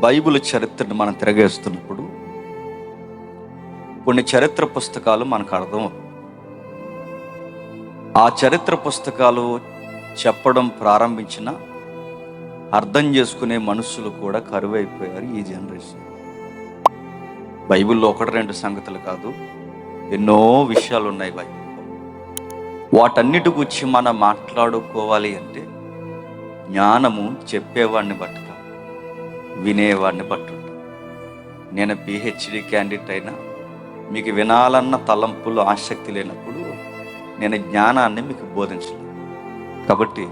Bible చరిత్రను మనం తిరగేస్తున్నప్పుడు కొన్ని చరిత్ర పుస్తకాలు మనకు అర్థం. ఆ చరిత్ర పుస్తకాలు చెప్పడం ప్రారంభించిన అర్థం చేసుకునే మనుషులు కూడా కరువైపోయారు ఈ జనరేషన్. బైబిల్లో ఒకటి రెండు సంగతులు కాదు, ఎన్నో విషయాలు ఉన్నాయి బైబిల్లో. వాటన్నిటి గురించి మనం మాట్లాడుకోవాలి అంటే జ్ఞానము చెప్పేవాడిని బట్టి కాదు, వినేవాడిని బట్టి ఉంటుంది. నేను పిహెచ్డి క్యాండిడేట్ అయినా మీకు వినాలన్న తలంపులు ఆసక్తి లేనప్పుడు నేను జ్ఞానాన్ని మీకు బోధించలేను. కాబట్టి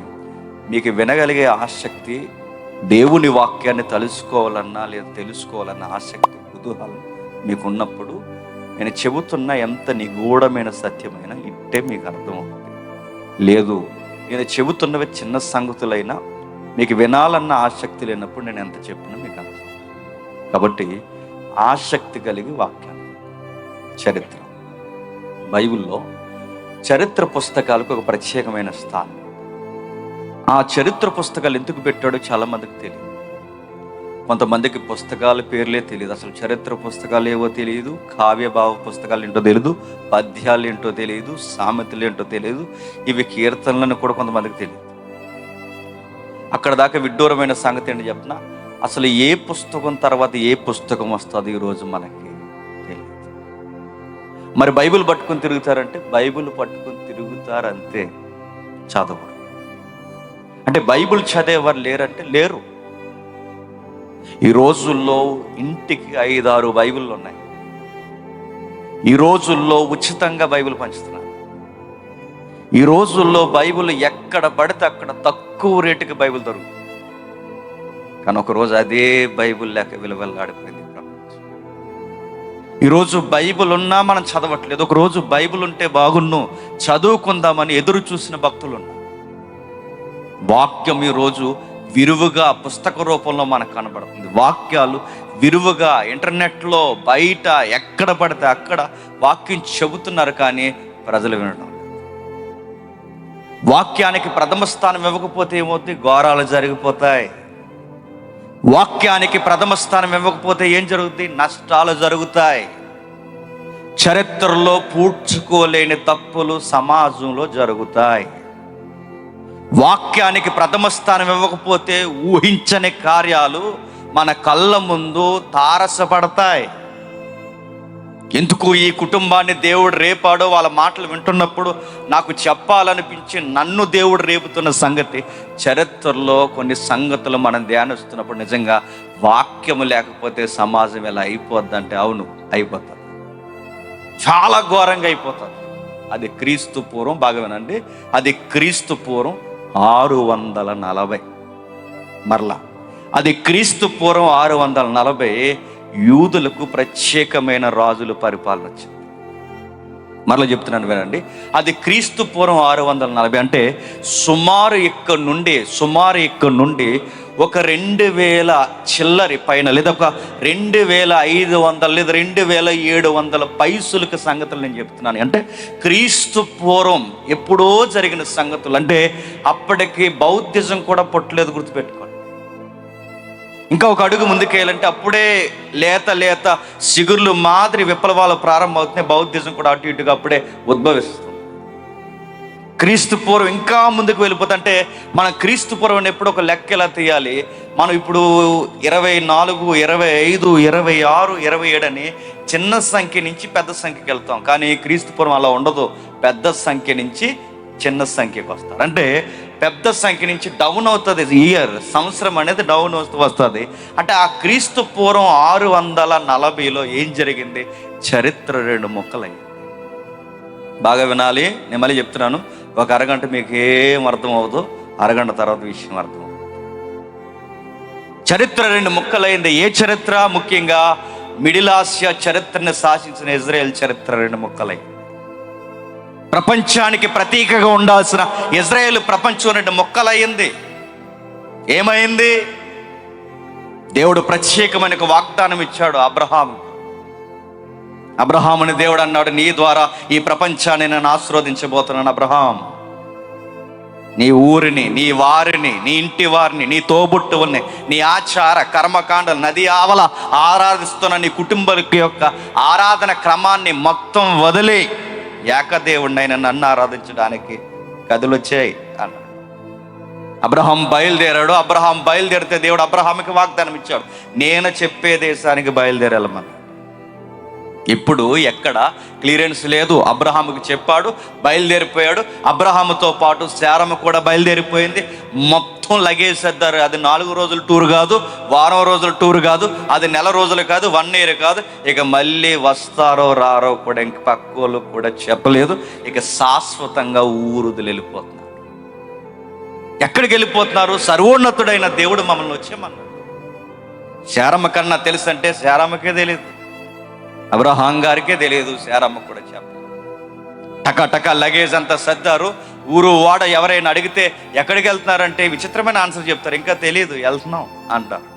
మీకు వినగలిగే ఆసక్తి, దేవుని వాక్యాన్ని తెలుసుకోవాలన్నా లేదా తెలుసుకోవాలన్న ఆసక్తి, కుతూహలం మీకు ఉన్నప్పుడు నేను చెబుతున్న ఎంత నిగూఢమైన సత్యమైన ఇట్టే మీకు అర్థమవుతుంది. లేదు, నేను చెబుతున్నవి చిన్న సంగతులైనా మీకు వినాలన్న ఆసక్తి లేనప్పుడు నేను ఎంత చెప్పినా మీకు అర్థం. కాబట్టి ఆసక్తి కలిగి వాక్యాన్ని, చరిత్ర, బైబిల్లో చరిత్ర పుస్తకాలకు ఒక ప్రత్యేకమైన స్థానం. ఆ చరిత్ర పుస్తకాలు ఎందుకు పెట్టాడో చాలామందికి తెలియదు. కొంతమందికి పుస్తకాల పేర్లే తెలియదు, అసలు చరిత్ర పుస్తకాలు ఏవో తెలియదు, కావ్యభావ పుస్తకాలు ఏంటో తెలియదు, పద్యాలు ఏంటో తెలియదు, సామెతలు ఏంటో తెలియదు, ఇవి కీర్తనలను కూడా కొంతమందికి తెలియదు. అక్కడ దాకా విడ్డూరమైన సంగతి ఏంటి చెప్పిన, అసలు ఏ పుస్తకం తర్వాత ఏ పుస్తకం వస్తుంది ఈరోజు మనకి తెలియదు. మరి బైబిల్ పట్టుకొని తిరుగుతారంటే బైబిల్ పట్టుకొని తిరుగుతారంతే, చదవరు. అంటే బైబిల్ చదివేవారు లేరంటే లేరు. ఈ రోజుల్లో ఇంటికి 5-6 బైబిళ్ళు ఉన్నాయి. ఈ రోజుల్లో ఉచితంగా బైబిల్ పంచుతున్నారు. ఈ రోజుల్లో బైబిల్ ఎక్కడ పడితే అక్కడ తక్కువ రేటుకి బైబిల్ దొరుకుతుంది. కానీ ఒకరోజు అదే బైబిల్ లేక విలువలాడిపోయింది ప్రపంచం. ఈరోజు బైబిల్ ఉన్నా మనం చదవట్లేదు. ఒకరోజు బైబిల్ ఉంటే బాగున్ను, చదువుకుందామని ఎదురు చూసిన భక్తులు ఉన్నారు. వాక్యం ఈరోజు విరువుగా పుస్తక రూపంలో మనకు కనబడుతుంది. వాక్యాలు విరువుగా ఇంటర్నెట్లో బయట ఎక్కడ పడితే అక్కడ వాక్యం చెబుతున్నారు, కానీ ప్రజలు వినడం. వాక్యానికి ప్రథమ స్థానం ఇవ్వకపోతే ఏమవుతుంది? ఘోరాలు జరిగిపోతాయి. వాక్యానికి ప్రథమ స్థానం ఇవ్వకపోతే ఏం జరుగుతుంది? నష్టాలు జరుగుతాయి. చరిత్రలో పూడ్చుకోలేని తప్పులు సమాజంలో జరుగుతాయి. వాక్యానికి ప్రథమ స్థానం ఇవ్వకపోతే ఊహించని కార్యాలు మన కళ్ళ ముందు తారసపడతాయి. ఎందుకు ఈ కుటుంబాన్ని దేవుడు రేపాడో వాళ్ళ మాటలు వింటున్నప్పుడు నాకు చెప్పాలనిపించి నన్ను దేవుడు రేపుతున్న సంగతి, చరిత్రలో కొన్ని సంగతులు మనం ధ్యానిస్తున్నప్పుడు నిజంగా వాక్యము లేకపోతే సమాజం ఎలా అయిపోద్దంటే, అవును అయిపోతుంది, చాలా ఘోరంగా అయిపోతుంది. అది క్రీస్తు పూర్వం, బాగా వినండి, అది క్రీస్తు పూర్వం 640. మరలా అది క్రీస్తు పూర్వం 640 యూదులకు ప్రత్యేకమైన రాజుల పరిపాలన వచ్చింది. మరలా చెప్తున్నాను వినండి, అది క్రీస్తు పూర్వం 640 అంటే సుమారు ఇక్కడ నుండి ఒక 2000 చిల్లరి పైన, లేదా ఒక 2500 లేదా 2700 పైసులకు సంగతులు నేను చెప్తున్నాను. అంటే క్రీస్తు పూర్వం ఎప్పుడో జరిగిన సంగతులు. అంటే అప్పటికి బౌద్ధిజం కూడా పుట్టలేదు, గుర్తుపెట్టుకోండి. ఇంకా ఒక అడుగు ముందుకేయాలంటే అప్పుడే లేత సిగుర్లు మాదిరి విప్లవాలు ప్రారంభమవుతున్నాయి. బౌద్ధిజం కూడా అటు ఇటుగా అప్పుడే ఉద్భవిస్తుంది. క్రీస్తు పూర్వం ఇంకా ముందుకు వెళ్ళిపోతుంటే మనం క్రీస్తు పూర్వం ఎప్పుడు ఒక లెక్క ఎలా తీయాలి? మనం ఇప్పుడు 24, 25, 26, 27 అని చిన్న సంఖ్య నుంచి పెద్ద సంఖ్యకి వెళ్తాం. కానీ క్రీస్తు పూర్వం అలా ఉండదు. పెద్ద సంఖ్య నుంచి చిన్న సంఖ్యకు వస్తారు. అంటే పెద్ద సంఖ్య నుంచి డౌన్ అవుతుంది. ఇయర్, సంవత్సరం అనేది డౌన్ అవుతూ వస్తుంది. అంటే ఆ క్రీస్తు పూర్వం 640లో ఏం జరిగింది? చరిత్ర 2 ముక్కలయ్యింది. బాగా వినాలి, నేను మళ్ళీ చెప్తున్నాను. ఒక అరగంట మీకు ఏం అర్థం అవ్వదు, అరగంట తర్వాత విషయం అర్థం అవుతుంది. చరిత్ర 2 ముక్కలైంది. ఏ చరిత్ర? ముఖ్యంగా మిడిల్ ఆసియా చరిత్రను శాసించిన ఇజ్రాయెల్ చరిత్ర 2 ముక్కలైంది. ప్రపంచానికి ప్రతీకగా ఉండాల్సిన ఇజ్రాయెల్ ప్రపంచం 2 ముక్కలయ్యింది. ఏమైంది? దేవుడు ప్రత్యేకమైన ఒక వాగ్దానం ఇచ్చాడు అబ్రహాముని. దేవుడు అన్నాడు, నీ ద్వారా ఈ ప్రపంచాన్ని నేను ఆశీర్వదించబోతున్నాను. అబ్రహాం, నీ ఊరిని, నీ వారిని, నీ ఇంటి వారిని, నీ తోబుట్టువుల్ని, నీ ఆచార కర్మకాండలు, నది ఆవల ఆరాధిస్తున్న నీ కుటుంబం యొక్క ఆరాధన క్రమాన్ని మొత్తం వదిలి ఏకదేవుడినైన నన్ను ఆరాధించడానికి కదులొచ్చాయి అన్నాడు. అబ్రహాం బయలుదేరాడు. అబ్రహాం బయలుదేరితే దేవుడు అబ్రహాంకి వాగ్దానం ఇచ్చాడు, నేను చెప్పే దేశానికి బయలుదేరాలమని. ఇప్పుడు ఎక్కడ క్లియరెన్స్ లేదు. అబ్రహాముకి చెప్పాడు, బయలుదేరిపోయాడు. అబ్రహాముతో పాటు శారమ్మ కూడా బయలుదేరిపోయింది. మొత్తం లగేజ్ సర్దారు. అది 4 రోజుల టూర్ కాదు, వారం రోజుల టూర్ కాదు, అది నెల రోజులు కాదు, 1 year కాదు. ఇక మళ్ళీ వస్తారో రారో కూడా ఇంక పక్కోళ్ళు కూడా చెప్పలేదు. ఇక శాశ్వతంగా ఊరుదులు వెళ్ళిపోతున్నారు. ఎక్కడికి వెళ్ళిపోతున్నారు? సర్వోన్నతుడైన దేవుడు మమ్మల్ని వచ్చేమన్నాడు. శారమ్మ కన్నా తెలుసు అంటే శారమ్మకే తెలియదు, అబ్రహాం గారికే తెలియదు, శారమ్మ కూడా చెప్పలేదు. టకా లగేజ్ అంతా సర్దారు. ఊరు వాడ ఎవరైనా అడిగితే ఎక్కడికి వెళ్తున్నారంటే విచిత్రమైన ఆన్సర్ చెప్తారు, ఇంకా తెలియదు, వెళ్తున్నాం అంటారు.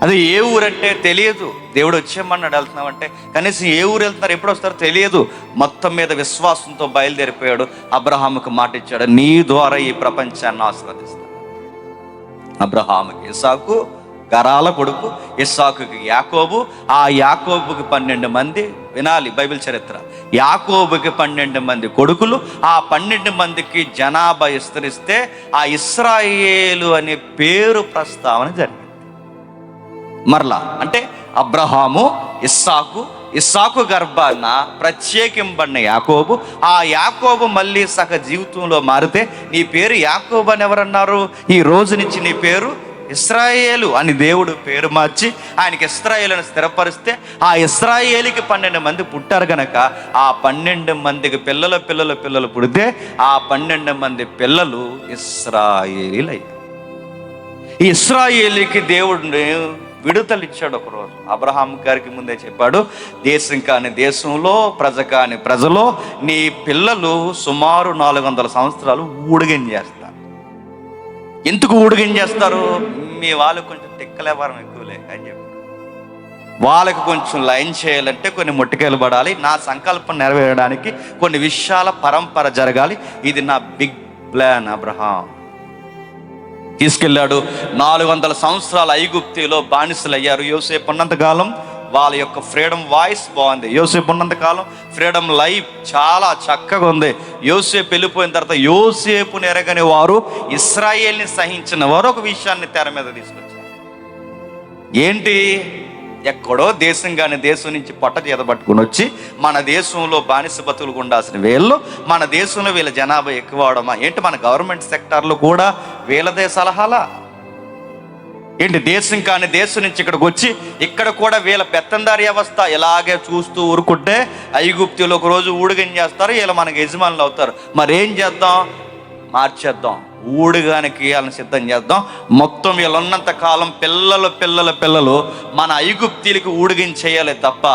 అదే ఏ ఊరంటే తెలియదు, దేవుడు వచ్చేమన్నాడు వెళ్తున్నాం అంటే. కనీసం ఏ ఊరు వెళ్తున్నారు, ఎప్పుడు వస్తారో తెలియదు. మొత్తం మీద విశ్వాసంతో బయలుదేరిపోయాడు. అబ్రహాముకు మాట ఇచ్చాడు, నీ ద్వారా ఈ ప్రపంచాన్ని ఆశీర్వదిస్తాను. అబ్రహాముకి ఇస్సాకు గరాల కొడుకు, ఇస్సాకుకి యాకోబు, ఆ యాకోబుకి 12 మంది. వినాలి బైబిల్ చరిత్ర. యాకోబుకి 12 మంది కొడుకులు, ఆ 12 మందికి జనాభా విస్తరిస్తే ఆ ఇశ్రాయేలు అనే పేరు ప్రస్తావన జరిగింది. మరలా అంటే అబ్రహాము, ఇస్సాకు గర్భాన ప్రత్యేకింపడిన యాకోబు, ఆ యాకోబు మళ్ళీ సగ జీవితంలో మారితే నీ పేరు యాకోబు అని ఎవరన్నారు? ఈ రోజు నుంచి నీ పేరు ఇశ్రాయేలు అని దేవుడు పేరు మార్చి ఆయనకి ఇశ్రాయేలుని స్థిరపరిస్తే ఆ ఇశ్రాయేలుకి 12 మంది పుట్టారు కనుక ఆ 12 మందికి పిల్లలు పుడితే ఆ 12 మంది పిల్లలు ఇశ్రాయేలీలయ్యారు. ఈ ఇశ్రాయేలీకి దేవుడిని విడుదల ఇచ్చాడు. ఒకరోజు అబ్రహాం గారికి ముందే చెప్పాడు, దేశం కాని దేశంలో, ప్రజ కాని ప్రజలో నీ పిల్లలు సుమారు 400 సంవత్సరాలు ఊడిగం చేస్తారు. ఎందుకు ఊడిగం చేస్తారు? మీ వాళ్ళు కొంచెం తిక్కలేవారం ఎక్కువలే అని చెప్పి వాళ్ళకి కొంచెం లైన్ చేయాలంటే కొన్ని ముట్టికాయలు పడాలి, నా సంకల్పం నెరవేరడానికి కొన్ని విషయాల పరంపర జరగాలి. ఇది నా బిగ్ ప్లాన్. అబ్రహాం తీసుకెళ్ళాడు. 400 సంవత్సరాలు ఐగుప్తిలో బానిసలు అయ్యారు. యోసేపు ఉన్నంతకాలం వాళ్ళ యొక్క ఫ్రీడమ్ వాయిస్ బాగుంది. యోసేపు ఉన్నంతకాలం ఫ్రీడమ్ లైఫ్ చాలా చక్కగా ఉంది. యోసేపు వెళ్ళిపోయిన తర్వాత యోసేపుని ఎరగని వారు, ఇశ్రాయేల్ని సహించిన వారు ఒక విషయాన్ని తెర మీద తీసుకొచ్చారు. ఏంటి? ఎక్కడో దేశం కాని దేశం నుంచి పొట్ట చేత పట్టుకుని వచ్చి మన దేశంలో బానిస బతుకులు ఉండాల్సిన వీళ్ళు మన దేశంలో వీళ్ళ జనాభా ఎక్కువ అవడమా ఏంటి? మన గవర్నమెంట్ సెక్టార్లో కూడా వీళ్ళదే సలహాలా ఏంటి? దేశం కాని దేశం నుంచి ఇక్కడికి వచ్చి ఇక్కడ కూడా వీళ్ళ పెత్తందారి వ్యవస్థ ఇలాగే చూస్తూ ఊరుకుంటే ఐగుప్తులో ఒక రోజు ఊడిగం చేస్తారు, వీళ్ళు మనకి యజమానులు అవుతారు. మరేం చేద్దాం? మార్చేద్దాం, ఊడిగానికి వాళ్ళని సిద్ధం చేద్దాం. మొత్తం వీళ్ళు ఉన్నంత కాలం పిల్లలు మన ఐగుప్తీలకి ఊడిగం చేయాలి తప్ప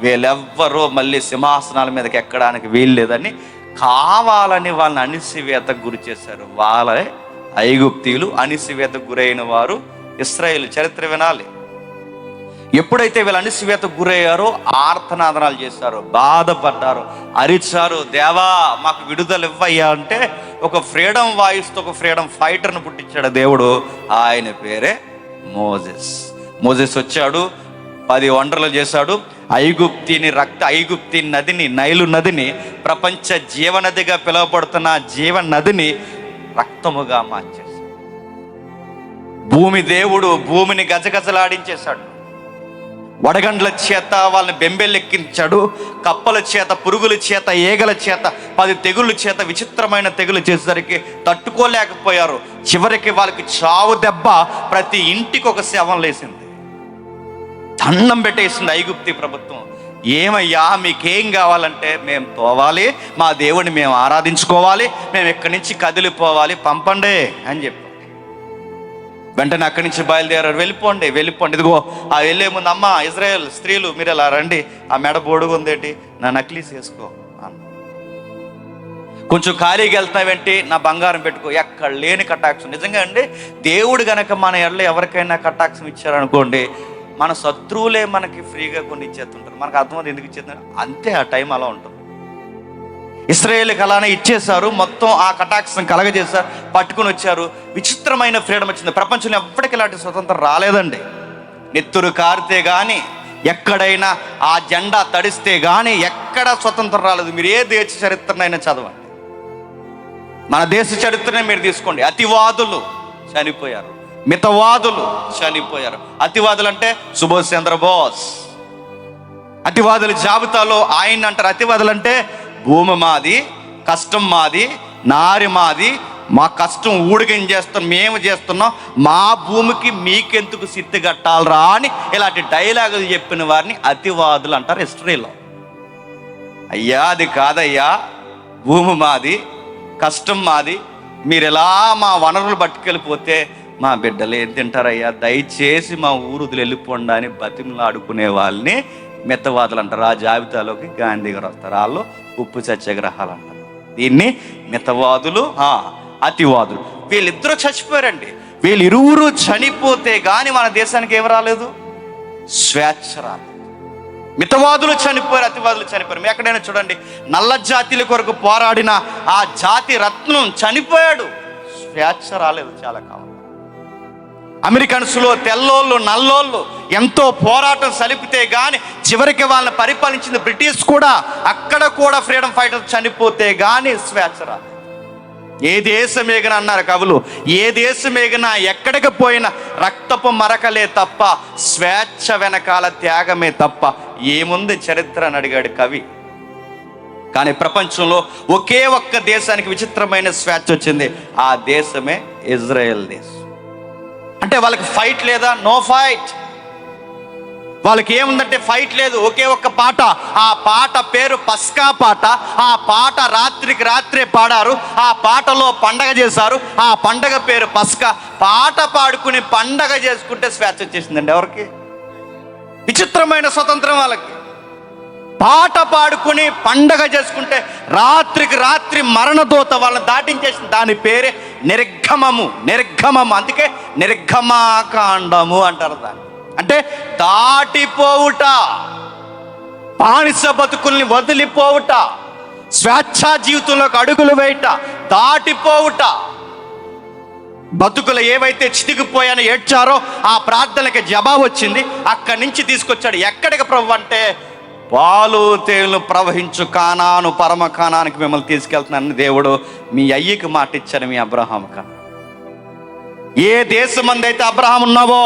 వీళ్ళెవ్వరూ మళ్ళీ సింహాసనాల మీదకి ఎక్కడానికి వీల్లేదని కావాలని వాళ్ళని అణిసివేతకు గురి చేశారు. వాళ్ళే ఐగుప్తీలు, అణిసివేతకు గురైన వారు ఇశ్రాయేలు. చరిత్ర వినాలి. ఎప్పుడైతే వీళ్ళు అణిసివేతకు గురయ్యారో ఆర్తనాదనాలు చేశారు, బాధపడ్డారు, అరిచారు, దేవా మాకు విడుదల ఇవ్వయ్యా అంటే ఒక ఫ్రీడమ్ వాయిస్తో ఒక ఫ్రీడమ్ ఫైటర్ను పుట్టించాడు దేవుడు. ఆయన పేరే మోజెస్ వచ్చాడు, 10 వండర్లు చేశాడు. ఐగుప్తి నదిని, నైలు నదిని, ప్రపంచ జీవనదిగా పిలువబడుతున్న జీవ నదిని రక్తముగా మార్చేశాడు. దేవుడు భూమిని గజగజలాడించేశాడు. వడగండ్ల చేత వాళ్ళని బెంబెలెక్కించాడు, కప్పల చేత, పురుగుల చేత, ఈగల చేత, 10 తెగుళ్ళ చేత, విచిత్రమైన తెగులు చేసేసరికి తట్టుకోలేకపోయారు. చివరికి వాళ్ళకి చావు దెబ్బ ప్రతి ఇంటికి ఒక శవం లేసింది. దండం పెట్టేసింది ఐగుప్తి ప్రభుత్వం. ఏమయ్యా మీకేం కావాలంటే మేము తోవాలి, మా దేవుడిని మేము ఆరాధించుకోవాలి, మేము ఇక్కడి నుంచి కదిలిపోవాలి, పంపండి అని చెప్పి వెంటనే అక్కడి నుంచి బయలుదేరారు. వెళ్ళిపోండి. ఇదిగో ఆ వెళ్ళే ముందు అమ్మ ఇజ్రాయెల్ స్త్రీలు మీరు ఇలా రండి, ఆ మెడ బొడుగు ఉందేంటి, నా నక్లీస్ వేసుకో, కొంచెం ఖాళీగా వెళ్తావేంటి, నా బంగారం పెట్టుకో. ఎక్కడ లేని కటాక్షం. నిజంగా అండి, దేవుడు గనక మన ఎడల ఎవరికైనా కటాక్షం ఇచ్చారనుకోండి, మన శత్రువులే మనకి ఫ్రీగా కొన్ని ఇచ్చేస్తుంటారు. మనకు అర్థమవుతుంది ఎందుకు ఇచ్చేస్తున్నారు అంతే. ఆ టైం అలా ఉంటుంది. ఇశ్రాయేలుకి అలానే ఇచ్చేశారు, మొత్తం ఆ కటాక్షం కలగజేశారు, పట్టుకుని వచ్చారు. విచిత్రమైన ఫ్రీడమ్ వచ్చింది. ప్రపంచంలో ఎప్పటికీ ఇలాంటి స్వతంత్రం రాలేదండి. నెత్తురు కారితే కానీ, ఎక్కడైనా ఆ జెండా తడిస్తే కానీ ఎక్కడ స్వతంత్రం రాలేదు. మీరు ఏ దేశ చరిత్రనైనా చదవండి, మన దేశ చరిత్రనే మీరు తీసుకోండి. అతివాదులు చనిపోయారు, మితవాదులు చనిపోయారు. అతివాదులు అంటే సుభాష్ చంద్రబోస్. అతివాదుల జాబితాలో ఆయన అంటారు, అతివాదులు అంటే భూమి మాది, కష్టం మాది, నారి మాది, మా కష్టం ఊడిగం చేస్తాం, మేము చేస్తున్నాం, మా భూమికి మీకెందుకు సిద్ధి కట్టాలరా అని ఇలాంటి డైలాగులు చెప్పిన వారిని అతివాదులు అంటారు హిస్టరీలో. అయ్యా అది కాదయ్యా, భూమి మాది, కష్టం మాది, మీరు ఎలా మా వనరులు పట్టుకెళ్ళిపోతే మా బిడ్డలు ఏం తింటారయ్యా, దయచేసి మా ఊరు వదిలి వెళ్ళిపోండి అని బతిమలాడుకునే వాళ్ళని మితవాదులు అంటారు. ఆ జాబితాలోకి గాంధీ గారు వస్తారు. వాళ్ళు ఉప్పు సత్యాగ్రహాలు అంటారు. దీన్ని మితవాదులు, అతివాదులు. వీళ్ళిద్దరూ చచ్చిపోయారండి. వీళ్ళిరువురు చనిపోతే కానీ మన దేశానికి ఏం రాలేదు, స్వేచ్ఛ రాలేదు. మితవాదులు చనిపోయారు, అతివాదులు చనిపోయారు. మీ ఎక్కడైనా చూడండి, నల్ల జాతీయుల కొరకు పోరాడిన ఆ జాతి రత్నం చనిపోయాడు, స్వేచ్ఛ రాలేదు చాలా కాలం. అమెరికన్స్లో తెల్లోళ్ళు నల్లోళ్ళు ఎంతో పోరాటం సలిపితే కానీ చివరికి వాళ్ళని పరిపాలించింది బ్రిటిష్ కూడా. అక్కడ కూడా ఫ్రీడమ్ ఫైటర్స్ చనిపోతే కానీ స్వేచ్ఛ రాలేదు. ఏ దేశం ఏగినా అన్నారు కవులు, ఏ దేశం ఏగినా ఎక్కడికి పోయినా రక్తపు మరకలే తప్ప, స్వేచ్ఛ వెనకాల త్యాగమే తప్ప ఏముంది చరిత్ర అని అడిగాడు కవి. కానీ ప్రపంచంలో ఒకే ఒక్క దేశానికి విచిత్రమైన స్వేచ్ఛ వచ్చింది. ఆ దేశమే ఇజ్రాయెల్ దేశం. అంటే వాళ్ళకి ఫైట్ లేదా? No fight. వాళ్ళకి ఏముందంటే ఫైట్ లేదు. ఒకే ఒక్క పాట, ఆ పాట పేరు పస్కా పాట. ఆ పాట రాత్రికి రాత్రే పాడారు, ఆ పాటలో పండగ చేశారు, ఆ పండగ పేరు పస్కా. పాట పాడుకుని పండగ చేసుకుంటే స్వేచ్ఛ వచ్చేసిందండి ఎవరికి? విచిత్రమైన స్వతంత్రం వాళ్ళకి. పాట పాడుకుని పండగ చేసుకుంటే రాత్రికి రాత్రి మరణదూత వాళ్ళని దాటించేసింది. దాని పేరే నిర్గమము. నిర్గమము, అందుకే నిర్గమాకాండము అంటారు దాన్ని. అంటే దాటిపోవుట, బానిస బతుకుల్ని వదిలిపోవుట, స్వేచ్ఛా జీవితంలోకి అడుగులు వేయట, దాటిపోవుట. బతుకులు ఏవైతే చితికిపోయానో ఏడ్చారో ఆ ప్రార్థనకి జవాబు వచ్చింది. అక్కడి నుంచి తీసుకొచ్చాడు ఎక్కడికి ప్రభు అంటే, పాలు తేళ్లు ప్రవహించు కానాను, పరమ కానానికి మిమ్మల్ని తీసుకెళ్తున్నానని దేవుడు మీ అయ్యకి మాట ఇచ్చాడు, మీ అబ్రహాముక. ఏ దేశమందైతే అబ్రహాం ఉన్నావో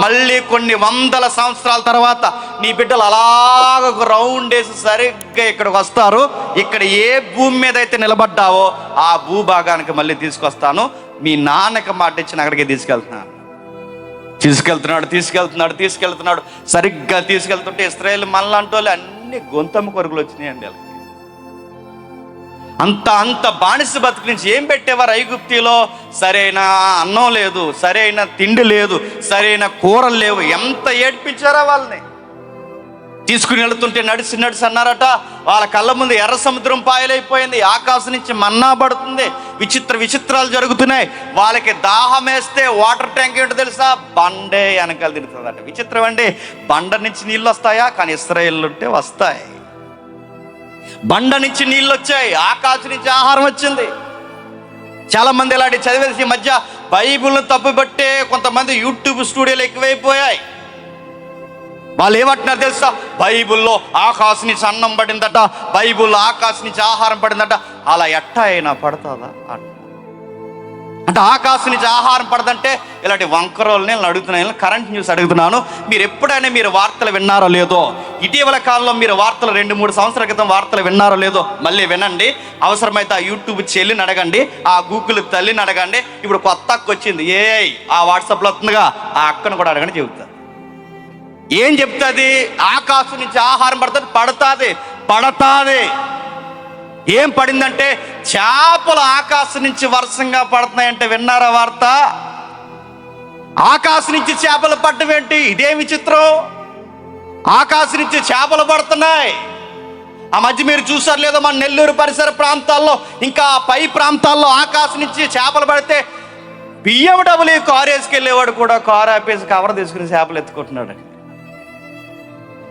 మళ్ళీ కొన్ని వందల సంవత్సరాల తర్వాత నీ బిడ్డలు అలాగ రౌండ్ వేసి సరిగ్గా ఇక్కడికి వస్తారు. ఇక్కడ ఏ భూమి మీద అయితే నిలబడ్డావో ఆ భూభాగానికి మళ్ళీ తీసుకొస్తాను, మీ నాన్నకి మాట ఇచ్చిన అక్కడికి తీసుకెళ్తున్నాడు. సరిగ్గా తీసుకెళ్తుంటే ఇశ్రాయేలు మనలాంటి వాళ్ళు అన్ని గొంతమ్మ కొరుకులు వచ్చినాయండి. వాళ్ళకి అంత బానిస బతుకు నుంచి ఏం పెట్టేవారు ఐగుప్తిలో? సరైన అన్నం లేదు, సరైన తిండి లేదు, సరైన కూరలు లేవు. ఎంత ఏడ్పించారా వాళ్ళని. తీసుకుని వెళుతుంటే నడిచి అన్నారట, వాళ్ళ కళ్ళ ముందు ఎర్ర సముద్రం పాయలైపోయింది, ఆకాశం నుంచి మన్నా పడుతుంది, విచిత్రాలు జరుగుతున్నాయి. వాళ్ళకి దాహం వేస్తే వాటర్ ట్యాంక్ ఏంటో తెలుసా? బండే వెనకాల తిరుగుతుందట. విచిత్రం అండి, బండ నుంచి నీళ్ళు వస్తాయా? కానీ ఇశ్రాయేలు ఉంటే వస్తాయి. బండ నుంచి నీళ్ళు వచ్చాయి, ఆకాశం నుంచి ఆహారం వచ్చింది. చాలా మంది ఇలాంటి చదివేసి ఈ మధ్య బైబిల్ను తప్పుబట్టే కొంతమంది యూట్యూబ్ స్టూడియోలు ఎక్కువైపోయాయి. వాళ్ళు ఏమంటున్నారు తెలుసా? బైబిల్లో ఆకాశం నుంచి అన్నం పడిందట, బైబిల్లో ఆకాశం నుంచి ఆహారం పడిందట. అలా ఎట్టా అయినా పడుతుందా అంటే ఆకాశం నుంచి ఆహారం పడదంటే ఇలాంటి వంకరోల్ని నేను అడుగుతున్నాను. కరెంట్ న్యూస్ అడుగుతున్నాను, మీరు ఎప్పుడైనా మీరు వార్తలు విన్నారో లేదో? ఇటీవల కాలంలో మీరు వార్తలు 2-3 సంవత్సరాల క్రితం వార్తలు విన్నారో లేదో మళ్ళీ వినండి. అవసరమైతే ఆ యూట్యూబ్ చెల్లిని అడగండి, ఆ గూగుల్ తల్లిని అడగండి. ఇప్పుడు కొత్త అక్క వచ్చింది, ఆ వాట్సాప్లో వస్తుందిగా, ఆ అక్కను కూడా అడగండి, చెబుతారు. ఏం చెప్తుంది? ఆకాశం నుంచి ఆహారం పడుతుంది. ఏం పడిందంటే చేపలు ఆకాశం నుంచి వర్షంగా పడుతున్నాయంటే విన్నారా వార్త? ఆకాశం నుంచి చేపలు పడటం ఏంటి? ఇదే విచిత్రం. ఆకాశం నుంచి చేపలు పడుతున్నాయి. ఆ మధ్య మీరు చూసారు లేదో, మన నెల్లూరు పరిసర ప్రాంతాల్లో ఇంకా పై ప్రాంతాల్లో ఆకాశం నుంచి చేపలు పడితే BMW కారు వేసుకెళ్ళేవాడు కూడా కారు ఆపేసి కవర్ తీసుకుని చేపలు ఎత్తుకుంటున్నాడు.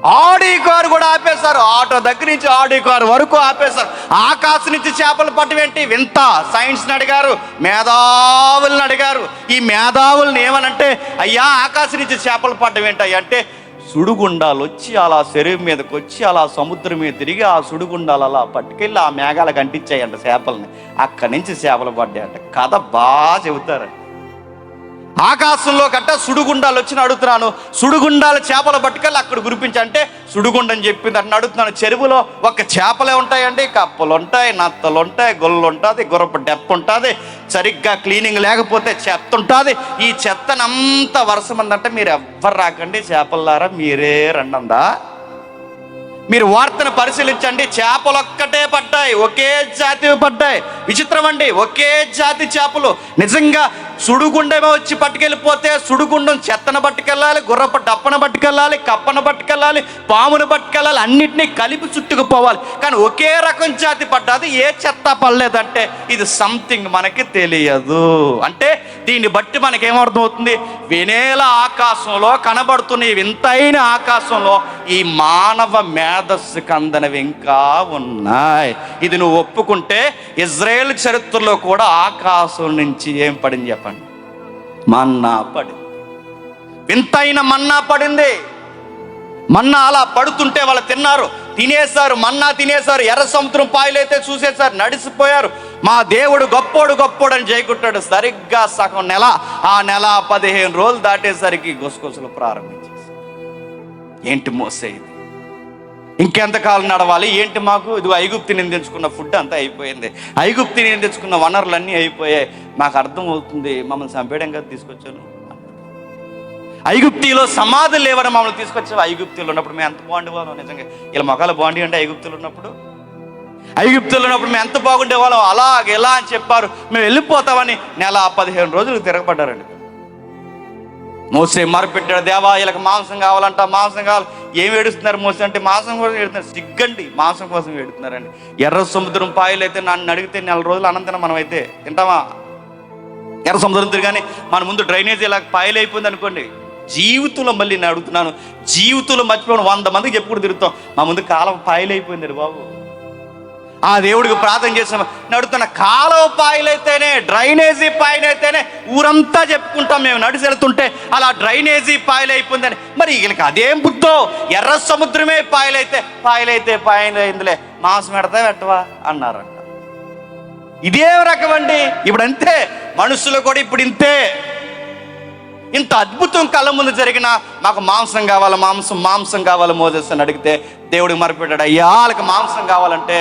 ఆడి కారు కూడా ఆపేశారు. ఆటో దగ్గర నుంచి ఆడి కారు వరకు ఆపేశారు. ఆకాశం నుంచి చేపలు పట్టవేంటి వింత? సైన్స్ని అడిగారు, మేధావులను అడిగారు. ఈ మేధావులను ఏమనంటే, అయ్యా ఆకాశం నుంచి చేపలు పట్టవేంటి అంటే, సుడిగుండాలు వచ్చి అలా శరీరం మీదకి వచ్చి అలా సముద్రం మీద తిరిగి ఆ సుడిగుండాలు అలా పట్టుకెళ్ళి ఆ మేఘాలకు అంటించాయంట చేపలని. అక్కడి నుంచి చేపలు పడ్డాయంట. కథ బాగా చెబుతారండి. ఆకాశంలో గట్ట సుడిగుండాలు వచ్చి అడుగుతున్నాను, సుడిగుండాలు చేపలు పట్టుకెళ్ళి అక్కడ గురిపించంటే సుడిగుండని చెప్పింది అంటే అడుగుతున్నాను. చెరువులో ఒక చేపలే ఉంటాయండి, కప్పలు ఉంటాయి, నత్తలు ఉంటాయి, గొల్లు ఉంటుంది, గుర్రపు డెప్ప ఉంటుంది, సరిగ్గా క్లీనింగ్ లేకపోతే చెత్త ఉంటుంది. ఈ చెత్తనంతా వరుసమందంటే మీరు ఎవ్వరు రాకండి చేపల్లారా, మీరే రండందా. మీరు వార్తను పరిశీలించండి. చేపలు ఒక్కటే పడ్డాయి, ఒకే జాతి పడ్డాయి. విచిత్రం అండి, ఒకే జాతి చేపలు. నిజంగా సుడిగుండమే వచ్చి పట్టుకెళ్ళిపోతే సుడిగుండం చెత్తను పట్టుకెళ్ళాలి, గుర్రపు డప్పను పట్టుకెళ్ళాలి, కప్పను పట్టుకెళ్ళాలి, పామును పట్టుకెళ్ళాలి, అన్నిటినీ కలిపి చుట్టుకుపోవాలి. కానీ ఒకే రకం జాతి పడ్డది, ఏ చెత్త పడలేదంటే ఇది సంథింగ్ మనకి తెలియదు. అంటే దీన్ని బట్టి మనకేమర్థం అవుతుంది? వినేల ఆకాశంలో కనబడుతున్న ఈ వింతైన ఆకాశంలో ఈ మానవ మేధస్సుకు అందనవి ఇంకా ఉన్నాయి. ఇది నువ్వు ఒప్పుకుంటే ఇజ్రాయేల్ చరిత్రలో కూడా ఆకాశం నుంచి ఏం పడింది చెప్పండి? మన్నా పడింది. వింతైన మన్నా పడింది. మన్నా అలా పడుతుంటే వాళ్ళు తిన్నారు, తినేశారు, మన్నా తినేశారు. ఎర్ర సముద్రం పాయలైతే చూసేశారు, నడిచిపోయారు. మా దేవుడు గొప్పోడు గొప్పోడు అని జైకుంటాడు. సరిగ్గా సగం నెల, ఆ నెల 15 రోజులు దాటేసరికి గుసగుసలు ప్రారంభించేసి, ఏంటి మోసే ఇది, ఇంకెంతకాలం నడవాలి ఏంటి మాకు? ఇది ఐగుప్తు నేను తెచ్చుకున్న ఫుడ్ అంతా అయిపోయింది, ఐగుప్తు నేను తెచ్చుకున్న వనరులన్నీ అయిపోయాయి, మాకు అర్థం అవుతుంది మమ్మల్ని చంపేయడం కదా తీసుకొచ్చాను. ఐగుప్తిలో సమాధులు లేవని మమ్మల్ని తీసుకొచ్చావు. ఐగుప్తులు ఉన్నప్పుడు మేము ఎంత బాగుండేవాళ్ళం, నిజంగా ఇలా మొక్కలు బాగుండి అంటే ఐగుప్తులు ఉన్నప్పుడు మేము ఎంత బాగుండేవాళ్ళం, అలాగే ఎలా అని చెప్పారు. మేము వెళ్ళిపోతామని నెల 15 రోజులు తిరగబడ్డారండి. మోసే మరపెట్టాడు, దేవా వీళ్ళకి మాంసం కావాలంట, మాంసం కావాలి. ఏమి ఏడుస్తున్నారు మోసే అంటే? మాంసం కోసం ఏడుతున్నారు. సిగ్గండి, మాంసం కోసం ఏడుతున్నారండి. ఎర్ర సముద్రం పాయలు అయితే నన్ను అడిగితే 4 రోజులు అనంతరం మనం అయితే తింటామా? ఎర్ర సముద్రం తిరిగానే మన ముందు డ్రైనేజ్ ఇలా పాయలు అయిపోయింది అనుకోండి, జీవితంలో మళ్ళీ నేను అడుగుతున్నాను, జీవితంలో మర్చిపోయిన 100 మందికి చెప్పుడు తిరుగుతాం, మా ముందు కాలం పాయలు అయిపోయింది బాబు. ఆ దేవుడికి ప్రార్థన చేసాం, నడుతున్న కాలువ పాయలైతేనే, డ్రైనేజీ పాయలైతేనే ఊరంతా చెప్పుకుంటాం మేము నడిచి వెళ్తుంటే అలా డ్రైనేజీ పాయలు అయిపోయిందని. మరి వీళ్ళకి అదేం బుద్ధో, ఎర్ర సముద్రమే పాయలైతే పాయలైందిలే, మాంసం పెడతా పెట్టవా అన్నారంట. ఇదే రకం అండి. ఇప్పుడు అంతే, మనుషులు కూడా ఇప్పుడు ఇంతే. ఇంత అద్భుతం కళ్ళ ముందు జరిగిన మాకు మాంసం కావాలి, మాంసం కావాలి మోసెస్ అని అడిగితే దేవుడికి మరపెట్టాడు, అయ్యా వాళ్ళకి మాంసం కావాలంటే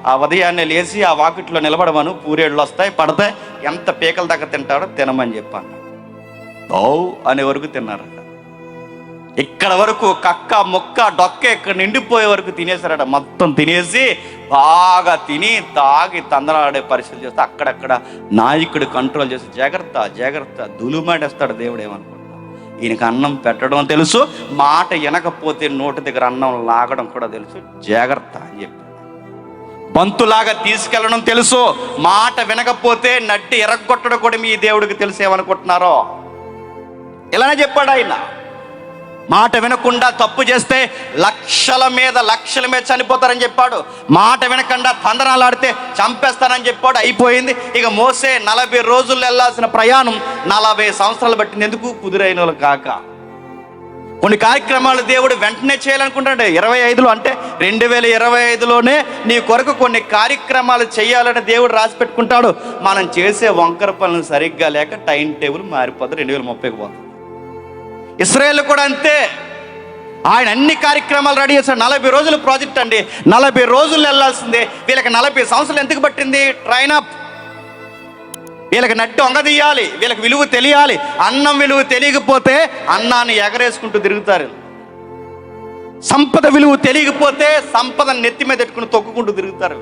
ఆ ఉదయాన్నే లేచి ఆ వాకిట్లో నిలబడమను, పూరేళ్ళు వస్తాయి పడతాయి, ఎంత పీకల దాకా తింటాడో తినమని చెప్పాను. ఓ అనే వరకు తిన్నారట. ఇక్కడ వరకు కక్క ముక్క డొక్క ఇక్కడ నిండిపోయే వరకు తినేశారట. మొత్తం తినేసి బాగా తిని తాగి తందనాడే పరిస్థితులు చేస్తే అక్కడక్కడ నాయకుడు కంట్రోల్ చేసి జాగ్రత్త దులుమాడేస్తాడు దేవుడు. ఏమనుకుంటా, ఈయనకి అన్నం పెట్టడం తెలుసు, మాట వినకపోతే నోటి దగ్గర అన్నం లాగడం కూడా తెలుసు, జాగ్రత్త అని చెప్పి. బంతులాగా తీసుకెళ్ళడం తెలుసు, మాట వినకపోతే నట్టి ఎరగొట్టడం కూడా మీ దేవుడికి తెలుసు. ఏమనుకుంటున్నారో ఇలానే చెప్పాడు ఆయన. మాట వినకుండా తప్పు చేస్తే లక్షల మీద చనిపోతారని చెప్పాడు. మాట వినకుండా తందనాలు ఆడితే చంపేస్తారని చెప్పాడు. అయిపోయింది. ఇక మోసే 40 రోజులు వెళ్ళాల్సిన ప్రయాణం 40 సంవత్సరాలు పట్టింది. ఎందుకు? కుదురైన వాళ్ళు కాక. కొన్ని కార్యక్రమాలు దేవుడు వెంటనే చేయాలనుకుంటాడు. 25లో అంటే 2025లోనే నీ కొరకు కొన్ని కార్యక్రమాలు చేయాలని దేవుడు రాసి పెట్టుకుంటాడు. మనం చేసే వంకర పనులు సరిగ్గా లేక టైం టేబుల్ మారిపోతుంది, 2030కి పోతుంది. ఇశ్రాయేల్ కూడా అంతే. ఆయన అన్ని కార్యక్రమాలు రెడీ చేశాడు. 40 రోజుల ప్రాజెక్ట్ అండి, 40 రోజులు వెళ్ళాల్సిందే. వీళ్ళకి 40 సంవత్సరాలు ఎందుకు పట్టింది? Train up. వీళ్ళకి నట్టు వంగదీయాలి, వీళ్ళకి విలువ తెలియాలి. అన్నం విలువ తెలియకపోతే అన్నాన్ని ఎగరేసుకుంటూ తిరుగుతారు. సంపద విలువ తెలియకపోతే సంపదను నెత్తి మీద పెట్టుకుని తొక్కుకుంటూ తిరుగుతారు.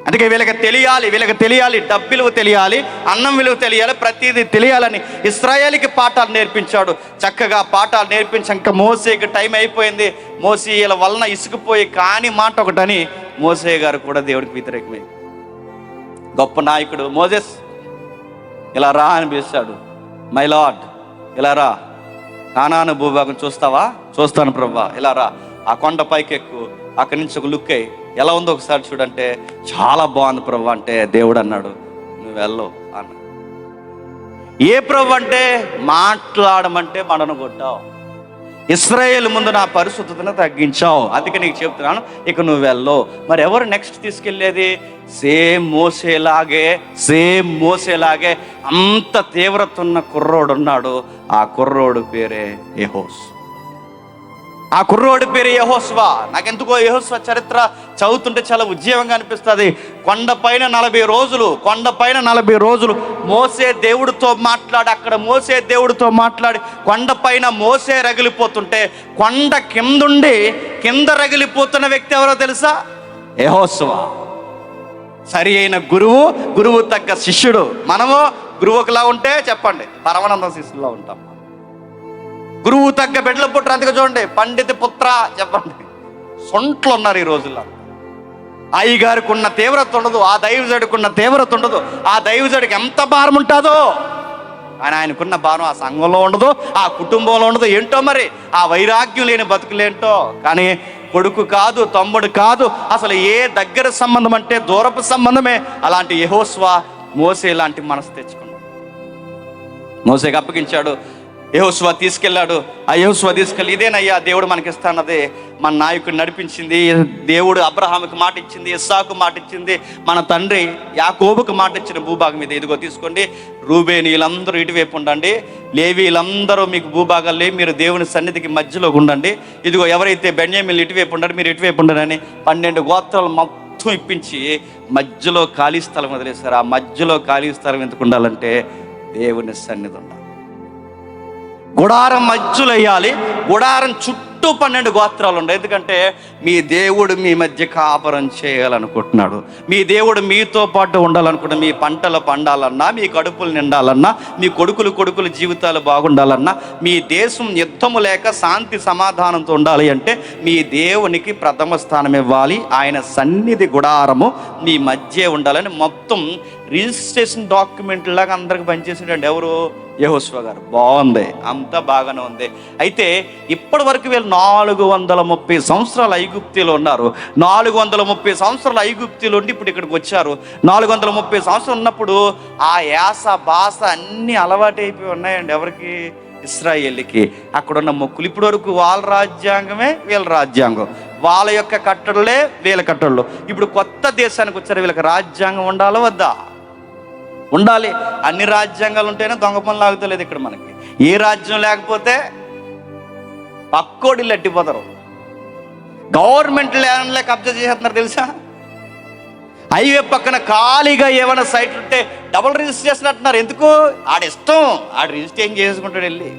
అందుకే వీళ్ళకి తెలియాలి, డబ్బు విలువ తెలియాలి, అన్నం విలువ తెలియాలి, ప్రతిదీ తెలియాలని ఇశ్రాయేలుకి పాఠాలు నేర్పించాడు. చక్కగా పాఠాలు నేర్పించాక మోసేకి టైం అయిపోయింది. మోసే వీళ్ళ వలన ఇసుకుపోయి కాని మాట ఒకటని మోసే గారు కూడా దేవుడికి వ్యతిరేకమే. గొప్ప నాయకుడు మోసెస్ ఇలా రా అని పిలిచాడు. మై లార్డ్ ఇలా రా. కానాను భూభాగం చూస్తావా? చూస్తాను ప్రభా. ఇలా రా, ఆ కొండ పైకి ఎక్కు, అక్కడి నుంచి ఒక లుక్ అయ్యి ఎలా ఉందో ఒకసారి చూడంటే చాలా బాగుంది ప్రభా అంటే దేవుడు అన్నాడు, నువ్వు వెళ్ళవు అన్న. ఏ ప్రభు అంటే మాట్లాడమంటే మనను కొట్టావు, ఇశ్రాయేల్ ముందు నా పరిశుద్ధతను తగ్గించావు, అందుకే నీకు చెప్తున్నాను ఇక నువ్వు వెళ్ళవు. మరి ఎవరు నెక్స్ట్ తీసుకెళ్ళేది? సేమ్ మోసేలాగే అంత తీవ్రత ఉన్న కుర్రోడు ఉన్నాడు. ఆ కుర్రోడు పేరే యెహోషువ. నాకెందుకో యెహోషువ చరిత్ర చదువుతుంటే చాలా ఉజ్జీవంగా అనిపిస్తుంది. కొండపైన 40 రోజులు మోసే దేవుడితో మాట్లాడి కొండపైన మోసే రగిలిపోతుంటే కొండ కింద రగిలిపోతున్న వ్యక్తి ఎవరో తెలుసా? యెహోషువ. సరి అయిన గురువు తగ్గ శిష్యుడు. మనము గురువుకులా ఉంటే చెప్పండి పరమానంద శిష్యులా ఉంటాం. గురువు తగ్గ బిడ్డల పుట్ర, అందుకే చూడండి పండిత పుత్ర చెప్పండి. సొంట్లు ఉన్నారు ఈ రోజుల్లో. అయ్యగారికి ఉన్న తీవ్రత ఉండదు, ఆ దైవజుడికి ఉన్న తీవ్రత ఉండదు. ఆ దైవజుడికి ఎంత భారం ఉంటుందో ఆయనకున్న భారం ఆ సంఘంలో ఉండదు, ఆ కుటుంబంలో ఉండదు. ఏంటో మరి ఆ వైరాగ్యం లేని బతుకులేంటో. కానీ కొడుకు కాదు, తమ్ముడు కాదు, అసలు ఏ దగ్గర సంబంధం అంటే దూరపు సంబంధమే. అలాంటి యెహోషువ మోసే లాంటి మనసు తెచ్చుకున్నాడు. మోసేకి అప్పగించాడు, యెహోషువ తీసుకెళ్ళాడు. ఆ యెహోషువ తీసుకెళ్ళి ఇదేనయ్యా దేవుడు మనకిస్తానదే, మన నాయకుడు నడిపించింది, దేవుడు అబ్రహాముకి మాట ఇచ్చింది, ఇస్సాకు మాట ఇచ్చింది, మన తండ్రి యాకోబుకు మాట ఇచ్చిన భూభాగం ఇది, ఇదిగో తీసుకోండి. రూబేనీయులందరూ ఇటువైపు ఉండండి, లేవీలందరూ మీకు భూభాగాలు లేవి, మీరు దేవుని సన్నిధికి మధ్యలో ఉండండి. ఇదిగో ఎవరైతే బెన్యామీన్లు ఇటువైపు ఉండండి, మీరు ఇటువైపు ఉండండి 12 గోత్రాలు మొత్తం ఇప్పించి మధ్యలో ఖాళీ స్థలం వదిలేశారు. ఆ మధ్యలో ఖాళీ స్థలం ఎందుకు ఉండాలంటే దేవుని సన్నిధి ఉండాలి. గుడారం మధ్యలో వేయాలి. గుడారం చుట్టూ 12 గోత్రాలు ఉండే. ఎందుకంటే మీ దేవుడు మీ మధ్య కాపురం చేయాలనుకుంటున్నాడు. మీ దేవుడు మీతో పాటు ఉండాలనుకుంటున్నాడు. మీ పంటలు పండాలన్నా, మీ కడుపులు నిండాలన్నా, మీ కొడుకులు జీవితాలు బాగుండాలన్నా, మీ దేశం యుద్ధము లేక శాంతి సమాధానంతో ఉండాలి అంటే మీ దేవునికి ప్రథమ స్థానం ఇవ్వాలి. ఆయన సన్నిధి గుడారము మీ మధ్య ఉండాలని మొత్తం రిజిస్ట్రేషన్ డాక్యుమెంట్ లాగా అందరికి పనిచేసినట్టు ఎవరు? యెహోషువ గారు. బాగుంది, అంతా బాగానే ఉంది. అయితే ఇప్పటి వరకు వీళ్ళు 430 సంవత్సరాలు ఐగుప్తిలో ఉన్నారు. 430 సంవత్సరాలు ఐగుప్తిలో ఉండి ఇప్పుడు ఇక్కడికి వచ్చారు. 430 సంవత్సరాలు ఉన్నప్పుడు ఆ యాస భాష అన్నీ అలవాటు అయిపోయి ఉన్నాయండి. ఎవరికి? ఇశ్రాయేలుకి. అక్కడున్న మొక్కులు ఇప్పటి వరకు వాళ్ళ రాజ్యాంగమే వీళ్ళ రాజ్యాంగం, వాళ్ళ యొక్క కట్టడలే వీళ్ళ కట్టడలు. ఇప్పుడు కొత్త దేశానికి వచ్చారు, వీళ్ళకి రాజ్యాంగం ఉండాలా వద్దా? ఉండాలి. అన్ని రాజ్యాంగాలు ఉంటేనే దొంగ పనులు ఆగుతలేదు ఇక్కడ మనకి. ఏ రాజ్యం లేకపోతే పక్కోడిల్లు అట్టిపోతారు. గవర్నమెంట్ ల్యాండ్లే కబ్జా చేసేస్తున్నారు తెలుసా? హైవే పక్కన ఖాళీగా ఏమైనా సైట్ ఉంటే డబుల్ రిజిస్ట్రేషన్ అంటున్నారు. ఎందుకు? ఆడిష్టం, ఆడు రిజిస్ట్రేషన్ చేసుకుంటాడు వెళ్ళి.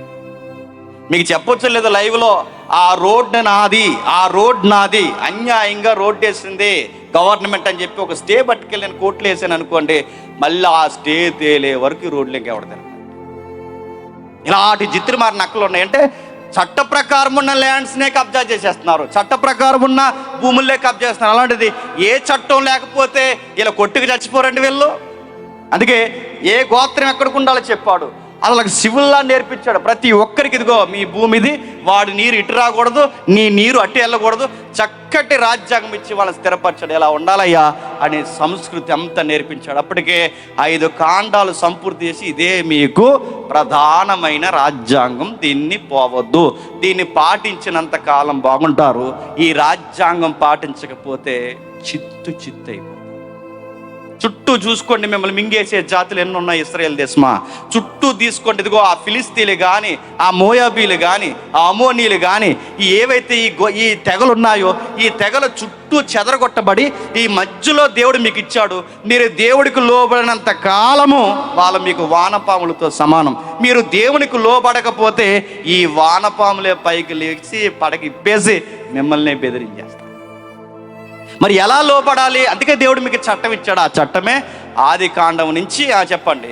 మీకు చెప్పొచ్చు లేదు లైవ్లో, ఆ రోడ్ నాది అన్యాయంగా రోడ్డు వేసింది గవర్నమెంట్ అని చెప్పి ఒక స్టే పట్టుకెళ్ళి నేను కోర్టులో వేసాను అనుకోండి, మళ్ళీ ఆ స్టే తేలే వరకు రోడ్లోకి ఎవడతారు. ఇలాంటి జిత్తుమారి నక్కలు ఉన్నాయంటే చట్ట ప్రకారం ఉన్న ల్యాండ్స్నే కబ్జా చేసేస్తున్నారు, చట్ట ప్రకారం ఉన్న భూములనే కబ్జా చేస్తున్నారు. అలాంటిది ఏ చట్టం లేకపోతే ఇలా కొట్టుకు చచ్చిపోరండి వీళ్ళు. అందుకే ఏ గోత్రం ఎక్కడికి ఉండాలో చెప్పాడు. అసలు సివిల్లా నేర్పించాడు ప్రతి ఒక్కరికి. ఇదిగో మీ భూమిది, వాడి నీరు ఇటు రాకూడదు, నీ నీరు అటు వెళ్ళకూడదు, చక్కటి రాజ్యాంగం ఇచ్చి వాళ్ళని స్థిరపరచాడు. ఎలా ఉండాలయ్యా అనే సంస్కృతి అంతా నేర్పించాడు. అప్పటికే 5 కాండాలు సంపూర్తి చేసి ఇదే మీకు ప్రధానమైన రాజ్యాంగం, దీన్ని పోవద్దు, దీన్ని పాటించినంత కాలం బాగుంటారు, ఈ రాజ్యాంగం పాటించకపోతే చిత్తయిపోతుంది. చుట్టూ చూసుకోండి, మిమ్మల్ని మింగేసే జాతులు ఎన్ని ఉన్నాయి ఇశ్రాయేల్ దేశమా. చుట్టూ తీసుకోండి. ఇదిగో ఆ ఫిలిస్తీన్లు కానీ, ఆ మోయాబీలు కానీ, ఆ అమోనీలు కానీ, ఏవైతే ఈ తెగలు ఉన్నాయో ఈ తెగల చుట్టూ చెదరగొట్టబడి ఈ మధ్యలో దేవుడు మీకు ఇచ్చాడు. మీరు దేవుడికి లోబడినంత కాలము వాళ్ళు మీకు వానపాములతో సమానం. మీరు దేవునికి లోబడకపోతే ఈ వానపాములే పైకి లేచి పడగిప్పేసి మిమ్మల్ని బెదిరించేస్తారు. మరి ఎలా లోపడాలి? అందుకే దేవుడు మీకు చట్టం ఇచ్చాడు. ఆ చట్టమే ఆది కాండం నుంచి చెప్పండి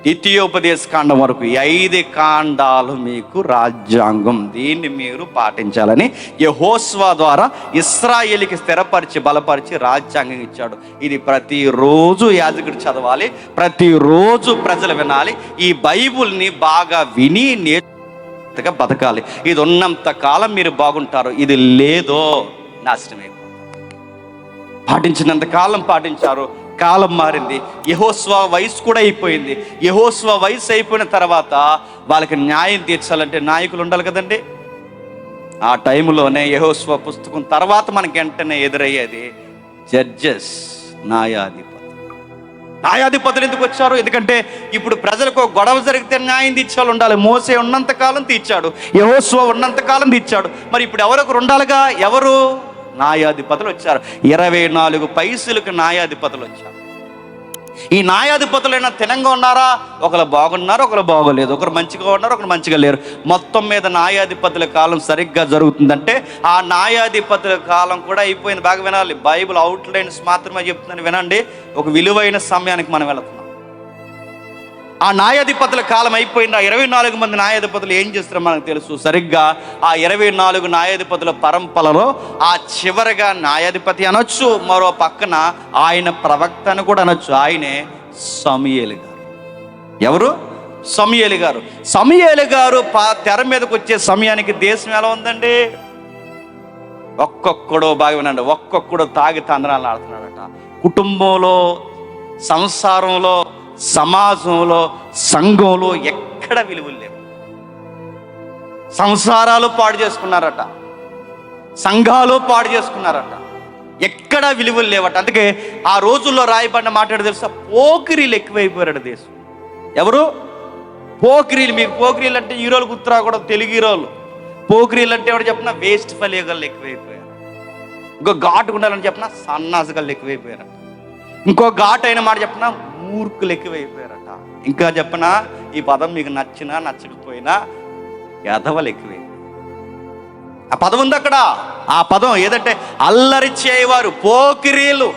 ద్వితీయోపదేశ కాండం వరకు 5 కాండాలు మీకు రాజ్యాంగం. దీన్ని మీరు పాటించాలని యెహోషువ ద్వారా ఇశ్రాయేలుకి స్థిరపరిచి బలపరిచి రాజ్యాంగం ఇచ్చాడు. ఇది ప్రతిరోజు యాజకుడు చదవాలి, ప్రతిరోజు ప్రజలు వినాలి. ఈ బైబుల్ని బాగా విని జాగ్రత్తగా బతకాలి. ఇది ఉన్నంత కాలం మీరు బాగుంటారు, ఇది లేదో నాశనమే. పాటించినంత కాలం పాటించారు, కాలం మారింది. యెహోషువ వయసు కూడా అయిపోయింది. యెహోషువ వయసు అయిపోయిన తర్వాత వాళ్ళకి న్యాయం తీర్చాలంటే నాయకులు ఉండాలి కదండి. ఆ టైంలోనే యెహోషువ పుస్తకం తర్వాత మనకి వెంటనే ఎదురయ్యేది జడ్జెస్, న్యాయాధిపతులు ఎందుకు వచ్చారు? ఎందుకంటే ఇప్పుడు ప్రజలకు గొడవ జరిగితే న్యాయం తీర్చాలి ఉండాలి. మోసే ఉన్నంత కాలం తీర్చాడు, యెహోషువ ఉన్నంత కాలం తీర్చాడు. మరి ఇప్పుడు ఎవరొకరు ఉండాలిగా. ఎవరు? న్యాయాధిపతులు వచ్చారు. 24 పైసలకు న్యాయాధిపతులు వచ్చారు. ఈ న్యాయాధిపతులైనా తినంగా ఉన్నారా? ఒకరు బాగున్నారు, ఒకరు బాగోలేదు. ఒకరు మంచిగా ఉన్నారు, ఒకరు మంచిగా లేరు. మొత్తం మీద న్యాయాధిపతుల కాలం సరిగ్గా జరుగుతుందంటే ఆ న్యాయాధిపతుల కాలం కూడా అయిపోయింది. బాగా వినాలి, బైబిల్ అవుట్లైన్స్ మాత్రమే చెప్తుందని వినండి. ఒక విలువైన సమయానికి మనం వెళుతున్నాం. ఆ న్యాయాధిపతుల కాలం అయిపోయింది. ఆ 24 మంది న్యాయాధిపతులు ఏం చేస్తారో మనకు తెలుసు. సరిగ్గా ఆ 24 న్యాయాధిపతుల పరంపరలో ఆ చివరిగా న్యాయాధిపతి అనొచ్చు, మరో పక్కన ఆయన ప్రవక్త అని కూడా అనొచ్చు. ఆయనే సమూయేలు గారు. ఎవరు? సమూయేలు గారు. సమూయేలు గారు తెర మీదకి వచ్చే సమయానికి దేశం ఎలా ఉందండి? ఒక్కొక్కడు బాగా వినండి, ఒక్కొక్కడు తాగి తందనాలు ఆడుతున్నాడట. కుటుంబంలో, సంసారంలో, సమాజంలో, సంఘంలో ఎక్కడ విలువలు లేవు. సంసారాలు పాడు చేసుకున్నారట, సంఘాలు పాడు చేసుకున్నారట, ఎక్కడ విలువలు లేవట. అందుకే ఆ రోజుల్లో రాయబడిన మాట్లాడి తెలుసా, పోకిరీలు ఎక్కువైపోయారట దేశం. ఎవరు? పోకిరీలు. మీకు పోకిరీలు అంటే హీరోలు గుర్తురా కూడా, తెలుగు హీరోలు. పోకిరీలు అంటే ఎవరు చెప్పినా వేస్ట్ ఫలియగాళ్ళు ఎక్కువైపోయారు. ఇంకో ఘాటు ఉండాలని చెప్పినా సన్నాసగాళ్ళు ఎక్కువైపోయారట. ఇంకో ఘాటు అయిన మాట చెప్పినా మూర్ఖులు ఎక్కువైపోయారట. ఇంకా చెప్పనా, ఈ పదం మీకు నచ్చినా నచ్చకపోయినా ఎదవలు ఎక్కువైపోయారు. ఆ పదం ఉంది అక్కడ. ఆ పదం ఏదంటే అల్లరి చేయవారు, పోకిరీలు.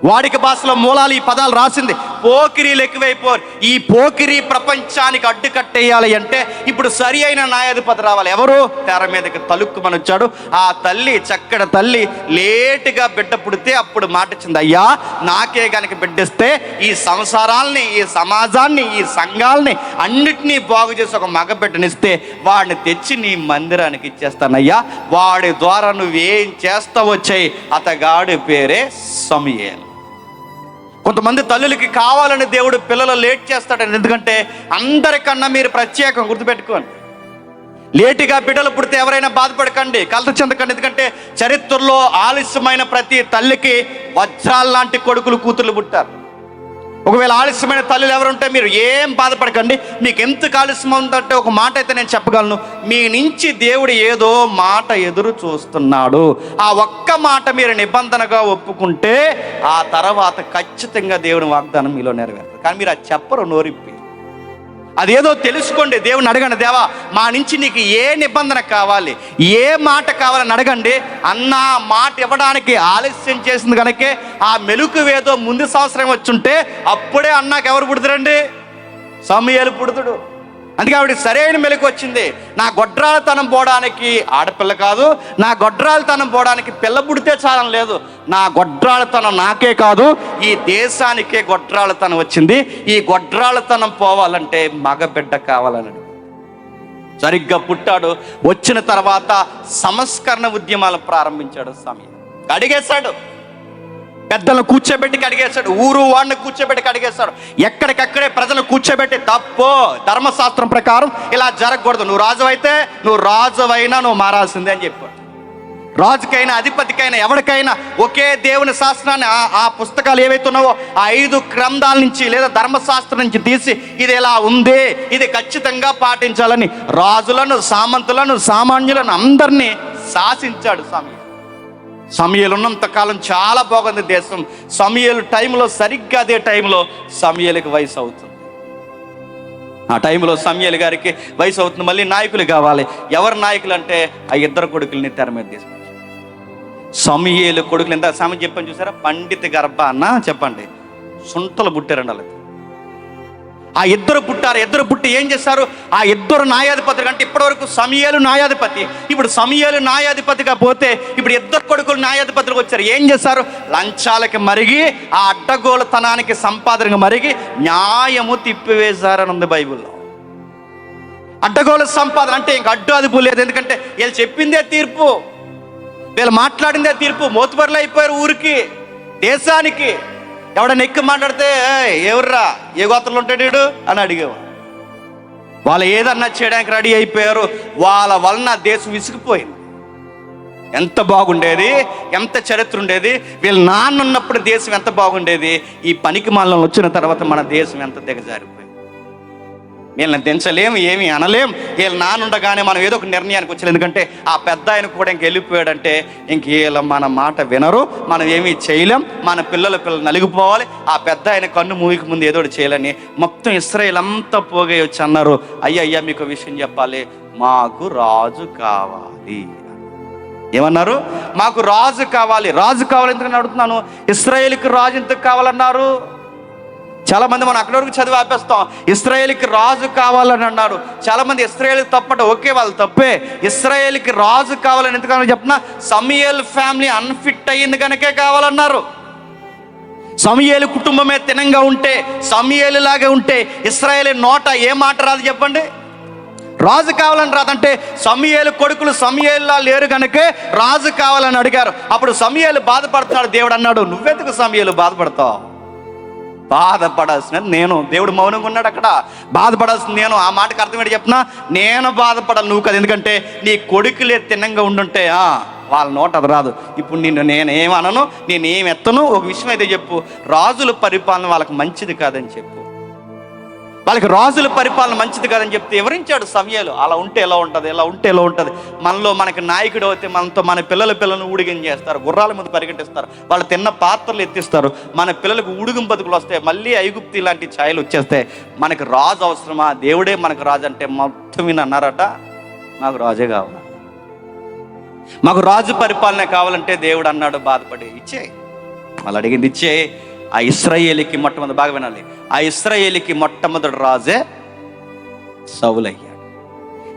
వాడిక భాషలో మూలాలు ఈ పదాలు రాసింది. పోకిరీలు ఎక్కువైపోరు. ఈ పోకిరీ ప్రపంచానికి అడ్డుకట్టేయాలి అంటే ఇప్పుడు సరి అయిన న్యాయాధిపతి రావాలి. ఎవరు? తెర మీదకి తలుక్కుమని వచ్చాడు. ఆ తల్లి, చక్కటి తల్లి, లేటుగా బిడ్డ పుడితే అప్పుడు మాట ఇచ్చింది, అయ్యా నాకే కనుక బిడ్డిస్తే ఈ సంసారాల్ని, ఈ సమాజాన్ని, ఈ సంఘాలని అన్నిటినీ బాగు చేసి ఒక మగ బిడ్డనిస్తే వాడిని తెచ్చి నీ మందిరానికి ఇచ్చేస్తానయ్యా, వాడి ద్వారా నువ్వేం చేస్తావో చెయ్యి. అతగాడి పేరే సమూయేలు. కొంతమంది తల్లులకి కావాలని దేవుడు పిల్లలు లేట్ చేస్తాడని. ఎందుకంటే అందరికన్నా మీరు ప్రత్యేకం, గుర్తుపెట్టుకోండి. లేటుగా బిడ్డలు పుడితే ఎవరైనా బాధపడకండి, కలత చెందకండి. ఎందుకంటే చరిత్రలో ఆలస్యమైన ప్రతి తల్లికి వజ్రాల్లాంటి కొడుకులు, కూతుర్లు పుట్టారు. ఒకవేళ ఆలస్యమైన తల్లులు ఎవరుంటే మీరు ఏం బాధపడకండి. మీకు ఎంత ఆలస్యం ఉందంటే ఒక మాట అయితే నేను చెప్పగలను, మీ నుంచి దేవుడు ఏదో మాట ఎదురు చూస్తున్నాడు. ఆ ఒక్క మాట మీరు నిబంధనగా ఒప్పుకుంటే ఆ తర్వాత ఖచ్చితంగా దేవుని వాగ్దానం మీలో నెరవేరుతుంది. కానీ మీరు అది చెప్పరు, నోరిప్పి. అదేదో తెలుసుకోండి, దేవుని అడగండి, దేవా మా నుంచి నీకు ఏ నిబంధన కావాలి, ఏ మాట కావాలని అడగండి. అన్న మాట ఇవ్వడానికి ఆలస్యం చేసింది కనుకే ఆ మెలకువేదో ముందు సంవత్సరం వచ్చుంటే అప్పుడే అన్నాకు ఎవరు పుడుతురండి? సమూయేలు పుడుతుడు. అందుకే ఆవిడ సరైన మెలకు వచ్చింది. నా గొడ్రాలతనం పోవడానికి ఆడపిల్ల కాదు, నా గొడ్రాలతనం పోవడానికి పిల్ల పుడితే చాలం లేదు. నా గొడ్రాలతనం నాకే కాదు, ఈ దేశానికే గొడ్రాలతనం వచ్చింది. ఈ గొడ్రాలతనం పోవాలంటే మగబిడ్డ కావాలన్నాడు. సరిగ్గా పుట్టాడు. వచ్చిన తర్వాత సంస్కరణ ఉద్యమాలు ప్రారంభించాడు. సమూయేలు అడిగేశాడు, పెద్దలను కూర్చోబెట్టి కడిగేశాడు, ఊరు వాడిని కూర్చోబెట్టి కడిగేశాడు. ఎక్కడికక్కడే ప్రజలు కూర్చోబెట్టి తప్పు, ధర్మశాస్త్రం ప్రకారం ఇలా జరగకూడదు, నువ్వు రాజు అయితే నువ్వు రాజువైనా నువ్వు మారాల్సిందే అని చెప్పాడు. రాజుకైనా, అధిపతికైనా, ఎవరికైనా ఒకే దేవుని శాస్త్రాన్ని, ఆ పుస్తకాలు ఏవైతే ఉన్నావో ఆ 5 గ్రంథాల నుంచి లేదా ధర్మశాస్త్రం నుంచి తీసి ఇది ఇలా ఉంది, ఇది ఖచ్చితంగా పాటించాలని రాజులను, సామంతులను, సామాన్యులను అందరినీ శాసించాడు సమూయేలు. సమూయేలు ఉన్నంత కాలం చాలా బాగుంది దేశం. సమూయేలు టైంలో సరిగ్గా అదే టైంలో సమూయేలుకి వయసు అవుతుంది. ఆ టైంలో సమూయేలు గారికి వయసు అవుతుంది. మళ్ళీ నాయకులు కావాలి. ఎవరు నాయకులు అంటే ఆ 2 కొడుకుల్ని తెర మీద తీసుకొచ్చారు. సమూయేలు కొడుకులు ఎంత సమయం చెప్పని చూసారా? పండిత గర్భ అన్న చెప్పండి, సుంటలు పుట్టారండి వాళ్ళకి. ఆ 2 పుట్టారు. 2 పుట్టి ఏం చేశారు? ఆ 2 న్యాయాధిపతులు అంటే ఇప్పటివరకు సమూయేలు న్యాయాధిపతి, ఇప్పుడు సమూయేలు న్యాయాధిపతిగా పోతే ఇప్పుడు 2 కొడుకులు న్యాయాధిపతులకు వచ్చారు. ఏం చేశారు? లంచాలకి మరిగి, ఆ అడ్డగోలుతనానికి సంపాదనకు మరిగి న్యాయము తిప్పివేశారని ఉంది బైబిల్లో. అడ్డగోలు సంపాదన అంటే ఇంక అడ్డు అదుపు లేదు. ఎందుకంటే వీళ్ళు చెప్పిందే తీర్పు, వీళ్ళు మాట్లాడిందే తీర్పు. మోతుబరులు అయిపోయారు ఊరికి, దేశానికి. ఎవడన్నా ఎక్కి మాట్లాడితే ఎవర్రా, ఏ గోత్రంలో ఉంటాడు అని అడిగేవాడు. వాళ్ళు ఏదన్నా చేయడానికి రెడీ అయిపోయారు. వాళ్ళ వలన దేశం విసిగిపోయింది. ఎంత బాగుండేది, ఎంత చరిత్ర ఉండేది. వీళ్ళ నాన్న ఉన్నప్పుడు దేశం ఎంత బాగుండేది. ఈ పనికి మాలను వచ్చిన తర్వాత మన దేశం ఎంత దిగజారిపోయింది. వీళ్ళని దించలేం, ఏమీ అనలేం. వీళ్ళ నాన్న ఉండగానే మనం ఏదో ఒక నిర్ణయానికి వచ్చాం. ఎందుకంటే ఆ పెద్ద ఆయన కూడా ఇంక వెళ్ళిపోయాడంటే ఇంక వీళ్ళ మన మాట వినరు, మనం ఏమీ చేయలేం. మన పిల్లలు నలిగిపోవాలి. ఆ పెద్ద ఆయన కన్ను మూవికి ముందు ఏదో చేయాలని మొత్తం ఇశ్రాయేల్ అంతా పోగే వచ్చి అన్నారు, అయ్యా మీకు విషయం చెప్పాలి, మాకు రాజు కావాలి. ఏమన్నారు? మాకు రాజు కావాలి. రాజు కావాలి ఎందుకని అడుగుతున్నాను. ఇశ్రాయేలుకి రాజు ఎందుకు కావాలన్నారు? చాలా మంది మనం అక్కడి వరకు చదివి ఆపేస్తాం. ఇశ్రాయేలుకి రాజు కావాలని అన్నారు. చాలా మంది ఇశ్రాయేలుకి తప్పట, ఓకే వాళ్ళు తప్పే. ఇశ్రాయేలుకి రాజు కావాలని ఎందుకని చెప్పిన, సమూయేలు ఫ్యామిలీ అన్ఫిట్ అయ్యింది కనుకే కావాలన్నారు. సమూయేలు కుటుంబమే తినంగా ఉంటే, సమూయేలు లాగే ఉంటే ఇశ్రాయేలు నోట ఏ మాట రాదు చెప్పండి? రాజు కావాలని రాదంటే సమూయేలు కొడుకులు సమూయేలులా లేరు కనుకే రాజు కావాలని అడిగారు. అప్పుడు సమూయేలు బాధపడుతున్నాడు. దేవుడు అన్నాడు, నువ్వెందుకు సమూయేలు బాధపడతావు? బాధపడాల్సినది నేను. దేవుడు మౌనంగా ఉన్నాడు అక్కడ. బాధపడాల్సింది నేను. ఆ మాటకు అర్థం ఏంటి చెప్పినా, నేను బాధపడాలి, నువ్వు కదా. ఎందుకంటే నీ కొడుకులే తిన్నంగా ఉండుంటే వాళ్ళ నోట అది రాదు. ఇప్పుడు నేనేమనను, నేనేం ఎత్తను. ఒక విషయం అయితే చెప్పు, రాజుల పరిపాలన వాళ్ళకి మంచిది కాదని చెప్పు. వాళ్ళకి రాజుల పరిపాలన మంచిది కాదని చెప్తే వివరించాడు సమూయేలు. అలా ఉంటే ఎలా ఉంటుంది, ఎలా ఉంటే ఎలా ఉంటుంది. మనలో మనకి నాయకుడు అయితే మనతో మన పిల్లలను ఊడిగం చేస్తారు, గుర్రాల మీద పరిగెట్టిస్తారు, వాళ్ళు తిన్న పాత్రలు ఎత్తిస్తారు. మన పిల్లలకు ఊడిగం బతుకులు వస్తాయి, మళ్ళీ ఐగుప్తి లాంటి ఛాయలు వచ్చేస్తాయి. మనకి రాజు అవసరమా? దేవుడే మనకు రాజు అంటే మొత్తం విని అన్నారట, మాకు రాజే కావాలి, మాకు రాజు పరిపాలన కావాలంటే దేవుడు అన్నాడు బాధపడి, ఇచ్చే. వాళ్ళు అడిగింది ఇచ్చే. ఆ ఇశ్రాయేలుకి మొట్టమొదటి, బాగా వినాలి, ఆ ఇశ్రాయేలుకి మొట్టమొదటి రాజే సౌలు అయ్యాడు.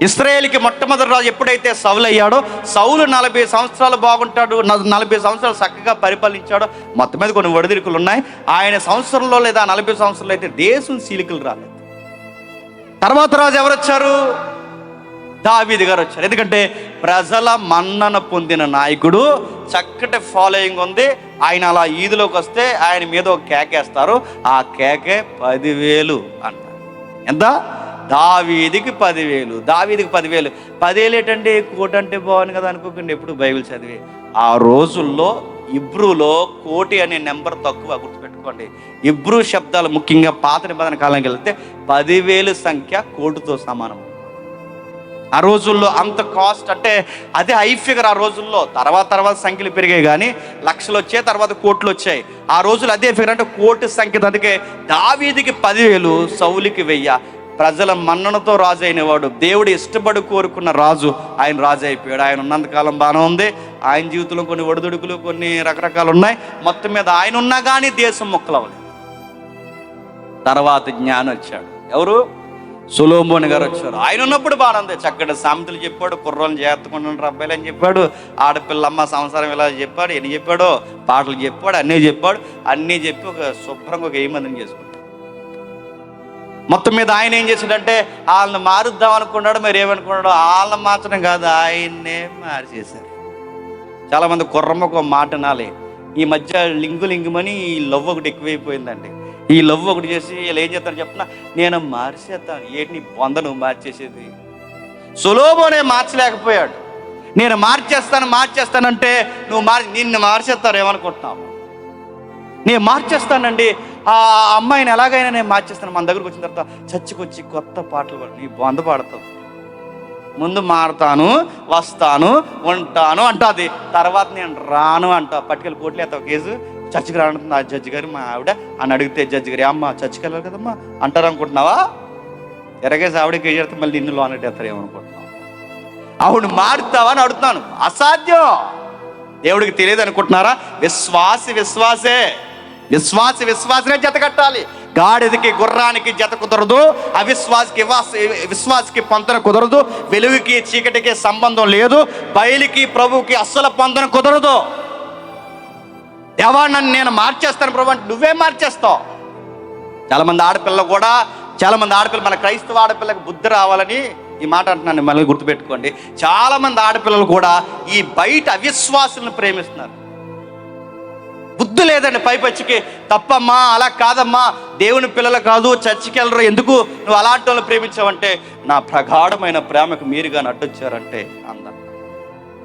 ఇశ్రాయేలుకి మొట్టమొదటి రాజు ఎప్పుడైతే సౌలు అయ్యాడో, సౌలు 40 సంవత్సరాలు బాగుంటాడు, 40 సంవత్సరాలు చక్కగా పరిపాలించాడో. మొత్తం మీద కొన్ని ఒడిదుడుకులు ఉన్నాయి. ఆయన సంవత్సరంలో లేదా 40 సంవత్సరాలు అయితే దేశం చీలికలు రాలేదు. తర్వాత రాజు ఎవరు వచ్చారు? దావీదు గారు వచ్చారు. ఎందుకంటే ప్రజల మన్నన పొందిన నాయకుడు, చక్కటి ఫాలోయింగ్ ఉంది. ఆయన అలా ఈదులోకి వస్తే ఆయన మీద ఒక కేకేస్తారు. ఆ కేకే 10,000 అంటారు. ఎంత? దావీదికి 10,000. దావీదికి 10,000. 10,000 ఏంటంటే కోటి అంటే బాగుంది కదా అనుకోకండి. ఎప్పుడు బైబిల్ చదివి ఆ రోజుల్లో ఇబ్రూలో కోటి అనే నెంబర్ తక్కువ, గుర్తుపెట్టుకోండి. ఇబ్రూ శబ్దాలు ముఖ్యంగా పాత నిబంధన కాలానికి వెళ్తే 10,000 సంఖ్య కోటితో సమానం. ఆ రోజుల్లో అంత కాస్ట్ అంటే అదే హై ఫిగర్. ఆ రోజుల్లో తర్వాత సంఖ్యలు పెరిగాయి, కానీ లక్షలు వచ్చాయి, తర్వాత కోట్లు వచ్చాయి. ఆ రోజులు అదే ఫిగర్, అంటే కోటి సంఖ్య. అందుకే దావీదికి 10,000, సౌలుకి 1000. ప్రజల మన్ననతో రాజు అయినవాడు, దేవుడు ఇష్టపడి కోరుకున్న రాజు, ఆయన రాజు అయిపోయాడు. ఆయన ఉన్నంతకాలం బాగానే ఉంది. ఆయన జీవితంలో కొన్ని ఒడిదుడుకులు, కొన్ని రకరకాలు ఉన్నాయి. మొత్తం మీద ఆయన ఉన్నా కానీ దేశం మొక్కలవ్వలేదు. తర్వాత జ్ఞానం వచ్చాడు. ఎవరు? సొలొమోను గారు వచ్చారు. ఆయన ఉన్నప్పుడు బాగుంది, చక్కటి సామెతలు చెప్పాడు, కుర్రోళ్ళని జాగ్రత్తగా అబ్బాయిలు అని చెప్పాడు, ఆడపిల్లమ్మ సంసారం ఇలా చెప్పాడు, ఎన్ని చెప్పాడో, పాటలు చెప్పాడు, అన్నీ చెప్పాడు. అన్నీ చెప్పి ఒక శుభ్రంగా ఒక 1000 మందిని చేసుకున్నాడు. మొత్తం మీద ఆయన ఏం చేశాడంటే వాళ్ళని మారుద్దాం అనుకున్నాడు. మరి ఏమనుకున్నాడు? వాళ్ళని మార్చడం కాదు, ఆయన్నే మార్చేశారు. చాలామంది కుర్రమ్మకు మాట నాలే. ఈ మధ్య లింగుమని ఈ లవ్ ఒకటి ఎక్కువైపోయిందండి. ఈ లవ్ ఒకటి చేసి వీళ్ళు ఏం చేస్తారు చెప్పిన, నేను మార్చేస్తాను. ఏంటి నీ బొందను మార్చేసేది? సొలొమోనే మార్చలేకపోయాడు. నేను మార్చేస్తానంటే నువ్వు నిన్ను మార్చేస్తారు ఏమనుకుంటున్నావు? నేను మార్చేస్తానండి, ఆ అమ్మాయిని ఎలాగైనా నేను మార్చేస్తాను. మన దగ్గరకు వచ్చిన తర్వాత చచ్చికొచ్చి కొత్త పాటలు పాడు, నీ బొంద పాడతావు. ముందు మారుతాను, వస్తాను, ఉంటాను అంటుంది. తర్వాత నేను రాను అంటా. పట్టుకెళ్ళి కోట్లు వేస్తావు కేసు. చర్చికి రానుంటుంది ఆ జడ్జి గారు, మా ఆవిడ అని అడిగితే జడ్జి గారు, అమ్మ చర్చికి వెళ్ళాలి కదమ్మా అంటారు అనుకుంటున్నావా? ఎరగేసి ఆవిడకి చేస్తే మళ్ళీ నిన్ను లోనట్టు వేస్తారు ఏమనుకుంటున్నావు? ఆవిడ మారుతావా అని అడుగుతున్నాను. అసాధ్యం. దేవుడికి తెలియదు అనుకుంటున్నారా? విశ్వాసనే జత కట్టాలి. గాడిదకి గుర్రానికి జత కుదరదు, విశ్వాసకి పొంతన కుదరదు, వెలుగుకి చీకటికి సంబంధం లేదు, బయలుకి ప్రభువుకి అస్సలు పొంతన కుదరదు. దేవా నన్ను నేను మార్చేస్తాను ప్రభు అంటే నువ్వే మార్చేస్తావు. చాలామంది ఆడపిల్లలు మన క్రైస్తవ ఆడపిల్లకి బుద్ధి రావాలని ఈ మాట అంటున్నాను, మళ్ళీ గుర్తుపెట్టుకోండి. చాలామంది ఆడపిల్లలు కూడా ఈ బయట అవిశ్వాసులను ప్రేమిస్తున్నారు. బుద్ధి లేదండి పైపచ్చికి. తప్పమ్మా, అలా కాదమ్మా, దేవుని పిల్లలు కాదు, చర్చికి వెళ్ళరు, ఎందుకు నువ్వు అలాంటి వాళ్ళని ప్రేమించావంటే, నా ప్రగాఢమైన ప్రేమకు మీరుగా నడ్డొచ్చారంటే అందరు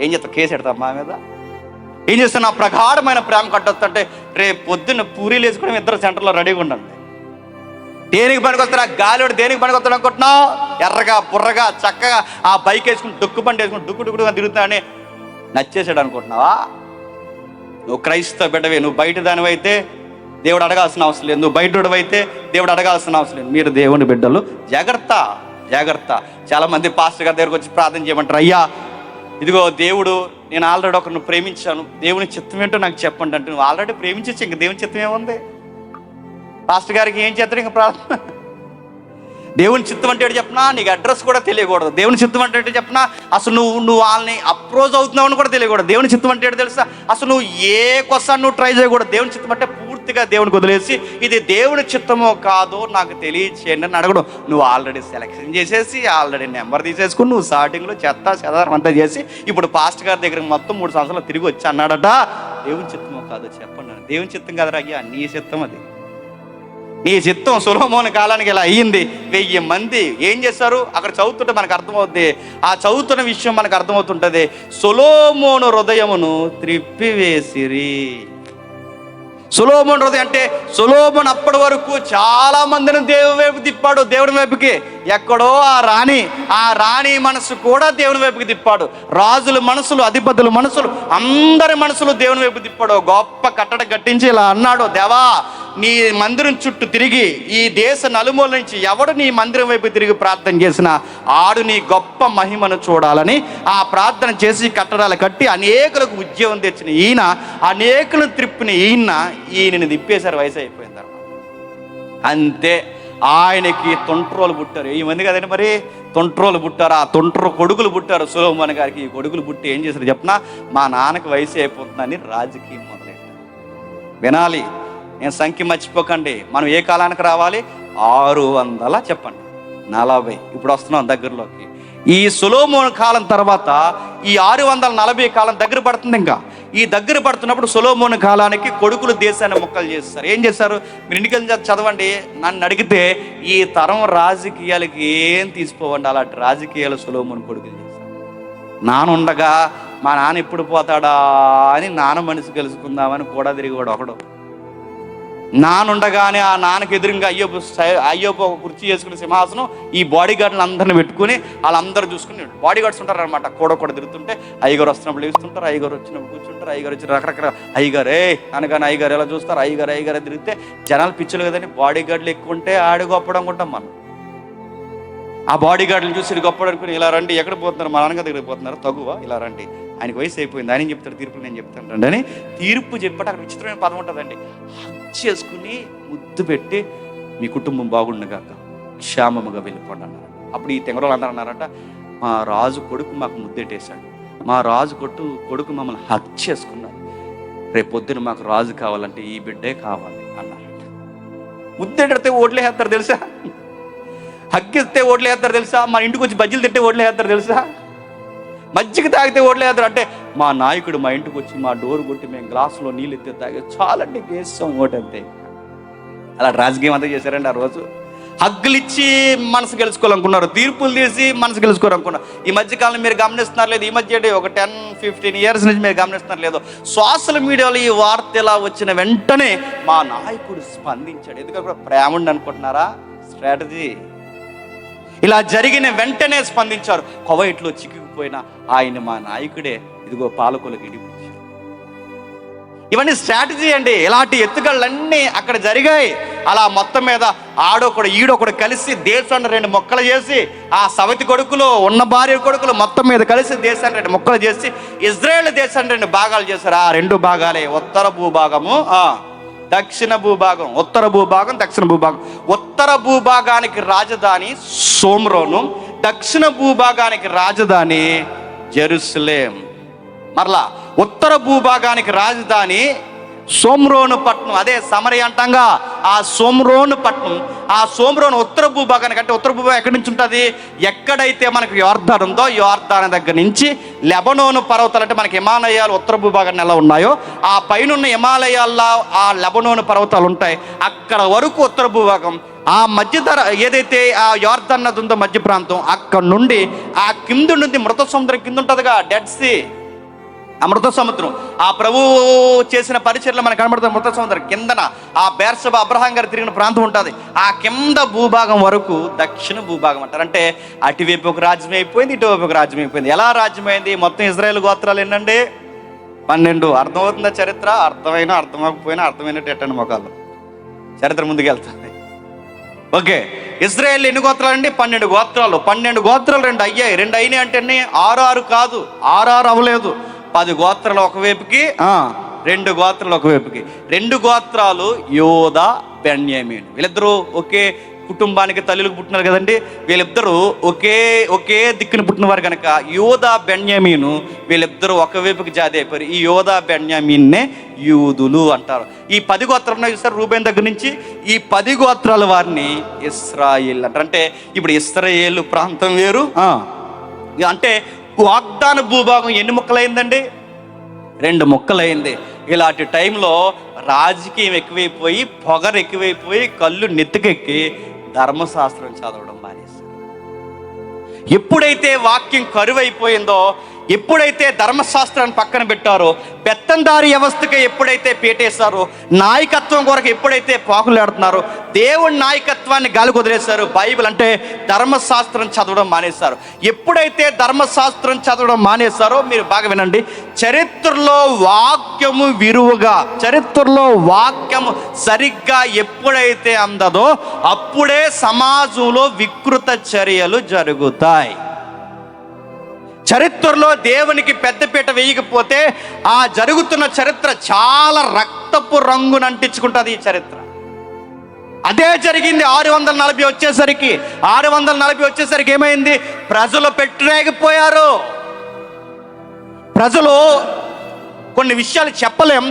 ఏం చేస్తారు? కేసు పెడతాం మా మీద. ఏం చేస్తారు? నా ప్రగాఢమైన ప్రేమ కట్టొస్తుంటే రేపు పొద్దున్న పూరీలు వేసుకుని ఇద్దరు సెంటర్లో రెడీగా ఉండండి. దేనికి పనికొస్తారా? గాలివాడు దేనికి పనికొస్తాడు అనుకుంటున్నావు? ఎర్రగా బుర్రగా చక్కగా ఆ బైక్ వేసుకుని డొక్కు బండి వేసుకుని డుక్కు డుక్కుడుగా తిరుగుతాడని నచ్చేసాడు అనుకుంటున్నావా? నువ్వు క్రైస్తవ బిడ్డవే. నువ్వు బయట దానివైతే దేవుడు అడగాల్సిన అవసరం లేదు. నువ్వు బయట అయితే దేవుడు అడగాల్సిన అవసరం లేదు. మీరు దేవుని బిడ్డలు. జాగ్రత్త, జాగ్రత్త. చాలామంది పాస్టర్ గారి దగ్గరకు వచ్చి ప్రార్థన చేయమంటారు, అయ్యా ఇదిగో దేవుడు, నేను ఆల్రెడీ ఒకరిని ప్రేమించాను, దేవుని చిత్తం ఏంటో నాకు చెప్పండి అంటే, నువ్వు ఆల్రెడీ ప్రేమించచ్చు, ఇంక దేవుని చిత్తం ఏముంది? పాస్టర్ గారికి ఏం చేస్తారు ఇంకా ప్రార్థన? దేవుని చిత్తం అంటే ఏంటో చెప్పనా? నీకు అడ్రస్ కూడా తెలియకూడదు. దేవుని చిత్తం అంటే ఏంటో చెప్పనా? అసలు నువ్వు వాళ్ళని అప్రోచ్ అవుతున్నావని కూడా తెలియకూడదు. దేవుని చిత్తం అంటే ఏంటో తెలుసా? అసలు నువ్వు ఏ క్వశ్చన్ నువ్వు ట్రై చేయకూడదు. దేవుని చిత్తం అంటే పూర్తిగా దేవునికి వదిలేసి, ఇది దేవుని చిత్తమో కాదో నాకు తెలియచేయండి అని అడగడం. నువ్వు ఆల్రెడీ సెలెక్షన్ చేసేసి, ఆల్రెడీ నెంబర్ తీసేసుకుని, నువ్వు స్టార్టింగ్లో చెదారం అంతా చేసి, ఇప్పుడు పాస్టర్ గారి దగ్గర మొత్తం 3 సంవత్సరాలు తిరిగి వచ్చి అన్నాడట, దేవుని చిత్తమో కాదో చెప్పండి. దేవుని చిత్తం కదరా అయ్యా, నీ చిత్తం అది. నీ చిత్తం సొలొమోను కాలానికి ఇలా అయ్యింది. 1000 మంది ఏం చేశారు? అక్కడ చదువుతుంటే మనకు అర్థమవుద్ది. ఆ చదువుతున్న విషయం మనకు అర్థమవుతుంటుంది. సొలొమోను హృదయమును త్రిప్పివేసిరి. సొలొమోను హృదయం అంటే, సొలొమోను అప్పటి వరకు చాలా మందిని దేవుని వైపు తిప్పాడు, దేవుని వైపుకి. ఎక్కడో ఆ రాణి మనసు కూడా దేవుని వైపుకి తిప్పాడు. రాజుల మనసులు, అధిపతుల మనసులు, అందరి మనసులు దేవుని వైపు తిప్పాడు. గొప్ప కట్టడ కట్టించి ఇలా అన్నాడు, దేవా నీ మందిరం చుట్టూ తిరిగి, ఈ దేశ నలుమూల నుంచి ఎవడు నీ మందిరం వైపు తిరిగి ప్రార్థన చేసినా ఆడు నీ గొప్ప మహిమను చూడాలని ఆ ప్రార్థన చేసి కట్టడాలు కట్టి అనేకులకు ఉద్యోగం తెచ్చిన ఈయన, అనేకులను త్రిప్పిన ఈయనని తిప్పేశారు. వయసు అయిపోయిన తర్వాత అంతే. ఆయనకి తొంట్రోలు పుట్టారు. 1000 మంది కదండి, మరి తొంట్రోలు పుట్టారు. ఆ తొంట్రో కొడుకులు పుట్టారు సొలొమోను గారికి. ఈ కొడుకులు పుట్టి ఏం చేశారు చెప్పనా? మా నాన్నకి వయసు అయిపోతుందని రాజకీయం మొదలెట్టారు. వినాలి, నేను సంఖ్య మర్చిపోకండి. మనం ఏ కాలానికి రావాలి? 600 చెప్పండి 40. ఇప్పుడు వస్తున్నాం దగ్గరలోకి. ఈ సొలొమోను కాలం తర్వాత ఈ 640 కాలం దగ్గర పడుతుంది. ఇంకా ఈ దగ్గర పడుతున్నప్పుడు సొలొమోను కాలానికి కొడుకులు దేశాన్ని ముక్కలు చేస్తారు. ఏం చేస్తారు? మీరు ఇంటికి చదవండి. నన్ను అడిగితే ఈ తరం రాజకీయాలకి ఏం తీసుకోవండి. అలాంటి రాజకీయాలు సొలొమోను కొడుకులు చేస్తారు. నాన్న ఉండగా మా నాన్న ఎప్పుడు పోతాడా అని నాన్న మనసు తెలుసుకుందామని కూడా తిరిగివాడు ఒకడు. నానుండగానే ఆ నాన్నకి ఎదురుగా అయ్యోపు ఒక కుర్చీ చేసుకుని సింహాసనం, ఈ బాడీ గార్డులు అందరిని పెట్టుకుని వాళ్ళందరూ చూసుకుని, బాడీ గార్డ్స్ ఉంటారు అనమాట, కూడా తిరుగుతుంటే అయ్యగారు వస్తున్నప్పుడు లేస్తుంటారు, అయ్యగారు వచ్చినప్పుడు కూర్చుంటారు, అయ్యగారు వచ్చి రకరకాల అయ్యగారే అనగానే అయ్యగారు ఎలా చూస్తారు, అయ్యగారు తిరిగితే జనాలు పిచ్చులు కదండి. బాడీ గార్డులు ఎక్కువ ఉంటే ఆడు గొప్పడు అనుకుంటాం మనం. ఆ బాడీ గార్డులు చూసి ఇది గొప్పడు అనుకుని, ఇలా రండి, ఎక్కడ పోతున్నారు? మా నాన్నగారి దగ్గరికి పోతున్నారు, తగువ, ఇలా రండి, ఆయనకు వయసు అయిపోయింది, ఆయన చెప్తాడు, తీర్పులు నేను చెప్తాను రండి అని తీర్పు చెప్పట. అక్కడ విచిత్రమైన పదం ఉంటుందండి. హక్ చేసుకుని ముద్దు పెట్టి, మీ కుటుంబం బాగుండగాక క్షేమముగా వెళ్ళిపోండి అన్నారు. అప్పుడు ఈ తెంగరోళ్ళు అందరూ అన్నారట, మా రాజు కొడుకు మాకు ముద్దెట్టేశాడు, మా రాజు కొడుకు మమ్మల్ని హక్ చేసుకున్నాడు, రేపు పొద్దున మాకు రాజు కావాలంటే ఈ బిడ్డే కావాలి అన్నారట. ముద్దెడితే ఓట్లే వేస్తారు తెలుసా? హక్కిస్తే ఓట్లే వేస్తారు తెలుసా? మన ఇంటికి వచ్చి బజ్జీలు తింటే ఓట్లే వేస్తారు తెలుసా? మజ్జిగ తాగితే ఓట్లే వేస్తారు. అంటే మా నాయకుడు మా ఇంటికి వచ్చి మా డోర్ కొట్టి మేము గ్లాసులో నీళ్ళు ఎత్తే తాగే చాలంటే వేస్తాం ఓటంతే. అలా రాజకీయం అంతా చేశారండి ఆ రోజు. హగ్గులు ఇచ్చి మనసు గెలుచుకోవాలనుకున్నారు, తీర్పులు తీసి మనసు గెలుచుకోవాలనుకున్నారు. ఈ మధ్యకాలం మీరు గమనిస్తున్నారు లేదు, ఈ మధ్య ఒక 10-15 years నుంచి మీరు గమనిస్తున్నారు లేదు, సోషల్ మీడియాలో ఈ వార్త ఇలా వచ్చిన వెంటనే మా నాయకుడు స్పందించాడు. ఎందుకంటే ప్రేమ ఉండి అనుకుంటున్నారా? స్ట్రాటజీ. ఇలా జరిగిన వెంటనే స్పందించారు. కువైట్లో చిక్కుకుపోయిన ఆయన మా నాయకుడే ఇదిగో పాలకులకు ఇడిపించారు. ఇవన్నీ స్ట్రాటజీ అండి. ఇలాంటి ఎత్తుగళ్ళన్నీ అక్కడ జరిగాయి. అలా మొత్తం మీద ఆడొకడు ఈడొకడు కలిసి దేశాన్ని 2 ముక్కలు చేసి, ఆ సవతి కొడుకులు ఉన్న భార్య కొడుకులు మొత్తం మీద కలిసి దేశాన్ని 2 ముక్కలు చేసి ఇజ్రాయేల్ దేశాన్ని 2 భాగాలు చేశారు. ఆ 2 భాగాలే ఉత్తర భూభాగము, దక్షిణ భూభాగం. ఉత్తర భూభాగం, దక్షిణ భూభాగం. ఉత్తర భూభాగానికి రాజధాని షోమ్రోను, దక్షిణ భూభాగానికి రాజధాని జెరూసలేం. మరలా ఉత్తర భూభాగానికి రాజధాని సోమ్రోను పట్టణం, అదే సమరయ అంటాంగా, ఆ సోమ్రోను పట్టణం. ఆ సోమ్రోను ఉత్తర భూభాగానికి, అంటే ఉత్తర భూభాగం ఎక్కడి నుంచి ఉంటుంది? ఎక్కడైతే మనకు యోర్దాన్ ఉందో యోర్దాన్ దగ్గర నుంచి లెబనోను పర్వతాలు, అంటే మనకి హిమాలయాలు ఉత్తర భూభాగాన్ని ఎలా ఉన్నాయో ఆ పైన హిమాలయాల్లో ఆ లెబనోను పర్వతాలు ఉంటాయి. అక్కడ వరకు ఉత్తర భూభాగం. ఆ మధ్య ఏదైతే ఆ యోర్దాన్ నది ఉందో మధ్య ప్రాంతం, అక్కడ నుండి ఆ కింద నుండి మృత సముద్రం కింద ఉంటుందిగా, డెడ్ సీ, ఆ మృత సముద్రం. ఆ ప్రభువు చేసిన పరిచర్లో మనకు కనబడుతుంది. మృత సముద్రం కిందన ఆ బేర్షెబా అబ్రహాం గారు తిరిగిన ప్రాంతం ఉంటుంది. ఆ కింద భూభాగం వరకు దక్షిణ భూభాగం అంటారు. అంటే అటువైపు ఒక రాజ్యం అయిపోయింది, ఇటువైపు ఒక రాజ్యం అయిపోయింది. ఎలా రాజ్యమైంది? మొత్తం ఇజ్రాయేల్ గోత్రాలు ఎన్నండి? 12. అర్థమవుతుందా చరిత్ర? అర్థమైనా అర్థమవకపోయినా అర్థమైనట్టు ఎట్టండి మొక్కలు చరిత్ర ముందుకు వెళ్తుంది. ఓకే, ఇజ్రాయేల్ ఎన్ని గోత్రాలు అండి? 12 గోత్రాలు. 12 గోత్రాలు 2 అయ్యాయి. 2 అయినాయి అంటే 6 కాదు, 6 అవ్వలేదు. 10 గోత్రాలు ఒకవైపుకి, 2 గోత్రాలు ఒకవైపుకి. 2 గోత్రాలు యోదా, బెన్యామీను. వీళ్ళిద్దరూ ఒకే కుటుంబానికి తల్లులకు పుట్టినారు కదండి. వీళ్ళిద్దరూ ఒకే దిక్కును పుట్టినవారు కనుక యోదా, బెన్యామీను వీళ్ళిద్దరూ ఒకవైపుకి జాతి అయిపోయారు. ఈ యోదా, బెన్యామీన్నే యూదులు అంటారు. ఈ 10 గోత్రాలు చూస్తారు రూబేన్ దగ్గర నుంచి. ఈ 10 గోత్రాల వారిని ఇశ్రాయేల్ అంటారు. అంటే ఇప్పుడు ఇశ్రాయేల్ ప్రాంతం వేరు. అంటే వాగ్దాన భూభాగం ఎన్ని ముక్కలైందండి? 2 ముక్కలైంది. ఇలాంటి టైంలో రాజకీయం ఎక్కువైపోయి, పొగరు ఎక్కువైపోయి, కళ్ళు నెత్తికెక్కి ధర్మశాస్త్రం చదవడం మానేశారు. ఎప్పుడైతే వాక్యం కరువైపోయిందో, ఎప్పుడైతే ధర్మశాస్త్రాన్ని పక్కన పెట్టారో, పెత్తందారి వ్యవస్థకి ఎప్పుడైతే పీటేశారో, నాయకత్వం కొరకు ఎప్పుడైతే పాకులాడుతున్నారో, దేవుడి నాయకత్వాన్ని గాలి కుదిరేశారు. బైబిల్ అంటే ధర్మశాస్త్రం చదవడం మానేశారు. ఎప్పుడైతే ధర్మశాస్త్రం చదవడం మానేశారో, మీరు బాగా వినండి, చరిత్రలో వాక్యము విరువుగా, చరిత్రలో వాక్యము సరిగ్గా ఎప్పుడైతే అందదో అప్పుడే సమాజంలో వికృత చర్యలు జరుగుతాయి. చరిత్రలో దేవునికి పెద్దపీట వేయకపోతే ఆ జరుగుతున్న చరిత్ర చాలా రక్తపు రంగును అంటించుకుంటుంది ఈ చరిత్ర. అదే జరిగింది 640 వచ్చేసరికి. 640 వచ్చేసరికి ఏమైంది? ప్రజలు పెట్టలేకపోయారు. ప్రజలు కొన్ని విషయాలు చెప్పలేం,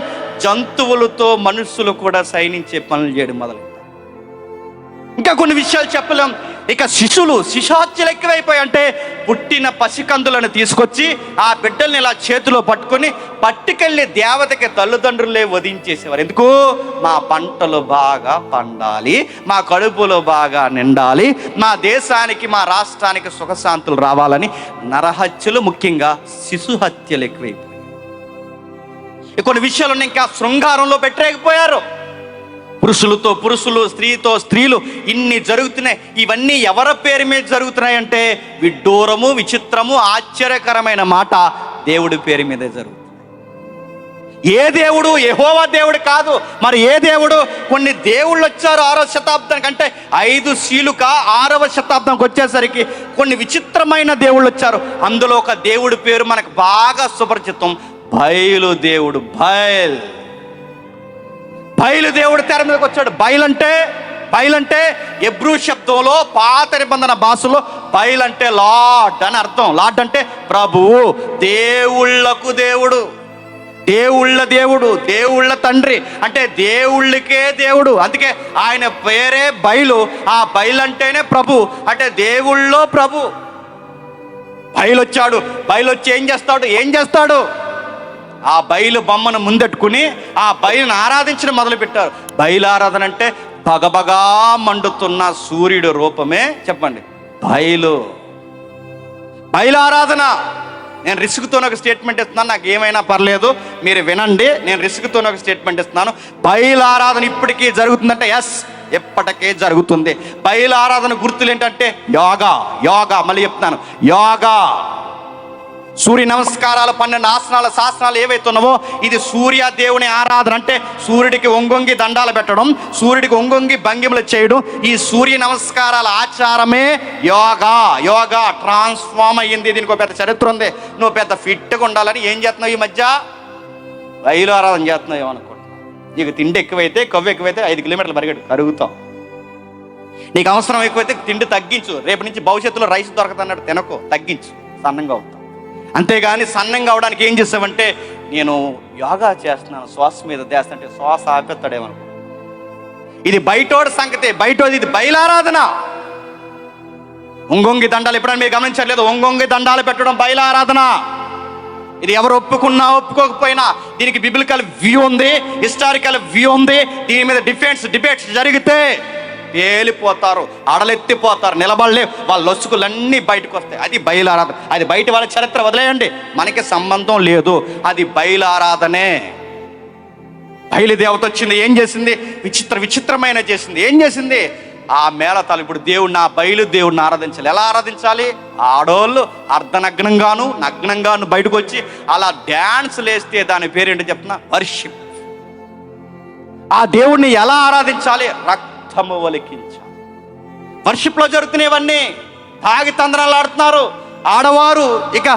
జంతువులతో మనుషులు కూడా సైనించే పనులు చేయడం మొదలైంది. ఇంకా కొన్ని విషయాలు చెప్పలేం. ఇక శిశుహత్యలు ఎక్కువైపోయి, అంటే పుట్టిన పసికందులను తీసుకొచ్చి ఆ బిడ్డల్ని ఇలా చేతిలో పట్టుకెళ్ళి దేవతకి తల్లిదండ్రులే వధించేసేవారు. ఎందుకు? మా పంటలు బాగా పండాలి, మా కడుపులో బాగా నిండాలి, మా దేశానికి, మా రాష్ట్రానికి సుఖశాంతులు రావాలని నరహత్యలు, ముఖ్యంగా శిశుహత్యలు ఎక్కువైపోయాయి. కొన్ని విషయాలు ఇంకా శృంగారంలో పెట్టలేకపోయారు. పురుషులతో పురుషులు, స్త్రీతో స్త్రీలు, ఇన్ని జరుగుతున్నాయి. ఇవన్నీ ఎవరి పేరు మీద జరుగుతున్నాయి అంటే విడ్డూరము, విచిత్రము, ఆశ్చర్యకరమైన మాట దేవుడి పేరు మీదే జరుగుతుంది. ఏ దేవుడు? యెహోవా దేవుడు కాదు. మరి ఏ దేవుడు? కొన్ని దేవుళ్ళు వచ్చారు 6వ శతాబ్దానికి, అంటే 5 శీలుక 6వ శతాబ్దానికి వచ్చేసరికి కొన్ని విచిత్రమైన దేవుళ్ళు వచ్చారు. అందులో ఒక దేవుడి పేరు మనకు బాగా సుపరిచితం, బయలు దేవుడు. బయలు దేవుడు తెర మీదకి వచ్చాడు. బయలంటే ఎబ్రూ శబ్దంలో, పాత నిబంధన భాషలో బయలంటే లార్డ్ అని అర్థం. లార్డ్ అంటే ప్రభువు, దేవుళ్లకు దేవుడు, దేవుళ్ళ దేవుడు, దేవుళ్ళ తండ్రి, అంటే దేవుళ్ళకే దేవుడు. అందుకే ఆయన పేరే బయలు. ఆ బయలంటేనే ప్రభు, అంటే దేవుళ్ళో ప్రభు. బయలొచ్చాడు. బయలొచ్చి ఏం చేస్తాడు? ఆ బయలు బొమ్మను ముందెట్టుకుని ఆ బయలును ఆరాధించడం మొదలుపెట్టారు. బయలు ఆరాధన అంటే బగబగా మండుతున్న సూర్యుడు రూపమే. చెప్పండి, బయలు ఆరాధన. నేను రిస్క్తో ఒక స్టేట్మెంట్ ఇస్తున్నాను, నాకు ఏమైనా పర్లేదు, మీరు వినండి. నేను రిస్క్తో ఒక స్టేట్మెంట్ ఇస్తున్నాను. బయలు ఆరాధన ఇప్పటికీ జరుగుతుందంటే ఎస్, ఎప్పటికే జరుగుతుంది. బయలు ఆరాధన గుర్తులు ఏంటంటే యోగా. మళ్ళీ చెప్తున్నాను, యోగా. సూర్య నమస్కారాలు, 12 ఆసనాలు, శాసనాలు ఏవైతే ఉన్నావో ఇది సూర్య దేవుని ఆరాధన. అంటే సూర్యుడికి ఒంగొంగి దండాలు పెట్టడం, సూర్యుడికి ఒంగొంగి భంగిమలు చేయడం, ఈ సూర్య నమస్కారాల ఆచారమే యోగా. ట్రాన్స్ఫార్మ్ అయ్యింది. దీనికి ఒక పెద్ద చరిత్ర ఉంది. నువ్వు పెద్ద ఫిట్గా ఉండాలని ఏం చేస్తున్నావు? ఈ మధ్య బయలు ఆరాధన చేస్తున్నావు ఏమనుకుంటున్నావు? నీకు తిండి ఎక్కువైతే, కొవ్వు ఎక్కువైతే 5 కిలోమీటర్లు పరిగెట్టు, కరుగుతావు. నీకు అవసరం ఎక్కువైతే తిండి తగ్గించు. రేపు నుంచి భవిష్యత్తులో రైస్ దొరకదన్నట్టు తినకు, తగ్గించు, సన్నంగా అవుతావు. అంతేగాని సన్నంగా అవడానికి ఏం చేస్తావంటే నేను యోగా చేస్తున్నాను, శ్వాస మీద ధ్యాస అంటే శ్వాస ఆపేస్తాడేమనుకో. ఇది బయటోడి సంగతి, బయటోది. ఇది బయలారాధన. ఒంగొంగి దండాలు ఎప్పుడైనా మీరు గమనించట్లేదు? ఒంగొంగి దండాలు పెట్టడం బయలారాధన. ఇది ఎవరు ఒప్పుకున్నా ఒప్పుకోకపోయినా దీనికి బిబిలికల్ వ్యూ ఉంది, హిస్టారికల్ వ్యూ ఉంది. దీని మీద డిబేట్స్ జరిగితే పేలిపోతారు, అడలెత్తిపోతారు, నిలబడలే, వాళ్ళ లొసుకులన్నీ బయటకు వస్తాయి. అది బయలారాధన. అది బయట వాళ్ళ చరిత్ర వదిలేయండి, మనకి సంబంధం లేదు. అది బయలారాధనే. బయలుదేవత వచ్చింది, ఏం చేసింది? విచిత్రమైన చేసింది. ఏం చేసింది? ఆ మేళతాలు. ఇప్పుడు దేవుడిని, ఆ బయలు దేవుడిని ఆరాధించాలి. ఎలా ఆరాధించాలి? ఆడోళ్ళు నగ్నంగాను బయటకు వచ్చి అలా డ్యాన్స్లు వేస్తే దాని పేరేంటి చెప్తున్నా? వర్షిప్. ఆ దేవుడిని ఎలా ఆరాధించాలి? రక్తము వలికించాలి. వర్షిప్లో జరుగుతున్నవన్నీ. తాగి తందనాలు ఆడుతున్నారు ఆడవారు. ఇక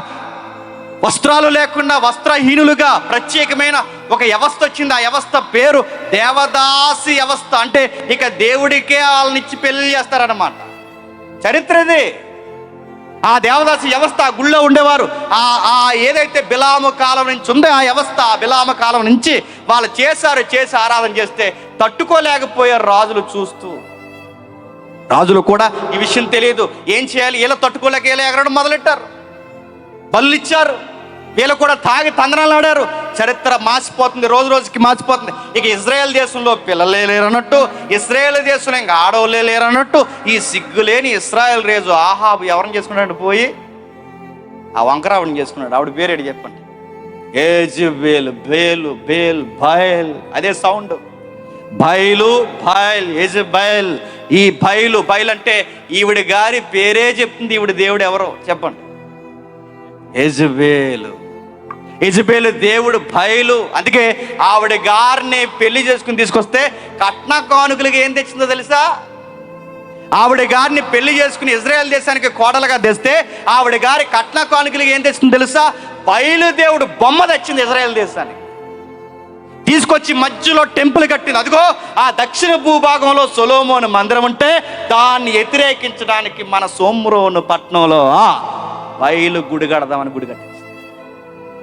వస్త్రాలు లేకుండా వస్త్రహీనులుగా ప్రత్యేకమైన ఒక వ్యవస్థ వచ్చింది. ఆ వ్యవస్థ పేరు దేవదాసి వ్యవస్థ. అంటే ఇక దేవుడికే వాళ్ళనిచ్చి పెళ్లి చేస్తారన్నమాట. చరిత్ర ఇది. ఆ దేవదాసి వ్యవస్థ, ఆ గుళ్ళో ఉండేవారు. ఆ ఏదైతే బిలాము కాలం నుంచి ఉందో ఆ వ్యవస్థ, ఆ బిలాము కాలం నుంచి వాళ్ళు చేసి ఆరాధన చేస్తే తట్టుకోలేకపోయారు రాజులు చూస్తూ. రాజులు కూడా ఈ విషయం తెలియదు, ఏం చేయాలి? వీళ్ళ తట్టుకోలేక వీళ్ళు ఎగరడం మొదలెట్టారు, బళ్ళు ఇచ్చారు. వీళ్ళు కూడా తాగి తందనాలు ఆడారు. చరిత్ర మాసిపోతుంది, రోజు రోజుకి మాసిపోతుంది. ఇక ఇజ్రాయెల్ దేశంలో పిల్లలే లేరన్నట్టు, ఇజ్రాయెల్ దేశంలో ఇంకా ఆడవాళ్ళే లేరన్నట్టు, ఈ సిగ్గులేని ఇశ్రాయేల్ రాజు ఆహాబు ఎవరిని చేసుకున్నాడు? పోయి ఆ వంకరావుని చేసుకున్నాడు. ఆవిడ పేరేడు చెప్పండి? యెజబెల్. బేల్ బయల్, అదే సౌండ్. బయలు బయల్, యెజబెల్. ఈ బయలు అంటే ఈవిడ గారి పేరే చెప్తుంది. ఈవిడ దేవుడు ఎవరో చెప్పండి? యెజబెలు దేవుడు బయలు. అందుకే ఆవిడ గారిని పెళ్లి చేసుకుని తీసుకొస్తే కట్న కానుకలుగా ఏం తెచ్చిందో తెలుసా? ఆవిడ గారిని పెళ్లి చేసుకుని ఇజ్రాయెల్ దేశానికి కోడలుగా తెస్తే ఆవిడ గారి కట్న కానుకలుగా ఏం తెచ్చిందో తెలుసా? బయలు దేవుడు బొమ్మ తెచ్చింది ఇజ్రాయెల్ దేశానికి. తీసుకొచ్చి మధ్యలో టెంపుల్ కట్టింది. అదిగో ఆ దక్షిణ భూభాగంలో సొలొమోను మందిరం ఉంటే దాన్ని వ్యతిరేకించడానికి మన సోమ్రోను పట్టణంలో బయలు గుడి కడదామని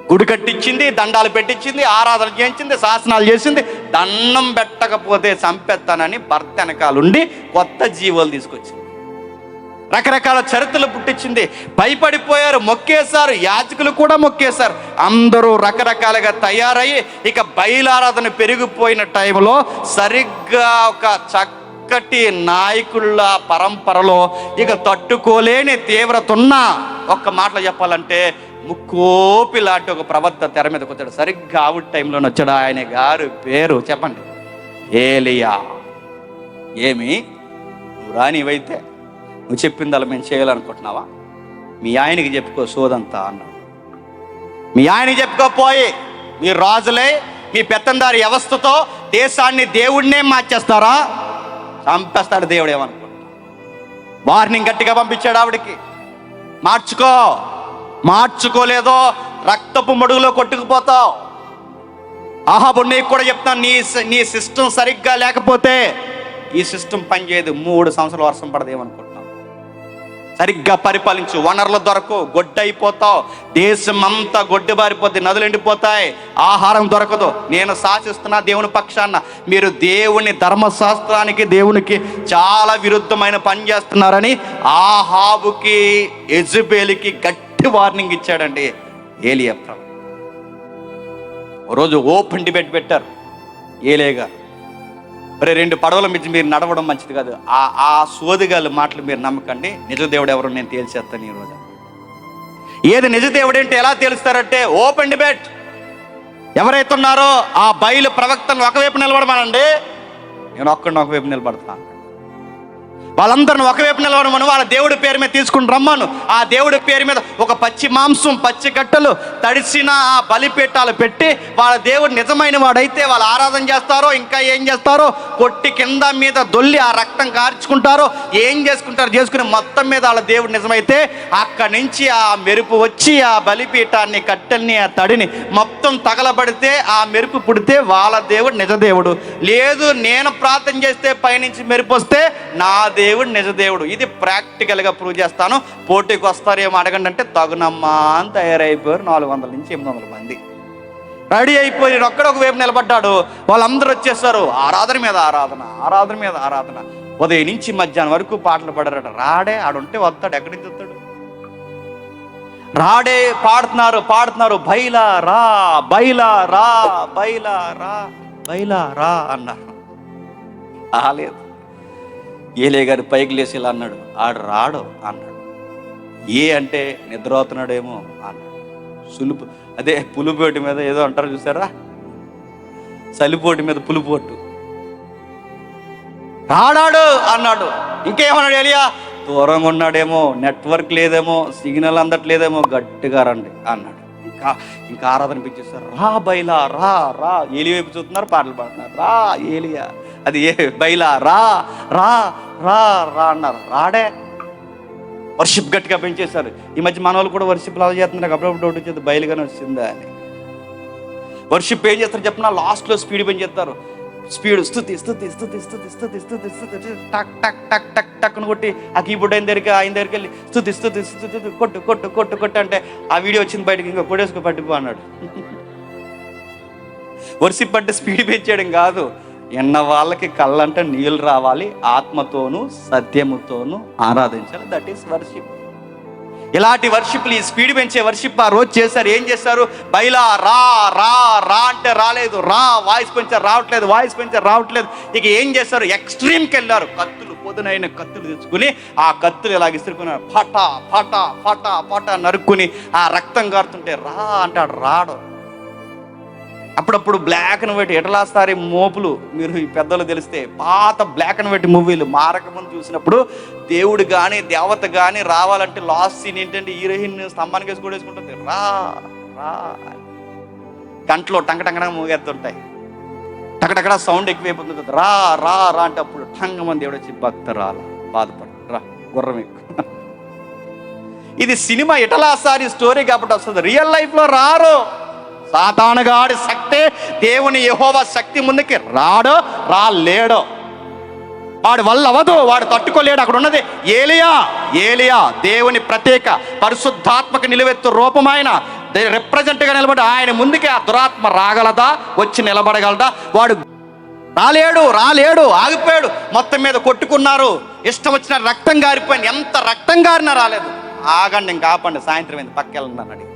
గుడి కట్టించింది, దండాలు పెట్టించింది, ఆరాధన చేయించింది, శాసనాలు చేసింది. దండం పెట్టకపోతే చంపేస్తానని భర్త వెనకాలుండి కొత్త జీవోలు తీసుకొచ్చింది. రకరకాల చరిత్రలు పుట్టించింది. భయపడిపోయారు, మొక్కేశారు. యాజకులు కూడా మొక్కేశారు. అందరూ రకరకాలుగా తయారయ్యి ఇక బయలారాధన పెరిగిపోయిన టైంలో సరిగ్గా ఒక చక్కటి నాయకుల పరంపరలో ఇక తట్టుకోలేని తీవ్రత ఉన్న, ఒక్క మాటలో చెప్పాలంటే ముక్కోపి లాంటి ఒక ప్రవక్త తెర మీదకి వచ్చాడు. సరిగ్గా ఆవిడ టైంలోనే వచ్చాడు. ఆయన గారు పేరు చెప్పండి? ఏలియా. ఏమి నువ్వు రానివైతే నువ్వు చెప్పింది అలా మేము చేయాలనుకుంటున్నావా? మీ ఆయనకి చెప్పుకో సోదంతా అన్నాడు. మీ ఆయనకి చెప్పుకోపోయి మీ రాజులే మీ పెత్తందారి వ్యవస్థతో దేశాన్ని దేవుడినే మార్చేస్తారా? చంపేస్తాడు దేవుడు. ఏమనుకుంటా వార్నింగ్ గట్టిగా పంపించాడు ఆవిడికి. మార్చుకోలేదో రక్తపు మడుగులో కొట్టుకుపోతావు. ఆహాబు నీకు కూడా చెప్తాను, నీ సిస్టమ్ సరిగ్గా లేకపోతే ఈ సిస్టమ్ పనిచేయదు. 3 సంవత్సరాల వర్షం పడదు. ఏమనుకుంటున్నావు? సరిగ్గా పరిపాలించు, వనరులు దొరకవు, గొడ్డైపోతావు. దేశం అంతా గొడ్డు బారిపోద్ది, నదులు ఎండిపోతాయి, ఆహారం దొరకదు. నేను శాసిస్తున్నా దేవుని పక్షాన. మీరు దేవుని ధర్మశాస్త్రానికి దేవునికి చాలా విరుద్ధమైన పని చేస్తున్నారని ఆహాబుకి యెజబెలుకి గట్టి వార్నింగ్ ఇచ్చాడండి ఏలియా. రోజు ఓపెన్ డిబేట్ పెట్టారు ఏలియా గారు. మరి 2 పడవల మీద మీరు నడవడం మంచిది కాదు. ఆ సోదిగాళ్ళ మాటలు మీరు నమ్మకండి. నిజ దేవుడు ఎవరు నేను తేల్చేస్తాను ఈరోజు. ఏది నిజ దేవుడు ఏంటి ఎలా తేలుస్తారంటే ఓపెన్ డిబేట్. ఎవరైతే ఉన్నారో ఆ బయలు ప్రవక్తలను ఒకవైపు నిలబడమనండి, నేను ఒక్కడిని ఒకవైపు నిలబడతాను. వాళ్ళందరిని ఒకవైపు నిలబడమను, వాళ్ళ దేవుడి పేరు మీద తీసుకుని రమ్మను. ఆ దేవుడి పేరు మీద ఒక పచ్చి మాంసం, పచ్చి గట్టలు, తడిసిన ఆ బలిపీఠాలు పెట్టి వాళ్ళ దేవుడు నిజమైన వాడైతే వాళ్ళు ఆరాధన చేస్తారో, ఇంకా ఏం చేస్తారో, కొట్టి కింద మీద దొల్లి ఆ రక్తం కార్చుకుంటారో, ఏం చేసుకుని మొత్తం మీద వాళ్ళ దేవుడు నిజమైతే అక్కడి నుంచి ఆ మెరుపు వచ్చి ఆ బలిపీఠాన్ని, కట్టెల్ని, ఆ తడిని మొత్తం తగలబడితే ఆ మెరుపు పుడితే వాళ్ళ దేవుడు నిజ దేవుడు. లేదు నేను ప్రార్థన చేస్తే పైనుంచి మెరుపు వస్తే నా దేవుడు నిజ దేవుడు. ఇది ప్రాక్టికల్గా ప్రూవ్ చేస్తాను. పోటీకి వస్తారేమో అడగండి అంటే తగునమ్మా అని తయారైపోయారు 400 నుంచి 800 మంది. రెడీ అయిపోయి ఒక్కడొక వైపు నిలబడ్డాడు. వాళ్ళందరూ వచ్చేస్తారు. ఆరాధన మీద ఆరాధన, ఆరాధన మీద ఆరాధన. ఉదయం నుంచి మధ్యాహ్నం వరకు పాటలు పాడారట. రాడే ఆడుంటే వస్తాడు, ఎక్కడి నుంచి వస్తాడు? రాడే పాడుతున్నారు. బైలా రా, బైలా రా, బైలా రా, బైలా రా అన్నారు. ఆలేదు. ఏలే గారు పైకి లేచి ఇలా అన్నాడు, ఆడు రాడు అన్నాడు. ఏ అంటే నిద్రపోతున్నాడేమో అన్నాడు. సులుపు, అదే పులిపోటు మీద ఏదో అంటారు చూసారా, చలిపోటు మీద పులిపోటు. రాడాడు అన్నాడు. ఇంకేమన్నాడు ఏలియా? దూరంగా ఉన్నాడేమో, నెట్వర్క్ లేదేమో, సిగ్నల్ అందట్లేదేమో, గట్టిగా రండి అన్నాడు. ఇంకా ఆరాధన పిచ్చేస్తారు. రా బైలా రా రా. ఏలి వైపు చూస్తున్నారు, పాటలు పాడుతున్నారు. రా ఏలియా, అది బైలా రా రా రా రా అన్నారు. రాడే. వర్షిప్ గట్టిగా పెంచేశారు. ఈ మధ్య మన వాళ్ళు కూడా వర్షిప్ అలా చేస్తున్నారు. అప్పుడప్పుడు ఒకటి వచ్చేది బయలుగానే వచ్చిందా అని. వర్షిప్ ఏం చేస్తారు చెప్పిన, లాస్ట్లో స్పీడ్ పెంచేస్తారు. స్పీడ్ స్తుతి స్తుతి స్తుతి స్తుతి స్తుతి స్తుతి స్తుతి టక్ టక్ టక్ టక్ టక్ అని కొట్టి ఆ కీబోర్డ్ ఆయన దగ్గరికి వెళ్ళి స్తుతి స్తుతి స్తుతి కొట్టు కొట్టు కొట్టు కొట్టు అంటే ఆ వీడియో వచ్చింది బయటకి, ఇంకా కొట్టేసుకు పట్టిపో అన్నాడు. వర్షిప్ అంటే స్పీడ్ పెంచేయడం కాదు. ఎన్న వాళ్ళకి కళ్ళంటే నీళ్ళు రావాలి, ఆత్మతోనూ సత్యముతోనూ ఆరాధించాలి. That is worship. ఇలాంటి వర్షిప్లు, ఈ స్పీడ్ పెంచే వర్షిప్ ఆ రోజు చేశారు. ఏం చేశారు? బైలా రా రా రా అంటే రాలేదు, రా వాయిస్ పెంచారు రావట్లేదు, వాయిస్ పెంచారు రావట్లేదు. ఇక ఏం చేశారు? ఎక్స్ట్రీమ్కి వెళ్ళారు. కత్తులు, పొదునైన కత్తులు తెచ్చుకుని ఆ కత్తులు ఇలాగ ఇస్తుకున్నారు. ఫటా ఫటా ఫటా ఫటా నరుక్కుని ఆ రక్తం కారుతుంటే రా అంటాడు, రాడు. అప్పుడప్పుడు బ్లాక్ అండ్ వైట్ ఎటలాస్తారి మోపులు, మీరు ఈ పెద్దలు తెలిస్తే పాత బ్లాక్ అండ్ వైట్ మూవీలు మారకముందు చూసినప్పుడు దేవుడు కానీ దేవత కానీ రావాలంటే లాస్ట్ సీన్ ఏంటంటే హీరోయిన్ స్తంభానికి వేసి కూడా వేసుకుంటుంది. రా రా, గంటలో టంకటంగ మూగేస్తుంటాయి, టకటక్కడ సౌండ్ ఎక్కువైపోతుంది. రా రా రా అంటే అప్పుడు టంగమని దేవుడు వచ్చి భక్తరాల బాధపడు, రా గుర్రం ఎక్కువ. ఇది సినిమా ఎటలాసారి స్టోరీ కాబట్టి వస్తుంది. రియల్ లైఫ్లో రారు. సాతానుగాడి శక్తే దేవుని యెహోవా శక్తి ముందుకి రాడో రాలేడో, వాడి వల్ల అవదు, వాడు తట్టుకోలేడు. అక్కడ ఉన్నది ఏలియా. ఏలియా దేవుని ప్రత్యేక పరిశుద్ధాత్మక నిలువెత్తు రూపమైన రిప్రజెంట్గా నిలబడి ఆయన ముందుకి ఆ దురాత్మ రాగలదా, వచ్చి నిలబడగలదా? వాడు రాలేడు, ఆగిపోయాడు. మొత్తం మీద కొట్టుకున్నారు, ఇష్టం వచ్చిన రక్తం గారిపోయింది. ఎంత రక్తం గారినా రాలేదు. ఆగండి, ఇంకా ఆపండి, సాయంత్రం అయింది, పక్కెళ్ళండి.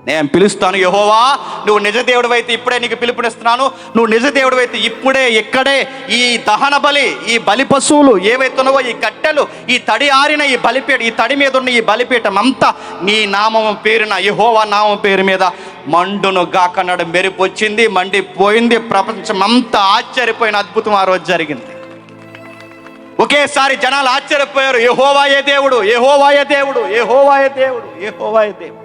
నేను పిలుస్తాను, యెహోవా నువ్వు నిజ దేవుడు అయితే ఇప్పుడే నీకు పిలుపునిస్తున్నాను. నువ్వు నిజ దేవుడు అయితే ఇప్పుడే ఇక్కడే ఈ దహన బలి, ఈ బలి పశువులు ఏవైతున్నావో, ఈ కట్టెలు, ఈ తడి ఆరిన ఈ బలిపీఠ, ఈ తడి మీద ఉన్న ఈ బలిపీఠం అంతా నీ నామం పేరున, యెహోవా నామం పేరు మీద మండును గాకన్నాడు. మెరుపు వచ్చింది, మండిపోయింది. ప్రపంచం అంతా ఆశ్చర్యపోయిన అద్భుతం ఆ రోజు జరిగింది. ఒకేసారి జనాలు ఆశ్చర్యపోయారు. యెహోవాయే దేవుడు, యెహోవాయే దేవుడు, యెహోవాయే దేవుడు, యెహోవాయే దేవుడు.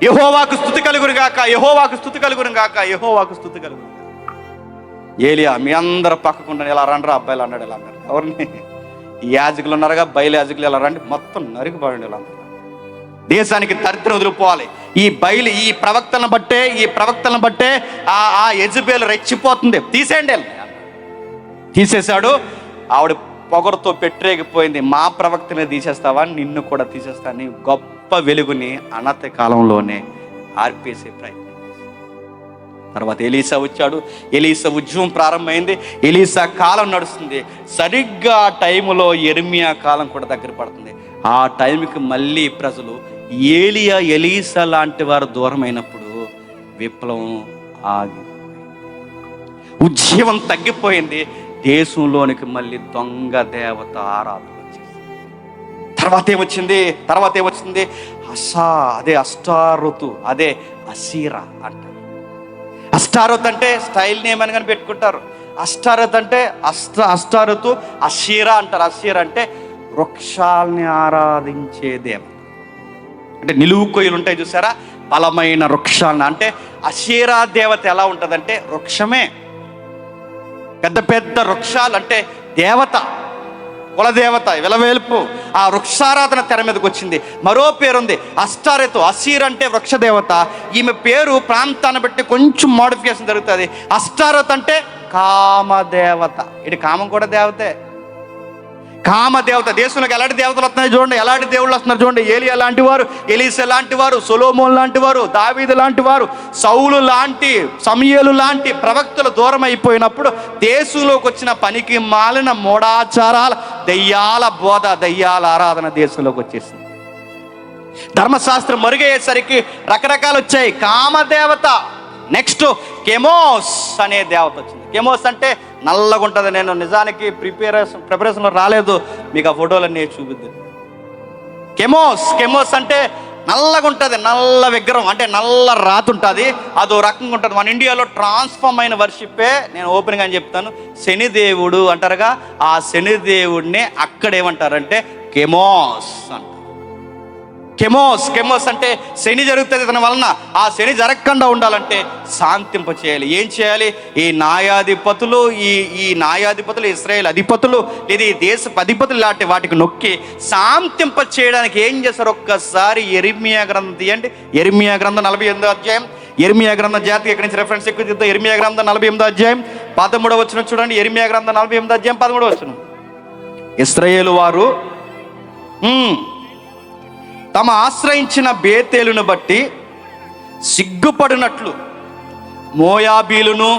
యెహోవాకు స్తుతి కలుగును గాక, యెహోవాకు స్తుతి కలుగును గాక, యెహోవాకు స్తుతి కలుగును గాక. ఏలియా మీ అందరూ పక్కకుండా ఇలా రండి అబ్బాయిలు అన్నాడు. ఇలా అన్నారు. ఎవరిని? ఈ యాజకులు ఉన్నారుగా, బయలు యాజకులు ఇలా రండి, మొత్తం నరికిపోయండి. ఇలా అన్నారు. దేశానికి దరిద్రం వదిలిపోవాలి. ఈ బయలు, ఈ ప్రవక్తలను బట్టే ఆ యెజబెలు రెచ్చిపోతుంది. తీసేయండి. తీసేశాడు. ఆవిడ పొగరుతో పెట్టరేగిపోయింది. మా ప్రవక్తనే తీసేస్తావా, నిన్ను కూడా తీసేస్తాను. గొప్ప వెలుగుని అనతి కాలంలోనే ఆర్పేసే ప్రయత్నం. తర్వాత ఎలీసా వచ్చాడు. ఎలీసా ఉద్యమం ప్రారంభమైంది. ఎలీసా కాలం నడుస్తుంది. సరిగ్గా ఆ టైంలో యెరెమియా కాలం కూడా దగ్గర పడుతుంది. ఆ టైంకి మళ్ళీ ప్రజలు ఎలీసా లాంటి వారు దూరమైనప్పుడు విప్లవం ఆగిపోయింది, ఉద్యమం తగ్గిపోయింది. దేశంలోనికి మళ్ళీ దొంగ దేవత ఆరాధన వచ్చేసింది. తర్వాత ఏమొచ్చింది? అదే అష్టారోతు, అదే అసీరా అంటారు. అష్టారోత్ అంటే స్టైల్ నేమ్ అని కానీ పెట్టుకుంటారు. అష్టారోత్ అంటే అష్టారోతు, అషీరా అంటారు. అషీరా అంటే వృక్షాలని ఆరాధించే దేవత. అంటే నిలువు కొయ్యలు ఉంటాయి చూసారా, బలమైన వృక్షాలను. అంటే అషీరా దేవత ఎలా ఉంటుందంటే వృక్షమే, పెద్ద పెద్ద వృక్షాలు. అంటే దేవత, కులదేవత, విలవేల్పు. ఆ వృక్షారాధన తెర మీదకి వచ్చింది. మరో పేరుంది అష్టారెతు. అసీర్ అంటే వృక్షదేవత. ఈమె పేరు ప్రాంతాన్ని బట్టి కొంచెం మోడిఫికేషన్ జరుగుతుంది. అష్టారత్ అంటే కామదేవత. ఇటు కామం కూడా దేవతే. కామదేవత. దేశంలోకి ఎలాంటి దేవతలు వస్తున్నాయి చూడండి, ఎలాంటి దేవుళ్ళు వస్తున్నారు చూడండి. ఏలియా లాంటి వారు, ఎలీసా లాంటి వారు, సొలొమోన్ లాంటి వారు, దావీదు లాంటి వారు, సౌలు లాంటి, సమూయేలు లాంటి ప్రవక్తలు దూరం అయిపోయినప్పుడు దేశంలోకి వచ్చిన పనికి మాలిన మూఢాచారాల, దయ్యాల బోధ, దయ్యాల ఆరాధన దేశంలోకి వచ్చేసింది. ధర్మశాస్త్రం మరుగయ్యేసరికి రకరకాలు వచ్చాయి. కామదేవత, నెక్స్ట్ కెమోస్ అనే దేవత వచ్చింది. కెమోస్ అంటే నల్లగా ఉంటుంది. నేను నిజానికి ప్రిపరేషన్లో రాలేదు, మీకు ఆ ఫోటోలన్నీ చూపిద్దాం. కెమోస్ అంటే నల్లగా ఉంటుంది, నల్ల విగ్రహం అంటే నల్ల రాతి ఉంటుంది, అదో రకంగా ఉంటుంది. మన ఇండియాలో ట్రాన్స్ఫార్మ్ అయిన వర్షిప్పే, నేను ఓపెన్గా అని చెప్తాను, శనిదేవుడు అంటారుగా, ఆ శనిదేవుడిని అక్కడ ఏమంటారంటే కెమోస్ అంటారు. కెమోస్ అంటే శని జరుగుతుంది తన వలన, ఆ శని జరగకుండా ఉండాలంటే శాంతింప చేయాలి. ఏం చేయాలి? ఈ న్యాయాధిపతులు, ఈ న్యాయాధిపతులు, ఇశ్రాయేల్ అధిపతులు, లేదా ఈ దేశ అధిపతులు లాంటి వాటికి నొక్కి శాంతింప చేయడానికి ఏం చేశారు? ఒక్కసారి యెరెమీయా గ్రంథం తీయండి. యెరెమీయా గ్రంథం 48వ అధ్యాయం. యెరెమీయా గ్రంథం జాతికి ఎక్కడి నుంచి రెఫరెన్స్ ఎక్కువ తీద్దాం. యెరెమీయా గ్రంథం 48వ అధ్యాయం 13వ వచనం చూడండి. యెరెమీయా గ్రంథం 48వ అధ్యాయం 13వ వచనం. ఇశ్రాయేలు వారు తమ ఆశ్రయించిన బేతేలును బట్టి సిగ్గుపడినట్లు మోయాబీలును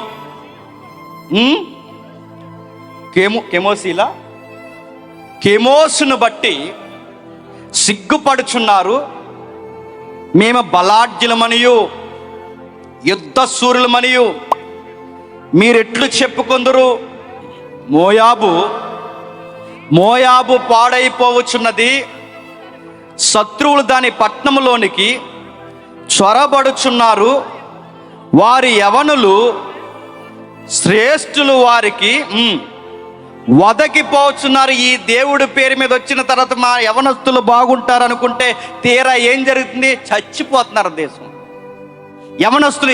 కెమోసును బట్టి సిగ్గుపడుచున్నారు. మేము బలాఢ్యులమనియు యుద్ధ సూర్యులమనియు మీరెట్లు చెప్పుకొందురు? మోయాబు పాడైపోవచ్చున్నది, శత్రువులు దాని పట్టణంలోనికి చొరబడుచున్నారు. వారి యవనులు శ్రేష్ఠులు వారికి వదకిపోతున్నారు. ఈ దేవుడి పేరు మీద వచ్చిన తర్వాత మా యవనస్తులు బాగుంటారు అనుకుంటే తీరా ఏం జరుగుతుంది? చచ్చిపోతున్నారు దేశం. యవనస్తులు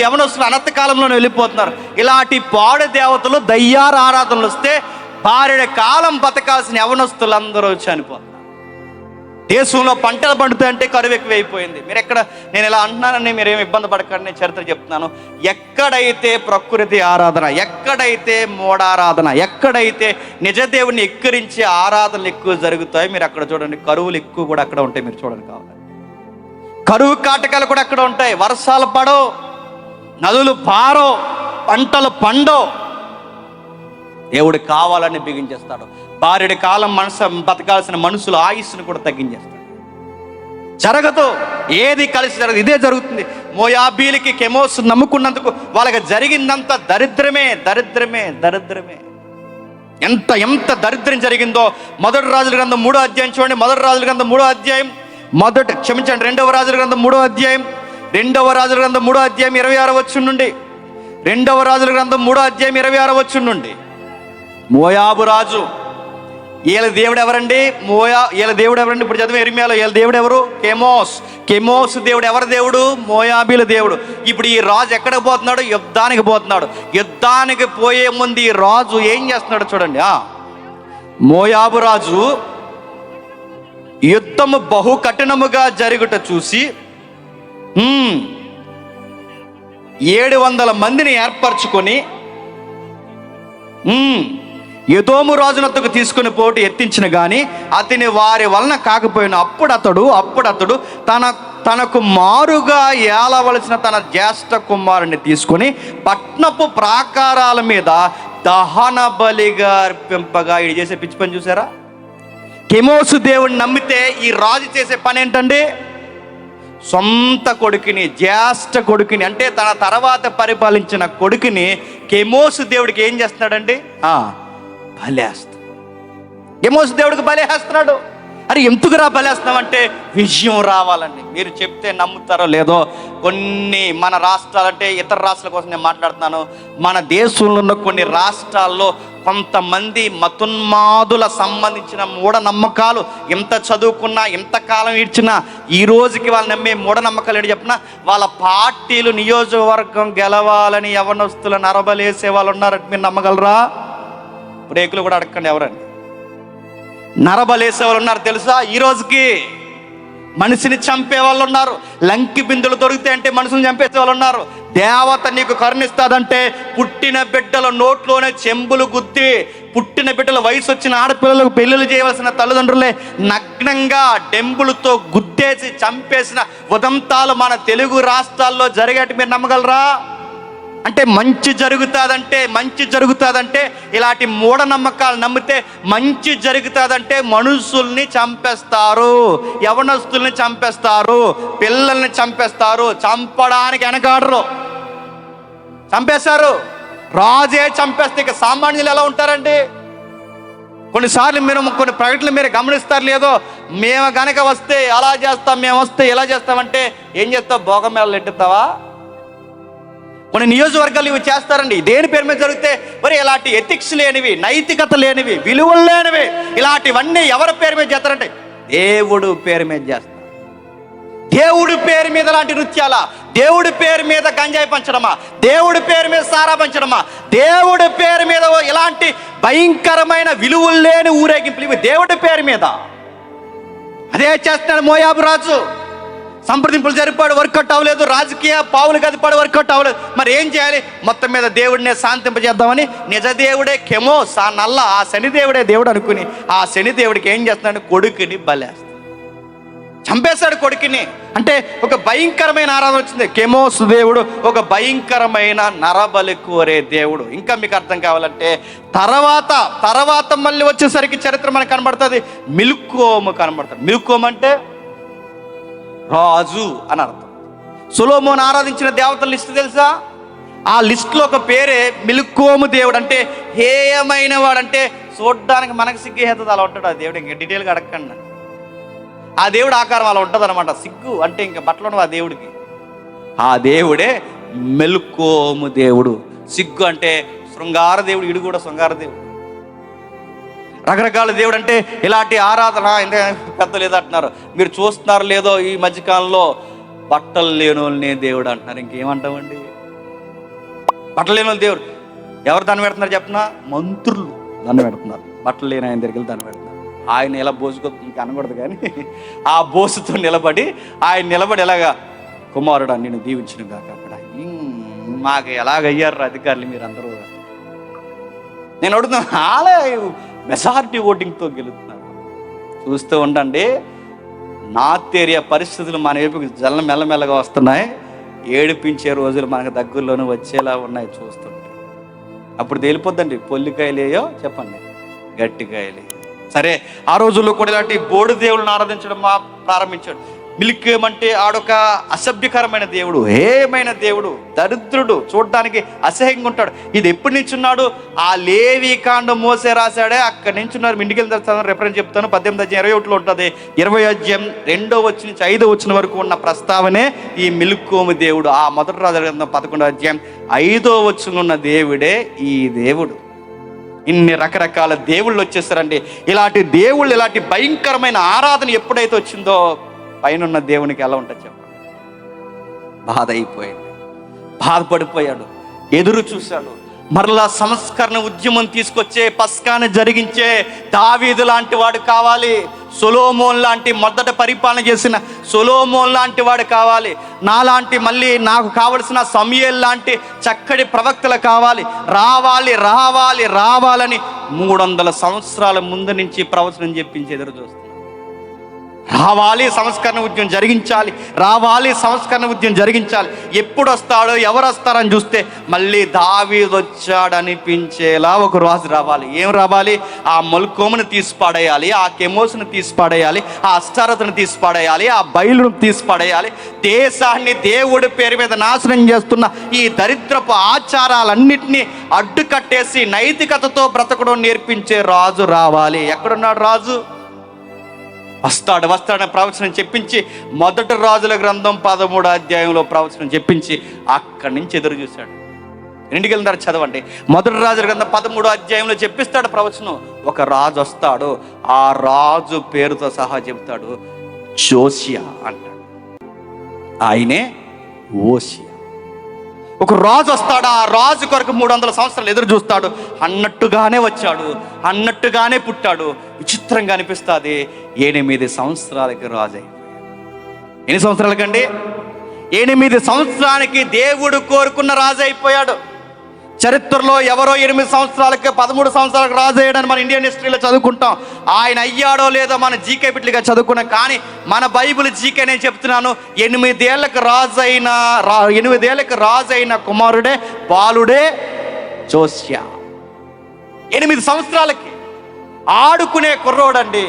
అనంతకాలంలోనే వెళ్ళిపోతున్నారు. ఇలాంటి పాడు దేవతలు, దయ్యార ఆరాధనలు వస్తే భార్య కాలం బతకాల్సిన యవనస్తులందరూ చనిపోతున్నారు. దేశంలో పంటలు పండుతాయంటే కరువు ఎక్కువైపోయింది. నేను ఇలా అంటున్నానని మీరేమి ఇబ్బంది పడకండి, నేను చరిత్ర చెప్తున్నాను. ఎక్కడైతే ప్రకృతి ఆరాధన, ఎక్కడైతే మూఢారాధన, ఎక్కడైతే నిజదేవుని ఎక్కిరించే ఆరాధనలు ఎక్కువ జరుగుతాయో మీరు అక్కడ చూడండి. కరువులు ఎక్కువ కూడా అక్కడ ఉంటాయి. మీరు చూడండి కావాలి, కరువు కాటకాలు కూడా అక్కడ ఉంటాయి. వర్షాలు పడో, నదులు పారో, పంటలు పండో. దేవుడు కావాలని బిగించేస్తాడు. భార్యడి కాలం బతకాల్సిన మనుషుల ఆయుస్సును కూడా తగ్గించేస్తాడు. జరగదు, ఏది కలిసి జరగదు. ఇదే జరుగుతుంది. మోయాబీలకి కెమోస్ నమ్ముకున్నందుకు వాళ్ళకి జరిగిందంత దరిద్రమే. ఎంత దరిద్రం జరిగిందో మొదటి రాజుల గ్రంథం 3వ అధ్యాయం చూడండి. మొదటి రాజుల గ్రంథం 3వ అధ్యాయం, రెండవ రాజుల గ్రంథం 3వ అధ్యాయం, 26వ వచనం నుండి, 2వ రాజుల గ్రంథం 3వ అధ్యాయం 26వ వచనం నుండి. మోయాబు రాజు, వీళ్ళ దేవుడు ఎవరండి? వీళ్ళ దేవుడు ఎవరండి? ఇప్పుడు చదివే యెరెమీయాలో వీళ్ళ దేవుడు ఎవరు? కెమోస్ దేవుడు. ఎవరి దేవుడు? మోయాబీల దేవుడు. ఇప్పుడు ఈ రాజు ఎక్కడికి పోతున్నాడు? యుద్ధానికి పోతున్నాడు. యుద్ధానికి పోయే ముందు ఈ రాజు ఏం చేస్తున్నాడు చూడండి. మోయాబు రాజు యుద్ధము బహు కఠినముగా జరుగుట చూసి 700 మందిని ఏర్పరచుకొని ఎదోము రాజునొద్దకు తీసుకుని పోటీ ఎత్తించిన గాని అతని వారి వలన కాకపోయిన అప్పుడు అతడు తనకు మారుగా ఏలవలసిన తన జ్యేష్ఠ కుమారుని తీసుకుని పట్నపు ప్రాకారాల మీద దహన బలిగా అర్పింపగా. ఇది చేసే పిచ్చి పని చూసారా? కెమోసు దేవుడిని నమ్మితే ఈ రాజు చేసే పని ఏంటండి? సొంత కొడుకుని, జ్యేష్ఠ కొడుకుని, అంటే తన తర్వాత పరిపాలించిన కొడుకుని కెమోసు దేవుడికి ఏం చేస్తున్నాడండి? బలేస్తాడు. కెమోసు దేవుడికి బలేస్తున్నాడు. అరే ఎందుకురా బలేస్తున్నామంటే విజయం రావాలండి. మీరు చెప్తే నమ్ముతారో లేదో, కొన్ని మన రాష్ట్రాలంటే ఇతర రాష్ట్రాల కోసం నేను మాట్లాడుతున్నాను. మన దేశంలో ఉన్న కొన్ని రాష్ట్రాల్లో కొంతమంది మతున్మాదుల సంబంధించిన మూఢనమ్మకాలు, ఎంత చదువుకున్నా, ఎంతకాలం ఇచ్చినా, ఈ రోజుకి వాళ్ళు నమ్మే మూఢనమ్మకాలు ఏంటి చెప్పినా, వాళ్ళ పార్టీలు నియోజకవర్గం గెలవాలని యవనస్తులు నరబలేసే వాళ్ళు ఉన్నారంటే మీరు నమ్మగలరా? బ్రేకులు కూడా అడగండి ఎవరండి. నరబలేసే వాళ్ళు ఉన్నారు తెలుసా? ఈ రోజుకి మనిషిని చంపే వాళ్ళు ఉన్నారు. లంకి బిందులు దొరుకుతాయంటే మనుషుని చంపేసే వాళ్ళు ఉన్నారు. దేవత నీకు కరుణిస్తాదంటే పుట్టిన బిడ్డల నోట్లోనే చెంబులు గుద్ది, పుట్టిన బిడ్డల వయసు వచ్చిన ఆడపిల్లలకు పెళ్ళిళ్ళు చేయవలసిన తల్లిదండ్రులే నగ్నంగా డెంబులతో గుద్దేసి చంపేసిన ఉదంతాలు మన తెలుగు రాష్ట్రాల్లో జరిగేటి మీరు నమ్మగలరా? అంటే మంచి జరుగుతుందంటే ఇలాంటి మూఢనమ్మకాలు నమ్మితే మంచి జరుగుతుందంటే మనుషుల్ని చంపేస్తారు, యవనస్తుల్ని చంపేస్తారు, పిల్లల్ని చంపేస్తారు. చంపడానికి వెనకాడరు, చంపేశారు. రాజే చంపేస్తే ఇక సామాన్యులు ఎలా ఉంటారండి? కొన్నిసార్లు కొన్ని ప్రకటనలు మీరు గమనిస్తారు లేదో, మేము గనక వస్తే అలా చేస్తాం, మేము వస్తే ఎలా చేస్తామంటే ఏం చేస్తావు? భోగం మేళలు ఎట్టుతావా? కొన్ని నియోజకవర్గాలు ఇవి చేస్తారండి. దేని పేరు మీద జరిగితే మరి ఇలాంటి ఎథిక్స్ లేనివి, నైతికత లేనివి, విలువలు లేనివి, ఇలాంటివన్నీ ఎవరి పేరు మీద చేస్తారంటే దేవుడు పేరు మీద చేస్తారు. దేవుడి పేరు మీద ఇలాంటి నృత్యాలా? దేవుడి పేరు మీద గంజాయి పంచడమా? దేవుడి పేరు మీద సారా పంచడమా? దేవుడి పేరు మీద ఇలాంటి భయంకరమైన విలువలు లేని ఊరేగింపులు ఇవి దేవుడి పేరు మీద. అదే చేస్తున్నాడు మోయాబు రాజు. సంప్రదింపులు జరిపాడు, వర్కౌట్ అవ్వలేదు. రాజకీయ పావులు కదిపాడు, వర్కౌట్ అవ్వలేదు. మరి ఏం చేయాలి? మొత్తం మీద దేవుడినే శాంతింపజేద్దామని నిజ దేవుడే కెమోస్, ఆ నల్ల, ఆ శనిదేవుడే దేవుడు అనుకుని ఆ శనిదేవుడికి ఏం చేస్తున్నాడు? కొడుకుని బలేస్తాడు, చంపేశాడు కొడుకుని. అంటే ఒక భయంకరమైన ఆరాధన వచ్చింది. కెమోస్ దేవుడు ఒక భయంకరమైన నరబలి కోరే దేవుడు. ఇంకా మీకు అర్థం కావాలంటే తర్వాత మళ్ళీ వచ్చేసరికి చరిత్ర మనకు కనబడుతుంది. మిల్కోము కనబడుతుంది. మిల్కోము అంటే రాజు అని అర్థం. సొలొమోను ఆరాధించిన దేవతల లిస్ట్ తెలుసా? ఆ లిస్టులో ఒక పేరే మిల్కోము దేవుడు. అంటే హేయమైన వాడు, అంటే చూడడానికి మనకు సిగ్గేస్తుంది అలా ఉంటాడు ఆ దేవుడు. ఇంకా డీటెయిల్గా అడగండి. ఆ దేవుడు ఆకారం అలా ఉంటుంది అనమాట. సిగ్గు అంటే ఇంకా బట్టలు ఆ దేవుడికి. ఆ దేవుడే మిల్కోము దేవుడు. సిగ్గు అంటే శృంగార దేవుడు. ఇడు కూడా శృంగార దేవుడు. రకరకాల దేవుడు అంటే ఇలాంటి ఆరాధన అంటే పెద్ద లేదంటున్నారు. మీరు చూస్తున్నారు లేదో ఈ మధ్యకాలంలో బట్టలు లేనోళ్ళనే దేవుడు అంటున్నారు. ఇంకేమంటామండి? బట్టలు లేని దేవుడు ఎవరు దాన్ని పెడుతున్నారు చెప్పిన? మంత్రులు దాన్ని పెడుతున్నారు. బట్టలు లేని ఆయన దగ్గరికి దాన్ని పెడుతున్నారు. ఆయన ఎలా బోసుకో ఇంకా అనకూడదు కానీ ఆ బోసుతో నిలబడి ఎలాగా కుమారుడు నిన్ను దీవించిన కాక అక్కడ మాకు ఎలాగయ్యారు అధికారులు మీరు అందరూ. నేను అడుగుతున్నాను, అలా మెజారిటీ ఓటింగ్తో గెలుతున్నారు. చూస్తూ ఉండండి. నార్త్ ఏరియా పరిస్థితులు మన వైపుకి మెల్లమెల్లగా వస్తున్నాయి. ఏడిపించే రోజులు మనకు దగ్గరలోనే వచ్చేలా ఉన్నాయి చూస్తుంటే. అప్పుడు తేలిపోద్దండి పొల్లికాయలేయో చెప్పండి గట్టికాయలే. సరే, ఆ రోజుల్లో కూడా ఇలాంటి బోడు దేవుళ్ళని ఆరాధించడం ప్రారంభించాడు. మిల్కోమంటే ఆడొక అసభ్యకరమైన దేవుడు, హేయమైన దేవుడు, దరిద్రుడు, చూడడానికి అసహ్యంగా ఉంటాడు. ఇది ఎప్పటి నుంచి ఉన్నాడు? ఆ లేవి కాండం మోసే రాశాడే, అక్కడి నుంచి ఉన్నారు. ఇంటికి వెళ్తాను, రెఫరెన్స్ చెప్తాను. 18:21 ఉంటుంది. 20:2 నుంచి 5 వరకు ఉన్న ప్రస్తావనే ఈ మిల్కోము దేవుడు. ఆ మొదటి రాజు 11:5 ఉన్న దేవుడే ఈ దేవుడు. ఇన్ని రకరకాల దేవుళ్ళు వచ్చేస్తారండి. ఇలాంటి దేవుళ్ళు, ఇలాంటి భయంకరమైన ఆరాధన ఎప్పుడైతే వచ్చిందో పైన దేవునికి ఎలా ఉంటుంది చెప్పండి? బాధ అయిపోయింది, బాధపడిపోయాడు, ఎదురు చూశాడు. మరలా సంస్కరణ ఉద్యమం తీసుకొచ్చే, పస్కాను జరిగించే దావీదు లాంటి వాడు కావాలి. సొలొమోన్ లాంటి మొదట పరిపాలన చేసిన సొలొమోన్ లాంటి వాడు కావాలి. నాలాంటి మళ్ళీ నాకు కావలసిన సమూయేలు లాంటి చక్కటి ప్రవక్తలు కావాలి. రావాలని 300 సంవత్సరాల ముందు నుంచి ప్రవచనం చెప్పించి ఎదురు చూస్తున్నారు. రావాలి, సంస్కరణ ఉద్యమం జరిగించాలి. ఎప్పుడు వస్తాడో, ఎవరు వస్తారని చూస్తే మళ్ళీ దావీదు వచ్చాడు అనిపించేలా ఒక రోజు రావాలి. ఏం రావాలి? ఆ మిల్కోమును తీసిపాడేయాలి, ఆ కెమోస్ను తీసిపాడేయాలి, ఆ అష్టారతను తీసిపాడేయాలి, ఆ బయలును తీసిపాడేయాలి. దేశాన్ని దేవుడి పేరు మీద నాశనం చేస్తున్న ఈ దరిద్రపు ఆచారాలన్నింటినీ అడ్డుకట్టేసి నైతికతతో బ్రతకడం నేర్పించే రాజు రావాలి. ఎక్కడున్నాడు రాజు? వస్తాడని ప్రవచనం చెప్పించి మొదటి రాజుల గ్రంథం 13వ అధ్యాయంలో ప్రవచనం చెప్పించి అక్కడి నుంచి ఎదురు చూశాడు. ఇంటికి వెళ్ళినారు, చదవండి. మొదటి రాజుల గ్రంథం 13వ అధ్యాయంలో చెప్పిస్తాడు ప్రవచనం. ఒక రాజు వస్తాడు, ఆ రాజు పేరుతో సహా చెప్తాడు. జోసియా అంటాడు, ఆయనే ఓసియా. ఒక రాజు వస్తాడు, ఆ రాజు కొరకు 300 సంవత్సరాలు ఎదురు చూస్తాడు. అన్నట్టుగానే వచ్చాడు, అన్నట్టుగానే పుట్టాడు. విచిత్రంగా అనిపిస్తుంది. 8 సంవత్సరాలకి రాజు అయిపోయాడు. ఎన్ని సంవత్సరాలకండి? 8 సంవత్సరానికి దేవుడు కోరుకున్న రాజు అయిపోయాడు. చరిత్రలో ఎవరో 8 సంవత్సరాలకి 13 సంవత్సరాలకు రాజు అయ్యాడని మన ఇండియన్ హిస్టరీలో చదువుకుంటాం. ఆయన అయ్యాడో లేదో మన జీకే బిట్లుగా చదువుకున్నాం. కానీ మన బైబిల్ జీకే నేను చెప్తున్నాను, 8 ఏళ్ళకి రాజు అయిన కుమారుడే బాలుడే జోస్యా. 8 సంవత్సరాలకి ఆడుకునే కుర్రోడండి,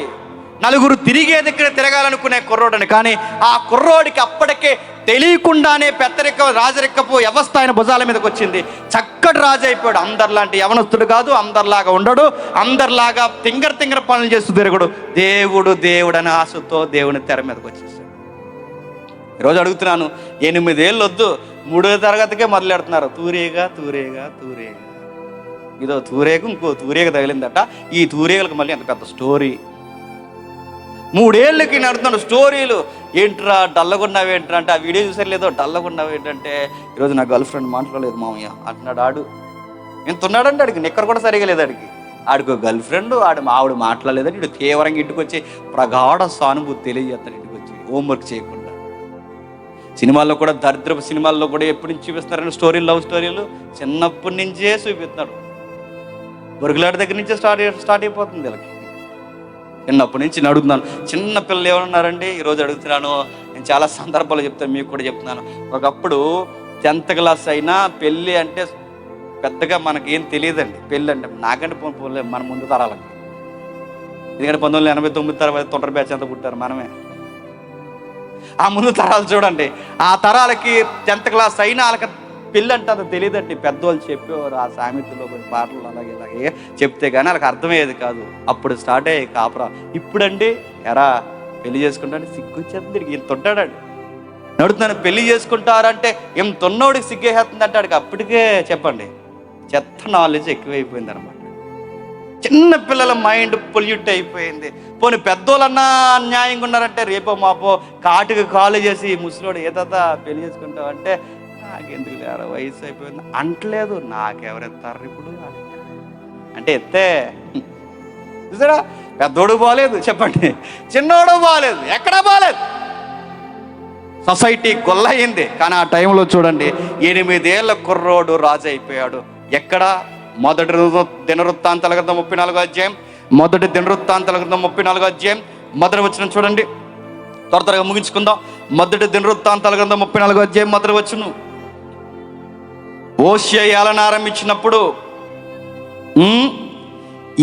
నలుగురు తిరిగే దగ్గర తిరగాలనుకునే కుర్రోడని. కానీ ఆ కుర్రోడికి అప్పటికే తెలియకుండానే పెద్దరిక రాజరికపు వ్యవస్థ ఆయన భుజాల మీదకి వచ్చింది. చక్కటి రాజు అయిపోయాడు. అందరిలాంటి యవనస్తుడు కాదు, అందరిలాగా ఉండడు, అందరిలాగా తింగర పనులు చేస్తూ తిరగడు. దేవుడు అనే ఆశతో దేవుని తెర మీదకి వచ్చేసాడు. ఈరోజు అడుగుతున్నాను, 8 ఏళ్ళు వద్దు, 3వ తరగతికే మొదలెడుతున్నారు. తూరేగా ఇదో తూరేగు ఇంకో తూరేగ తగిలిందట. ఈ తూరేగలకు మళ్ళీ అంత పెద్ద స్టోరీ. 3 ఏళ్ళకి నడుతున్నాడు స్టోరీలు. ఏంట్రా డల్లగున్నావేంట్రా అంటే, ఆ వీడియో చూసారు లేదో, డల్లగున్నావేంటంటే ఈరోజు నా గర్ల్ ఫ్రెండ్ మాట్లాడలేదు మామయ్య అంటున్నాడు. ఆడు ఎంత ఉన్నాడంటే ఆడికి నిక్కర కూడా సరిగా లేదు. ఆడికి గర్ల్ ఫ్రెండ్, ఆవిడ మాట్లాడలేదని ఇటు తీవ్రంగా ఇంటికి వచ్చి ప్రగాఢ సానుభూతి తెలియజేస్తాడు. ఇంటికి వచ్చి హోంవర్క్ చేయకుండా. సినిమాల్లో కూడా, దరిద్రపు సినిమాల్లో కూడా ఎప్పటి నుంచి చూపిస్తున్నారని స్టోరీలు, లవ్ స్టోరీలు చిన్నప్పటి నుంచే చూపిస్తున్నాడు. బొరుగులాడి దగ్గర నుంచే స్టార్ట్ అయిపోతుంది వీళ్ళకి. చిన్నప్పటి నుంచి నేను అడుగుతున్నాను, చిన్న పిల్లలు ఏమన్నారండి ఈరోజు అడుగుతున్నాను. నేను చాలా సందర్భాలు చెప్తాను, మీకు కూడా చెప్తున్నాను. ఒకప్పుడు 10th క్లాస్ అయినా పెళ్ళి అంటే పెద్దగా మనకి ఏం తెలియదండి. పెళ్ళి అంటే నాకంటే మన ముందు తరాలకి, ఎందుకంటే 1989 తర్వాత తొంటరి బ్యాచ్ అంతా పుట్టారు మనమే. ఆ ముందు తరాలు చూడండి, ఆ తరాలకి 10th క్లాస్ అయినా వాళ్ళకి పెళ్ళి అంటే అంత తెలియదండి. పెద్దవాళ్ళు చెప్పేవారు ఆ సామెతలో పాటలు అలాగే చెప్తే కానీ వాళ్ళకి అర్థమయ్యేది కాదు. అప్పుడు స్టార్ట్ అయ్యాయి కాపురా. ఇప్పుడండి ఎరా పెళ్లి చేసుకుంటాడు సిగ్గుచ్చేస్తుంది, ఇంత ఉంటాడండి. నడుతున్నాను పెళ్లి చేసుకుంటారంటే ఏం తొన్నోడికి సిగ్గేస్తుంది అంటే ఆడికి అప్పటికే చెప్పండి చెత్త నాలెడ్జ్ ఎక్కువైపోయింది అనమాట. చిన్న పిల్లల మైండ్ పొల్యూట్ అయిపోయింది. పోనీ పెద్దోళ్ళన్నా అన్యాయంగా ఉన్నారంటే రేపో మాపో కాటుకు కాలు చేసి ముసలోడు ఏదైనా పెళ్లి చేసుకుంటావు అంటే నాకెందుకు లేరా వయసు అయిపోయింది అంటలేదు. నాకెవరెత్తారు ఇప్పుడు అంటే ఎత్తే చూసారా, పెద్దోడు బాగాలేదు చెప్పండి, చిన్నోడు బాగాలేదు, ఎక్కడా బాగాలేదు. సొసైటీ గొల్లయింది. కానీ ఆ టైంలో చూడండి 8 ఏళ్ల కుర్రోడు రాజు అయిపోయాడు. ఎక్కడ? మొదటి దినవృత్తాంతాల గ్రంథం 34వ అధ్యాయం, మొదటి దినవృత్తాంతాల గ్రంథం 34వ అధ్యాయం మొదటి వచనం చూడండి. త్వరగా ముగించుకుందాం. మొదటి దినవృత్తాంతాల గ్రంథం 34వ అధ్యాయం మొదటి వచనం. హోషేయ ఏలన ఆరంభించినప్పుడు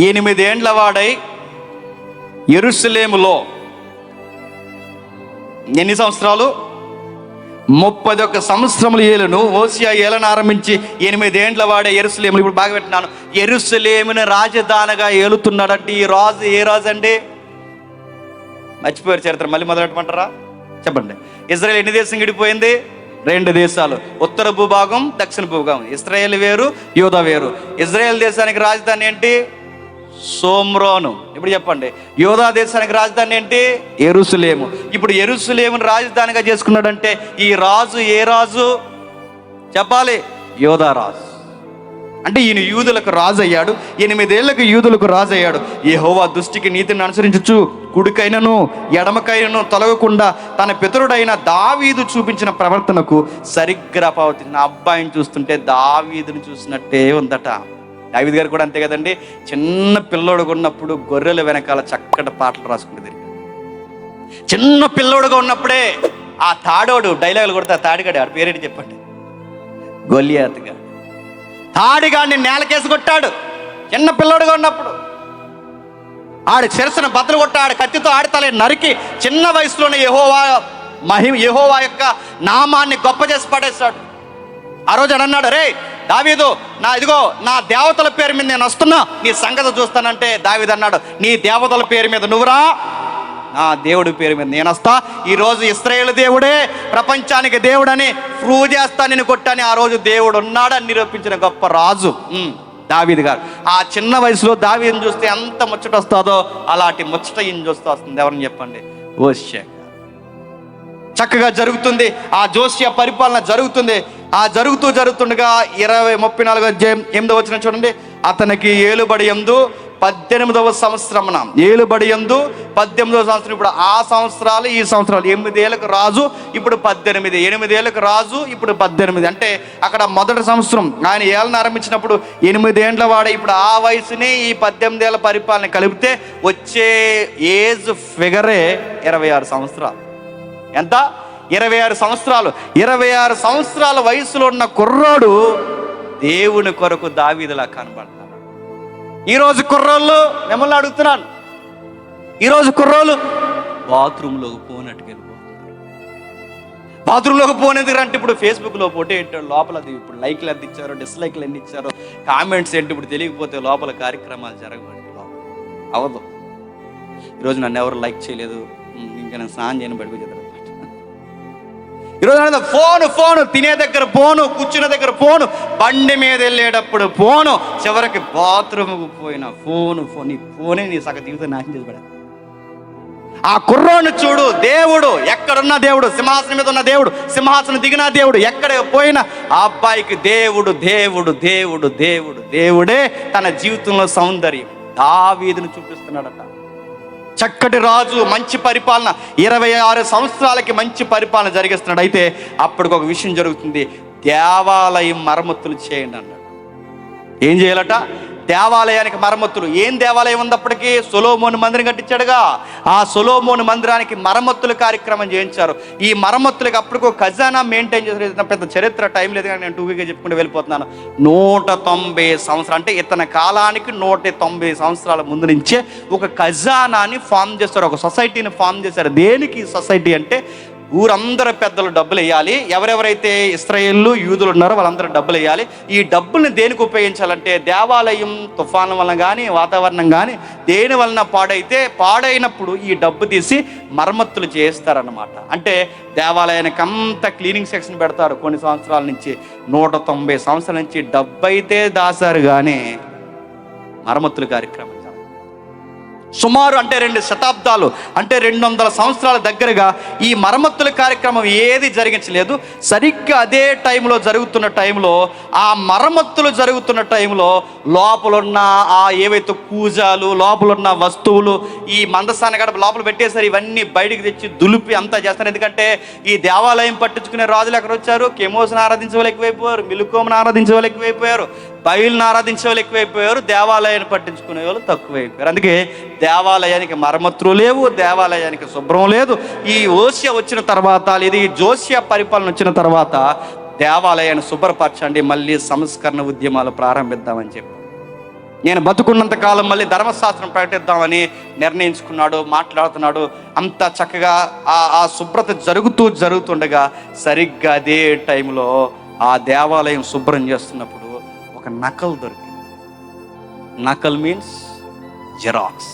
8 ఏండ్ల వాడై యెరూషలేములో ఎన్ని సంవత్సరాలు? 31 సంవత్సరములు ఏలును. హోషేయ ఏలన ఆరంభించి 8 ఏండ్ల వాడే యెరూషలేములు. ఇప్పుడు బాగా పెట్టినాను, యెరూషలేమును రాజధానిగా ఏలుతున్నాడంటే ఈ రాజు ఏ రాజు అండి? మర్చిపోయారు చరిత్ర, మళ్ళీ మొదలెట్టమంటారా? చెప్పండి. ఇజ్రాయెల్ ఎన్ని దేశం విడిపోయింది? 2 దేశాలు, ఉత్తర భూభాగం, దక్షిణ భూభాగం. ఇశ్రాయేల్ వేరు, యూదా వేరు. ఇజ్రాయెల్ దేశానికి రాజధాని ఏంటి? షోమ్రోను. ఇప్పుడు చెప్పండి, యూదా దేశానికి రాజధాని ఏంటి? యెరూషలేము. ఇప్పుడు యెరూషలేమును రాజధానిగా చేసుకున్నాడంటే ఈ రాజు ఏ రాజు చెప్పాలి? యూదా రాజు. అంటే ఈయన యూదులకు రాజు అయ్యాడు. 8 ఏళ్లకు యూదులకు రాజు అయ్యాడు. యెహోవా దృష్టికి నీతిని అనుసరించుచు కుడికైనను ఎడమకైనను తొలగకుండా తన పితరుడైన దావీదు చూపించిన ప్రవర్తనకు సరిగ్గా ప్రవర్తించిన అబ్బాయిని చూస్తుంటే దావీదుని చూసినట్టే ఉందట. దావీదు గారు కూడా అంతే కదండి. చిన్న పిల్లోడుగా ఉన్నప్పుడు గొర్రెల వెనకాల చక్కటి పాటలు రాసుకుంటుంది. చిన్న పిల్లోడుగా ఉన్నప్పుడే ఆ తాడోడు డైలాగులు కొడితే ఆ తాడిగాడు ఆడి పేరేంటి చెప్పండి? గొలియాతుగా. తాడిగాడిని నేలకేసి కొట్టాడు చిన్న పిల్లోడుగా ఉన్నప్పుడు. ఆడి శిరస్సును బద్దలు కొట్టాడు కత్తితో, ఆడితలే నరికి చిన్న వయసులోనే యెహోవా యొక్క నామాన్ని గొప్ప చేసి పడేశాడు. ఆ రోజు అన్నాడు, రే దావీదు, నా దేవతల పేరు మీద నేను వస్తున్నా, నీ సంగతి చూస్తానంటే దావీదు అన్నాడు, నీ దేవతల పేరు మీద నువ్వురా, నా దేవుడి పేరు మీద నేను వస్తా. ఈరోజు ఇశ్రాయేలు దేవుడే ప్రపంచానికి దేవుడని ప్రూవ్ చేస్తా, నేను కొట్టని. ఆ రోజు దేవుడు ఉన్నాడని నిరూపించిన గొప్ప రాజు దావీదు గారు. ఆ చిన్న వయసులో దావీదుని చూస్తే ఎంత ముచ్చట వస్తుందో అలాంటి ముచ్చట ఈయన చూస్తూ వస్తుంది. ఎవరిని చెప్పండి? హోషేయ. చక్కగా జరుగుతుంది ఆ జోషియా పరిపాలన జరుగుతుంది. ఆ జరుగుతుండగా 34వ అధ్యాయం 8వ వచనం చూడండి. అతనికి ఏలుబడి యందు 18వ సంవత్సరమున ఏలుబడి యందు 18వ సంవత్సరం. ఇప్పుడు ఆ సంవత్సరాలు ఈ సంవత్సరాలు 8 ఏళ్ళకు రాజు, ఇప్పుడు 18. 8 ఏళ్ళకు రాజు, ఇప్పుడు 18. అంటే అక్కడ మొదటి సంవత్సరం ఆయన ఏళ్ళను ఆరంభించినప్పుడు 8 ఏండ్ల వాడే. ఇప్పుడు ఆ వయసుని ఈ 18 ఏళ్ళ పరిపాలన కలిపితే వచ్చే ఏజ్ ఫిగరే 26 సంవత్సరాలు. ఎంత? 26 సంవత్సరాలు. 26 సంవత్సరాల వయసులో ఉన్న కుర్రోడు దేవుని కొరకు దావీదులా కనబడతాడు. ఈరోజు కుర్రోళ్ళు మిమ్మల్ని అడుగుతున్నాను, ఈరోజు కుర్రోళ్ళు బాత్రూంలోకి పోనట్టుకు వెళ్ళిపోతున్నారు. బాత్రూంలోకి పోనేది అంటే ఇప్పుడు ఫేస్బుక్లో పోటీ పెట్టాడు, లోపల అది ఇప్పుడు లైక్లు ఎంత ఇచ్చారో, డిస్లైక్లు ఎన్ని ఇచ్చారో, కామెంట్స్ ఏంటి ఇప్పుడు తెలియకపోతే లోపల కార్యక్రమాలు జరగబడి అవదు. ఈరోజు నన్ను ఎవరు లైక్ చేయలేదు, ఇంకా నేను స్నానం చేయని బడికి చెప్తాను. ఈరోజు ఫోను, తినే దగ్గర ఫోను, కూర్చున్న దగ్గర ఫోను, బండి మీద వెళ్ళేటప్పుడు ఫోను, చివరికి బాత్రూమ్కు పోయిన ఫోను. నీ ఫోనే నీ సగ జీవితం నాశనం చేసి పడాలి. ఆ కుర్రోని చూడు, దేవుడు ఎక్కడున్న దేవుడు, సింహాసనం మీద ఉన్న దేవుడు, సింహాసనం దిగిన దేవుడు, ఎక్కడ పోయినా ఆ అబ్బాయికి దేవుడు దేవుడు దేవుడు దేవుడు దేవుడే తన జీవితంలో సౌందర్యం. దావీదును చూపిస్తున్నాడట. చక్కటి రాజు, మంచి పరిపాలన, 26 సంవత్సరాలకి మంచి పరిపాలన జరిగిస్తున్నాడు. అయితే అప్పటికి ఒక విషయం జరుగుతుంది, దేవాలయం మరమ్మతులు చేయండి అన్నాడు. ఏం చేయాలట? దేవాలయానికి మరమ్మతులు. ఏం దేవాలయం ఉంది అప్పటికి? సొలొమోను మందిరం కట్టించాడుగా. ఆ సొలొమోను మందిరానికి మరమ్మతుల కార్యక్రమం చేయించారు. ఈ మరమ్మతులకి అప్పటికి ఒక ఖజానా మెయింటైన్ చేసిన పెద్ద చరిత్ర టైం లేదు కానీ నేను 2 చెప్పుకుంటూ వెళ్ళిపోతున్నాను. 190 సంవత్సరాలు అంటే ఇతని కాలానికి 190 సంవత్సరాల ముందు నుంచే ఒక ఖజానాని ఫామ్ చేస్తారు, ఒక సొసైటీని ఫామ్ చేశారు. దేనికి సొసైటీ అంటే ఊరందరూ పెద్దలు డబ్బులు వేయాలి. ఎవరెవరైతే ఇశ్రాయేలు యూదులు ఉన్నారో వాళ్ళందరూ డబ్బులు వేయాలి. ఈ డబ్బుల్ని దేనికి ఉపయోగించాలంటే దేవాలయం తుఫాను వలన కానీ వాతావరణం కానీ దేని వలన పాడైనప్పుడు ఈ డబ్బు తీసి మరమ్మతులు చేస్తారన్నమాట. అంటే దేవాలయానికి అంతా క్లీనింగ్ సెక్షన్ పెడతారు. కొన్ని సంవత్సరాల నుంచి 190 సంవత్సరాల నుంచి డబ్బు అయితే దాసారు కానీ మరమ్మతుల కార్యక్రమం సుమారు అంటే 2 శతాబ్దాలు అంటే 200 సంవత్సరాల దగ్గరగా ఈ మరమ్మతుల కార్యక్రమం ఏది జరిగించలేదు. సరిగ్గా అదే టైంలో జరుగుతున్న టైంలో, ఆ మరమ్మతులు జరుగుతున్న టైంలో లోపలున్న ఆ ఏవైతే కూజాలు, లోపలున్న వస్తువులు, ఈ మందసాన గడప లోపల పెట్టేశారు. ఇవన్నీ బయటికి తెచ్చి దులిపి అంతా చేస్తారు. ఎందుకంటే ఈ దేవాలయం పట్టించుకునే రాజులు ఎక్కడ వచ్చారు? కెమోస్ని ఆరాధించే వాళ్ళు ఎక్కువైపోయారు, మిలుకోమును ఆరాధించే వాళ్ళు ఎక్కువైపోయారు, బయలుని ఆరాధించే వాళ్ళు ఎక్కువైపోయారు, దేవాలయాన్ని పట్టించుకునే వాళ్ళు తక్కువైపోయారు. అందుకే దేవాలయానికి మరమ్మతులు లేవు, దేవాలయానికి శుభ్రం లేదు. ఈ ఓసియా వచ్చిన తర్వాత, ఇది జోసియా పరిపాలన వచ్చిన తర్వాత దేవాలయాన్ని శుభ్రపరచండి, మళ్ళీ సంస్కరణ ఉద్యమాలు ప్రారంభిద్దామని చెప్పి నేను బతుకున్నంత కాలం మళ్ళీ ధర్మశాస్త్రం ప్రకటిద్దామని నిర్ణయించుకున్నాడు, మాట్లాడుతున్నాడు. అంత చక్కగా ఆ శుభ్రత జరుగుతుండగా సరిగ్గా అదే టైంలో ఆ దేవాలయం శుభ్రం చేస్తున్నప్పుడు ఒక నకలు దొరికింది. నకల్ మీన్స్ జెరాక్స్.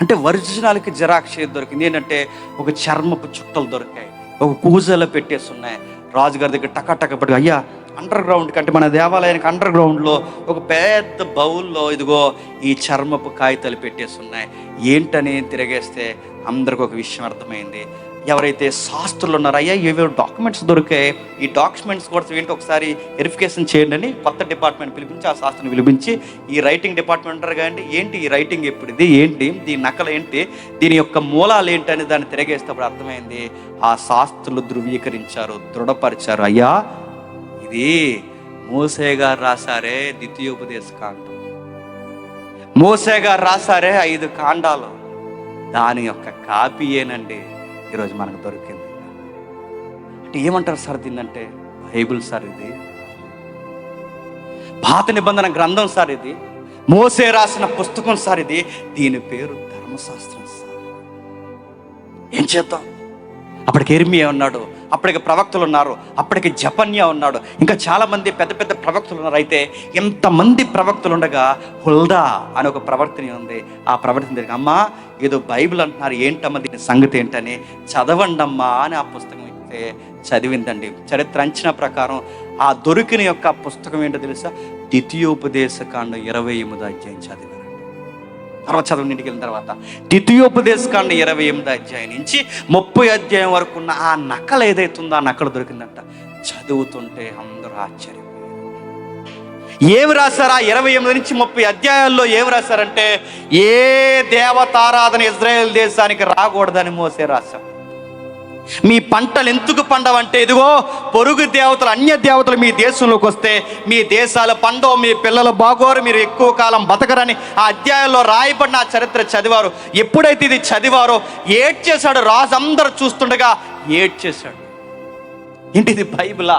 అంటే ఒరిజినల్కి జిరాక్స్ ఏది దొరికింది ఏంటంటే ఒక చర్మపు చుట్టలు దొరికాయి, ఒక కూజలో పెట్టేసి ఉన్నాయి. రాజుగారి దగ్గర టక పడి, అయ్యా అండర్ గ్రౌండ్ కంటే మన దేవాలయానికి అండర్ గ్రౌండ్లో ఒక పెద్ద బౌల్లో ఇదిగో ఈ చర్మపు కాగితాలు పెట్టేసి ఉన్నాయి. ఏంటని తిరిగేస్తే అందరికి ఒక విషయం అర్థమైంది. ఎవరైతే శాస్త్రులు ఉన్నారో, అయ్యా ఏవో డాక్యుమెంట్స్ దొరికాయి, ఈ డాక్యుమెంట్స్ కూడా ఏంటి ఒకసారి వెరిఫికేషన్ చేయండి అని కొత్త డిపార్ట్మెంట్ పిలిపించి ఆ శాస్త్రాన్ని పిలిపించి ఈ రైటింగ్ డిపార్ట్మెంట్ అంటారు కానీ ఏంటి ఈ రైటింగ్ ఎప్పుడుది, ఏంటి దీని నకలు ఏంటి, దీని యొక్క మూలాలు ఏంటని దాన్ని తిరగేస్తేప్పుడు అర్థమైంది. ఆ శాస్త్రులు ధృవీకరించారు, దృఢపరిచారు. అయ్యా ఇది మోసే గారు రాశారే ద్వితీయోపదేశ కాండం, మోసే గారు రాశారే 5 కాండాలు, దాని యొక్క కాపీయేనండి ఈరోజు మనకు దొరికింది. అంటే ఏమంటారు సార్ దీన్నంటే? బైబిల్ సార్, ఇది పాత నిబంధన గ్రంథం సార్, ఇది మోసే రాసిన పుస్తకం సార్, ఇది దీని పేరు ధర్మశాస్త్రం సార్. ఏం చేద్దాం? అప్పటికి ఇర్మియా ఉన్నాడు, అప్పటికి ప్రవక్తలు ఉన్నారు, అప్పటికి జపన్యా ఉన్నాడు, ఇంకా చాలామంది పెద్ద పెద్ద ప్రవక్తలు ఉన్నారు. అయితే ఎంతమంది ప్రవక్తలు ఉండగా హుల్దా అని ఒక ప్రవర్తన ఉంది. ఆ ప్రవర్తన దగ్గర అమ్మా ఏదో బైబిల్ అంటున్నారు, ఏంటమ్మా దీని సంగతి ఏంటని చదవండమ్మా అని ఆ పుస్తకం ఇస్తే చదివిందండి. చరిత్ర అంచనా ప్రకారం ఆ దొరికిన యొక్క పుస్తకం ఏంటో తెలుసా? ద్వితీయోపదేశ కాండం 28వ అధ్యాయం చదివారు. తర్వాత చదువు ఇంటికి వెళ్ళిన తర్వాత ద్వితీయోపదేశ కాండం 28వ అధ్యాయం నుంచి 30వ అధ్యాయం వరకు ఉన్న ఆ నకలు ఏదైతుందో ఆ నకలు దొరికిందంట. చదువుతుంటే అందరూ ఆశ్చర్యపోయారు. ఏమి రాశారా? 28 నుంచి 30 అధ్యాయాల్లో ఏమి రాశారంటే, ఏ దేవతారాధన ఇజ్రాయేల్ దేశానికి రాకూడదని మోసే రాశారు. మీ పంటలు ఎందుకు పండవంటే, ఇదిగో పొరుగు దేవతలు, అన్య దేవతలు మీ దేశంలోకి వస్తే మీ దేశాలు పండవు, మీ పిల్లలు బాగోరు, మీరు ఎక్కువ కాలం బతకరని ఆ అధ్యాయంలో రాయబడిన ఆ చరిత్ర చదివారు. ఎప్పుడైతే ఇది చదివారో ఏడ్చేశాడు రాజు. అందరూ చూస్తుండగా ఏడ్చేశాడు. ఏంటిది బైబిలా?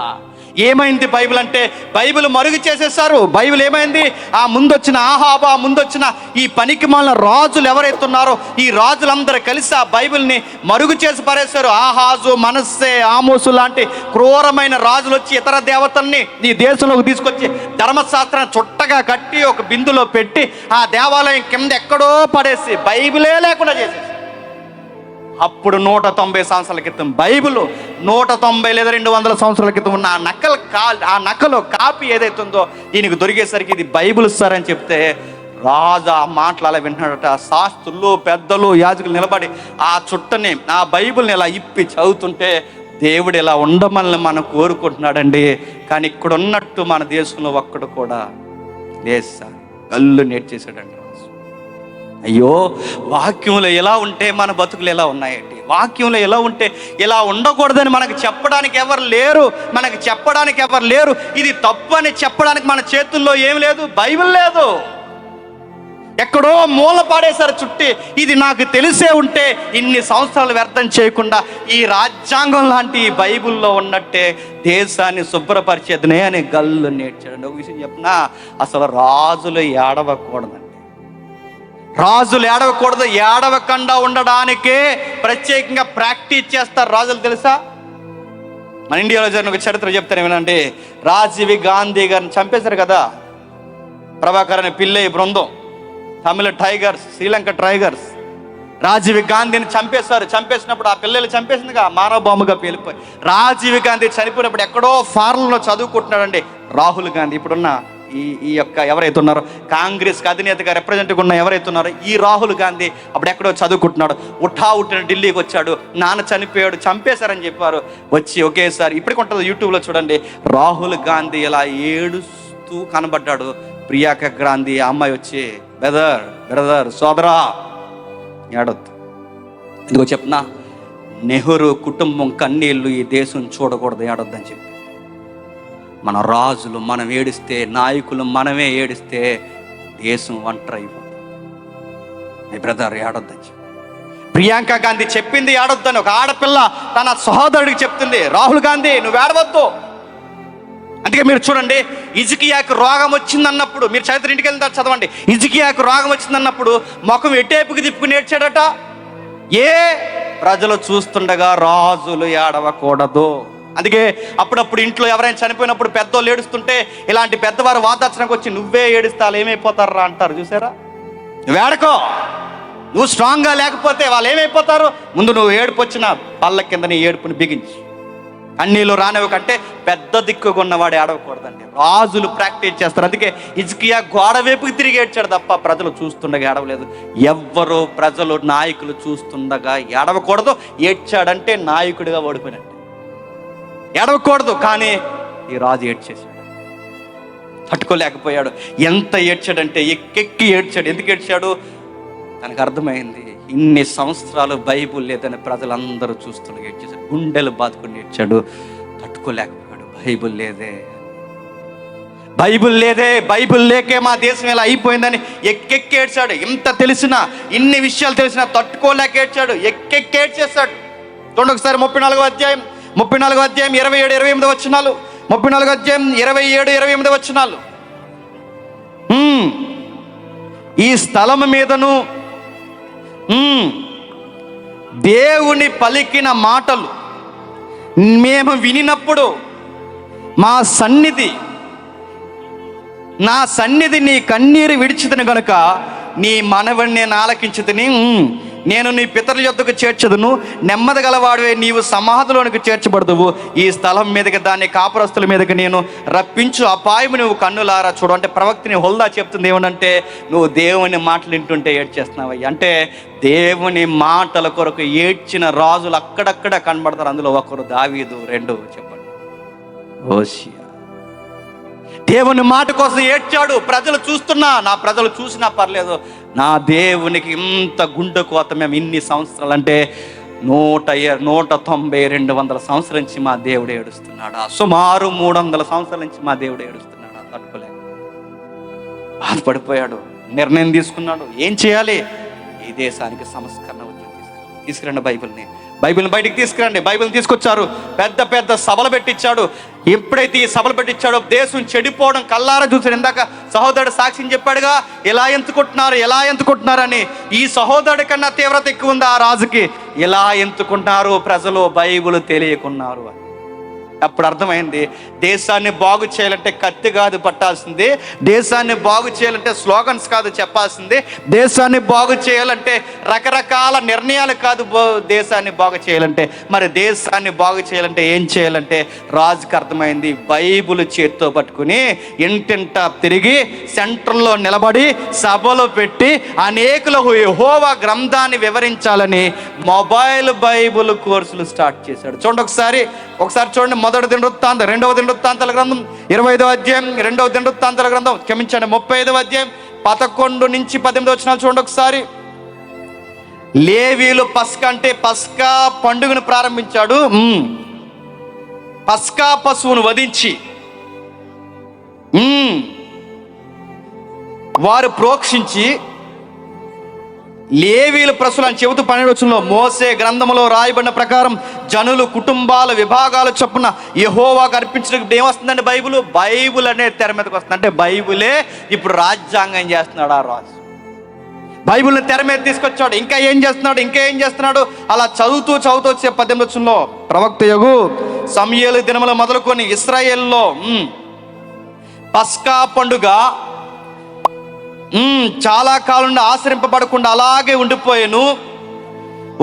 ఏమైంది బైబిల్ అంటే? బైబిల్ మరుగు చేసేసారు. బైబిల్ ఏమైంది? ఆ ముందొచ్చిన ఆహాబా, ముందొచ్చిన ఈ పనికి మాలిన రాజులు ఎవరైతున్నారో ఈ రాజులందరూ కలిసి ఆ బైబిల్ని మరుగు చేసి పారేశారు. ఆహాజు, మనస్సే, ఆమోసు లాంటి క్రూరమైన రాజులు వచ్చి ఇతర దేవతల్ని ఈ దేశంలోకి తీసుకొచ్చి ధర్మశాస్త్రాన్ని చుట్టగా కట్టి ఒక బిందులో పెట్టి ఆ దేవాలయం కింద ఎక్కడో పడేసి బైబిలే లేకుండా చేసేసి, అప్పుడు 190 సంవత్సరాల క్రితం బైబిల్ 190 లేదా 200 సంవత్సరాల క్రితం ఉన్న ఆ నకలు కాపీ ఏదైతే ఉందో ఈయనకు దొరికేసరికి ఇది బైబిల్ సార్ అని చెప్తే రాజు ఆ మాటలు అలా వింటున్నాడట. శాస్త్రులు, పెద్దలు, యాజకులు నిలబడి ఆ చుట్టని, ఆ బైబిల్ని ఇలా ఇప్పి చదువుతుంటే దేవుడు ఇలా ఉండమని మనం కోరుకుంటున్నాడండి. కానీ ఇక్కడ ఉన్నట్టు మన దేశంలో ఒక్కడు కూడా లేదు సార్. కళ్ళు నేర్చేసాడండి రాజు. అయ్యో, వాక్యంలో ఎలా ఉంటే మన బతుకులు ఎలా ఉన్నాయండి? వాక్యంలో ఎలా ఉంటే ఇలా ఉండకూడదని మనకు చెప్పడానికి ఎవరు లేరు. ఇది తప్పు అని చెప్పడానికి మన చేతుల్లో ఏం లేదు, బైబిల్ లేదు. ఎక్కడో మూల పాడేశారు చుట్టి. ఇది నాకు తెలిసే ఉంటే ఇన్ని సంవత్సరాలు వ్యర్థం చేయకుండా ఈ రాజ్యాంగం లాంటి ఈ బైబిల్లో ఉన్నట్టే దేశాన్ని శుభ్రపరిచేదనే అని గల్లు నేర్చాడండి. ఒక విషయం చెప్పినా, అసలు రాజులు ఏడవకూడదండి. రాజులు ఏడవకూడదు. ఏడవకుండా ఉండడానికే ప్రత్యేకంగా ప్రాక్టీస్ చేస్తారు రాజులు, తెలుసా? మన ఇండియాలో జరిగిన ఒక చరిత్ర చెప్తాను ఏమేనండి. రాజీవ్ గాంధీ గారిని చంపేశారు కదా, ప్రభాకర్ అనే పిల్లయ్య బృందం, తమిళ టైగర్స్, శ్రీలంక టైగర్స్. రాజీవ్ గాంధీని చంపేసినప్పుడు ఆ పిల్లలు చంపేసిందిగా, మానవ బొమ్మగా పేలిపోయి. రాజీవ్ గాంధీ చనిపోయినప్పుడు ఎక్కడో ఫారెన్లో చదువుకుంటున్నాడండి రాహుల్ గాంధీ. ఇప్పుడున్న ఈ యొక్క ఎవరైతే ఉన్నారో కాంగ్రెస్కి అధినేతగా రిప్రజెంటేటివ్ ఉన్న ఎవరైతే ఉన్నారో ఈ రాహుల్ గాంధీ అప్పుడు ఎక్కడో చదువుకుంటున్నాడు. ఉట్టిన ఢిల్లీకి వచ్చాడు. నాన్న చనిపోయాడు, చంపేశారని చెప్పారు. వచ్చి ఒకేసారి ఇప్పటికి ఉంటుంది యూట్యూబ్లో చూడండి, రాహుల్ గాంధీ ఇలా ఏడుస్తూ కనబడ్డాడు. ప్రియాంక గాంధీ అమ్మాయి వచ్చి, బ్రదర్ సోదరా ఏడొద్దు, ఇదిగో చెప్పనా, నెహ్రూ కుటుంబం కన్నీళ్ళు ఈ దేశం చూడకూడదు, ఏడొద్దని చెప్పి. మన రాజులు మనం ఏడిస్తే, నాయకులు మనమే ఏడిస్తే దేశం ఒంటరి అయిపోతుంది. బ్రదర్ ఏడొద్దని చెప్పి ప్రియాంక గాంధీ చెప్పింది ఏడొద్దని. ఒక ఆడపిల్ల తన సహోదరుడికి చెప్తుంది, రాహుల్ గాంధీ నువ్వు ఏడవద్దు. అందుకే మీరు చూడండి, హిజ్కియాకు రోగం వచ్చిందన్నప్పుడు, మీరు చరిత్ర ఇంటికి వెళ్తారు చదవండి, హిజ్కియాకు రోగం వచ్చిందన్నప్పుడు ముఖం ఎటేపుకి తిప్పుకుని ఏడ్చాడట. ప్రజలు చూస్తుండగా రాజులు ఏడవకూడదు. అందుకే అప్పుడప్పుడు ఇంట్లో ఎవరైనా చనిపోయినప్పుడు పెద్దోళ్ళు ఏడుస్తుంటే ఇలాంటి పెద్దవారు వాదార్చడానికి వచ్చి నువ్వే ఏడుస్తాలు ఏమైపోతారా అంటారు. చూసారా? వేడకో, నువ్వు స్ట్రాంగ్గా లేకపోతే వాళ్ళు ఏమైపోతారు? ముందు నువ్వు ఏడుపు వచ్చిన పళ్ళ కింద నీ ఏడుపుని బిగించి అన్నీళ్ళు రానివి కంటే పెద్ద దిక్కుగా ఉన్నవాడు ఏడవకూడదండి. రాజులు ప్రాక్టీస్ చేస్తారు. అందుకే హిజ్కియా గోడ వైపుకి తిరిగి ఏడ్చాడు తప్ప ప్రజలు చూస్తుండగా ఏడవలేదు. ఎవ్వరూ ప్రజలు, నాయకులు చూస్తుండగా ఏడవకూడదు. ఏడ్చాడంటే నాయకుడిగా ఓడిపోయినట్టు. ఏడవకూడదు. కానీ ఈ రాజు ఏడ్చేశాడు, తట్టుకోలేకపోయాడు. ఎంత ఏడ్చాడంటే ఎక్కెక్కి ఏడ్చాడు. ఎందుకు ఏడ్చాడు? తనకు అర్థమైంది, ఇన్ని సంవత్సరాలు బైబుల్ లేదని ప్రజలందరూ చూస్తుండగా ఏడ్చేశాడు. గుండెలు బాదుకుని ఏడ్చాడు, తట్టుకోలేకపోయాడు. బైబుల్ లేదే, బైబుల్ లేకే మా దేశం ఇలా అయిపోయిందని ఎక్కెక్కి ఏడ్చాడు. ఇంత తెలిసినా, ఇన్ని విషయాలు తెలిసినా తట్టుకోలేక ఏడ్చాడు, ఎక్కెక్కి ఏడ్చేశాడు. చూడండి ఒకసారి 34వ అధ్యాయం 27-28 వచనాలు. 34వ అధ్యాయం 27-28 వచనాలు. ఈ స్థలం మీదను దేవుని పలికిన మాటలు మేము వినినప్పుడు నా సన్నిధి నీ కన్నీరు విడిచితిని గనుక నీ మనవిని నేను ఆలకించుతిని. నేను నీ పితరుల యొద్దకు చేర్చదును, నెమ్మది గలవాడివే నీవు సమాధిలోనికి చేర్చబడదువు. ఈ స్థలం మీదకి, దాని కాపురస్తుల మీదకి నేను రప్పించు అపాయము నువ్వు కన్నులారా చూడు. అంటే ప్రవక్తని హోల్దా చెప్తుంది ఏమనంటే, నువ్వు దేవుని మాటలు వింటుంటే ఏడ్చేస్తున్నావయ్యా. అంటే దేవుని మాటల కొరకు ఏడ్చిన రాజులు అక్కడక్కడ కనబడతారు. అందులో ఒకరు దావీదు, 2 చెప్పండి హోషియా. దేవుని మాట కోసం ఏడ్చాడు. ప్రజలు చూస్తున్నా, నా ప్రజలు చూసినా పర్లేదు, నా దేవునికి ఇంత గుండె కోత మేము ఇన్ని సంవత్సరాలు అంటే 190 200 సంవత్సరాల నుంచి మా దేవుడు ఏడుస్తున్నాడా, సుమారు 300 సంవత్సరాల నుంచి మా దేవుడు ఏడుస్తున్నాడా, తట్టుకోలేక బాధపడిపోయాడు. నిర్ణయం తీసుకున్నాడు, ఏం చేయాలి? ఈ దేశానికి సంస్కరణ తీసుకురండి, బైబిల్ని బయటికి తీసుకురండి. బైబిల్ని తీసుకొచ్చారు, పెద్ద పెద్ద సభలు పెట్టించాడు. ఎప్పుడైతే ఈ సభలు పెట్టించాడో దేశం చెడిపోవడం కల్లారా చూశాడు. ఇందాక సహోదరుడు సాక్ష్యం చెప్పాడుగా, ఎలా ఎంచుకుంటున్నారు అని. ఈ సహోదరుడి కన్నా తీవ్రత ఎక్కువ ఉంది ఆ రాజుకి. ఎలా ఎంచుకుంటున్నారు ప్రజలు, బైబిల్ తెలియకున్నారు అని. అప్పుడు అర్థమైంది, దేశాన్ని బాగు చేయాలంటే కత్తి కాదు పట్టాల్సింది, దేశాన్ని బాగు చేయాలంటే స్లోగన్స్ కాదు చెప్పాల్సింది, దేశాన్ని బాగు చేయాలంటే రకరకాల నిర్ణయాలు కాదు దేశాన్ని బాగు చేయాలంటే. మరి దేశాన్ని బాగు చేయాలంటే ఏం చేయాలంటే రాజుకి అర్థమైంది, బైబిల్ చేతితో పట్టుకుని ఇంటింట తిరిగి సెంటర్లో నిలబడి సభలు పెట్టి అనేకులకు యెహోవా గ్రంథాన్ని వివరించాలని మొబైల్ బైబిల్ కోర్సులు స్టార్ట్ చేశాడు. చూడండి ఒకసారి చూడండి, మొదటి దినవృత్తాంతం, రెండవ దినవృత్తాంతాల గ్రంథం 25వ అధ్యాయం, రెండవ దినవృత్తాంతాల గ్రంథం 35వ అధ్యాయం 11 నుంచి 18 వచనాలు చూడండి ఒకసారి. లేవీయులు పస్కా అంటే పస్కా పండుగను ప్రారంభించాడు. పస్కా పశువును వధించి వారు ప్రోక్షించి లేవీయుల ప్రస్తులు అని చెబుతూ 12వ వచనంలో, మోసే గ్రంథంలో రాయబడిన ప్రకారం జనులు కుటుంబాల విభాగాల చొప్పున యెహోవాకు అర్పించడానికి ఏమొస్తుందండి? బైబిల్ అనే తెర మీదకి వస్తుంది. అంటే బైబిలే ఇప్పుడు రాజ్యాంగం చేస్తున్నాడు ఆ రాజు. బైబిల్ని తెర మీద తీసుకొచ్చాడు. ఇంకా ఏం చేస్తున్నాడు? అలా చదువుతూ వచ్చే 18వ వచనంలో, ప్రవక్త యగు సమూయేలు దినములు మొదలుకొని ఇశ్రాయేలులో పస్కా పండుగ చాలా కాలం నుండి ఆచరింపబడకుండా అలాగే ఉండిపోయాను.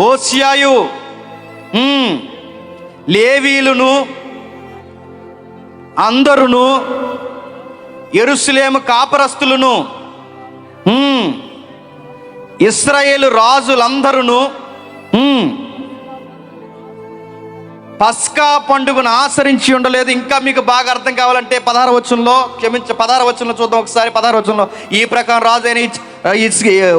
ఓసియాయు లేవీయులను అందరును యెరూషలేము కాపరస్తులను ఇశ్రాయేలు రాజులందరూ పస్కా పండుగను ఆచరించి ఉండలేదు. ఇంకా మీకు బాగా అర్థం కావాలంటే 16వ వచనంలో చూద్దాం ఒకసారి. 16వ వచనంలో, ఈ ప్రకారం రాజు అయిన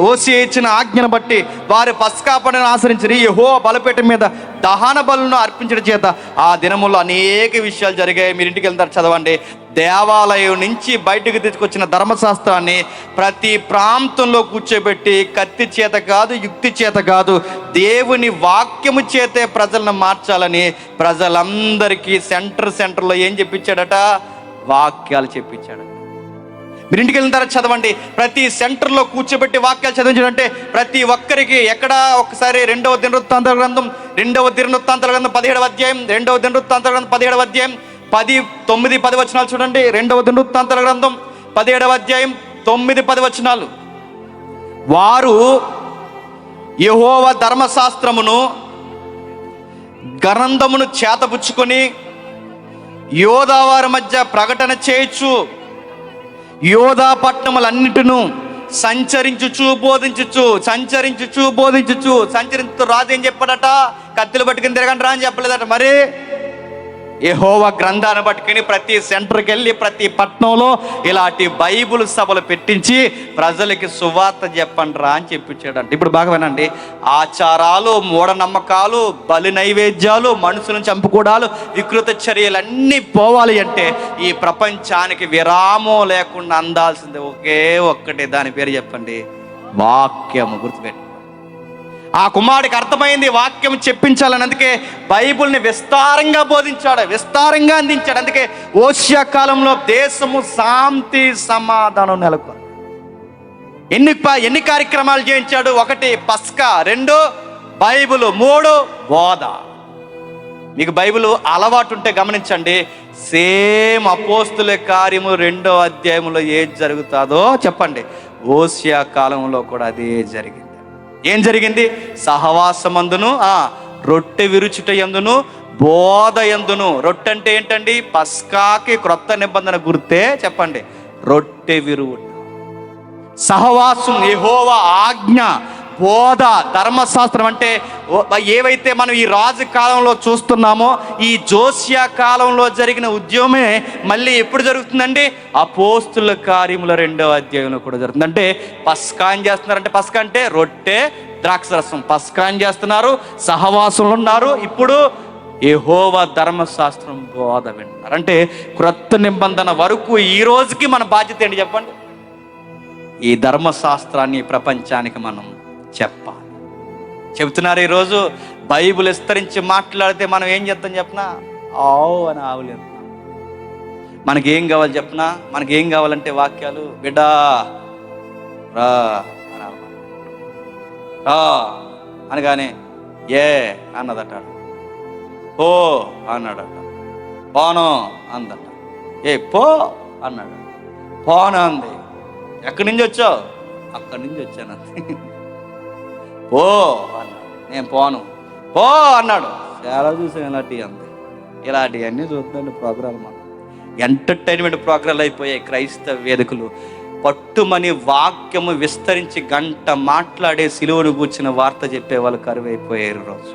ఓసియా ఇచ్చిన ఆజ్ఞను బట్టి వారి పస్కా పండుగను ఆచరించి యెహోవా బలిపీఠం మీద దహన బలులను అర్పించడం చేత ఆ దినముల్లో అనేక విషయాలు జరిగాయి. మీరు ఇంటికి వెళ్తారు, చదవండి. దేవాలయం నుంచి బయటకు తీసుకొచ్చిన ధర్మశాస్త్రాన్ని ప్రతి ప్రాంతంలో కూర్చోబెట్టి కత్తి చేత కాదు, యుక్తి చేత కాదు, దేవుని వాక్యము చేతే ప్రజలను మార్చాలని ప్రజలందరికీ సెంటర్లో ఏం చెప్పించాడట? వాక్యాలు చెప్పించాడట. మీరు ఇంటికి వెళ్ళిన తర్వాత చదవండి. ప్రతి సెంటర్లో కూర్చోబెట్టి వాక్యాలు చదివించాడంటే ప్రతి ఒక్కరికి ఎక్కడ ఒకసారి 2వ దినవృత్తాంతాల గ్రంథం 17వ అధ్యాయం 2వ దినవృత్తాంతాల గ్రంథం 17వ అధ్యాయం 9-10 వచనాలు చూడండి. 2వ దినవృత్తాంతాల గ్రంథం 17వ అధ్యాయం 9-10 వచనాలు. వారు యెహోవా ధర్మశాస్త్రమును గ్రంథమును చేతపుచ్చుకొని యోధా వారి మధ్య ప్రకటన చేయొచ్చు, యోధా పట్టణములన్నిటిను సంచరించుచు బోధించుచు రాజు ఏం చెప్పాడట? కత్తులు పట్టుకుని తిరగండి రా అని చెప్పలేదట. మరి యెహోవా గ్రంథాన్ని పట్టుకుని ప్రతి సెంటర్కి వెళ్ళి ప్రతి పట్టణంలో ఇలాంటి బైబిల్ సభలు పెట్టించి ప్రజలకి సువార్త చెప్పండి రా అని చెప్పించాడంట. ఇప్పుడు బాగా వినండి. ఆచారాలు, మూఢనమ్మకాలు, బలి నైవేద్యాలు, మనుషులను చంపుకోవడాలు, వికృత చర్యలు అన్నీ పోవాలి అంటే ఈ ప్రపంచానికి విరామం లేకుండా అందాల్సింది ఒకే ఒక్కటి. దాని పేరు చెప్పండి, వాక్యము. గుర్తుపెట్టి ఆ కుమారుడికి అర్థమైంది వాక్యం చెప్పించాలని. అందుకే బైబిల్ని విస్తారంగా బోధించాడు, విస్తారంగా అందించాడు. అందుకే ఓసియా కాలంలో దేశము శాంతి సమాధానం నెలకొంది. ఎన్ని కార్యక్రమాలు చేయించాడు? 1 పస్కా, 2 బైబిల్, 3 బోధ. మీకు బైబిల్ అలవాటు ఉంటే గమనించండి, సేమ్ అపోస్తుల కార్యము 2వ అధ్యాయంలో ఏది జరుగుతుందో చెప్పండి, ఓసియా కాలంలో కూడా అదే జరిగింది. ఏం జరిగింది? సహవాసమందును, రొట్టె విరుచుట యందును, బోధ యందును. రొట్టె అంటే ఏంటండి? పస్కాకి క్రొత్త నిబంధన గుర్తే చెప్పండి, రొట్టె విరువుట. సహవాసం, యెహోవా ఆజ్ఞ, బోధ. ధర్మశాస్త్రం అంటే ఏవైతే మనం ఈ రాజు కాలంలో చూస్తున్నామో, ఈ జోసియా కాలంలో జరిగిన ఉద్యమమే మళ్ళీ ఎప్పుడు జరుగుతుందండి? అపోస్తుల కార్యముల 2వ అధ్యాయంలో కూడా జరుగుతుంది. అంటే పస్కా ఏం చేస్తున్నారంటే, పస్కా అంటే రొట్టె ద్రాక్షరసం. పస్కా ఏం చేస్తున్నారు? సహవాసంలో ఉన్నారు. ఇప్పుడు యెహోవా ధర్మశాస్త్రం బోధ వింటున్నారు. అంటే క్రొత్త నిబంధన వరకు ఈ రోజుకి మన బాధ్యత ఏంటి చెప్పండి? ఈ ధర్మశాస్త్రాన్ని ప్రపంచానికి మనం చెప్పాలి. చెబుతున్నారు ఈరోజు బైబిల్ విస్తరించి మాట్లాడితే మనం ఏం చేస్తాం చెప్పనా? ఆవు అని ఆవులేదు. మనకేం కావాలి చెప్పనా? మనకేం కావాలంటే వాక్యాలు, బిడ్డా రా రా అనగానే ఏ అన్నదట, పో అన్నాడట, పోను అందట. ఏ పో అన్నాడు, పోను అంది. ఎక్కడి నుంచి వచ్చావు? అక్కడి నుంచి వచ్చాను. పో అన్నాడు, నేను పోను. పో అన్నాడు. చాలా చూసాం ఇలాంటివి అంది. ఇలాంటివన్నీ చూద్దాండి ప్రోగ్రాం. మనం ఎంటర్టైన్మెంట్ ప్రోగ్రాంలు అయిపోయాయి. క్రైస్తవ వేదికలు పట్టుమని వాక్యము విస్తరించి గంట మాట్లాడే సిలువను కూర్చిన వార్త చెప్పే వాళ్ళు కరువైపోయారు. రోజు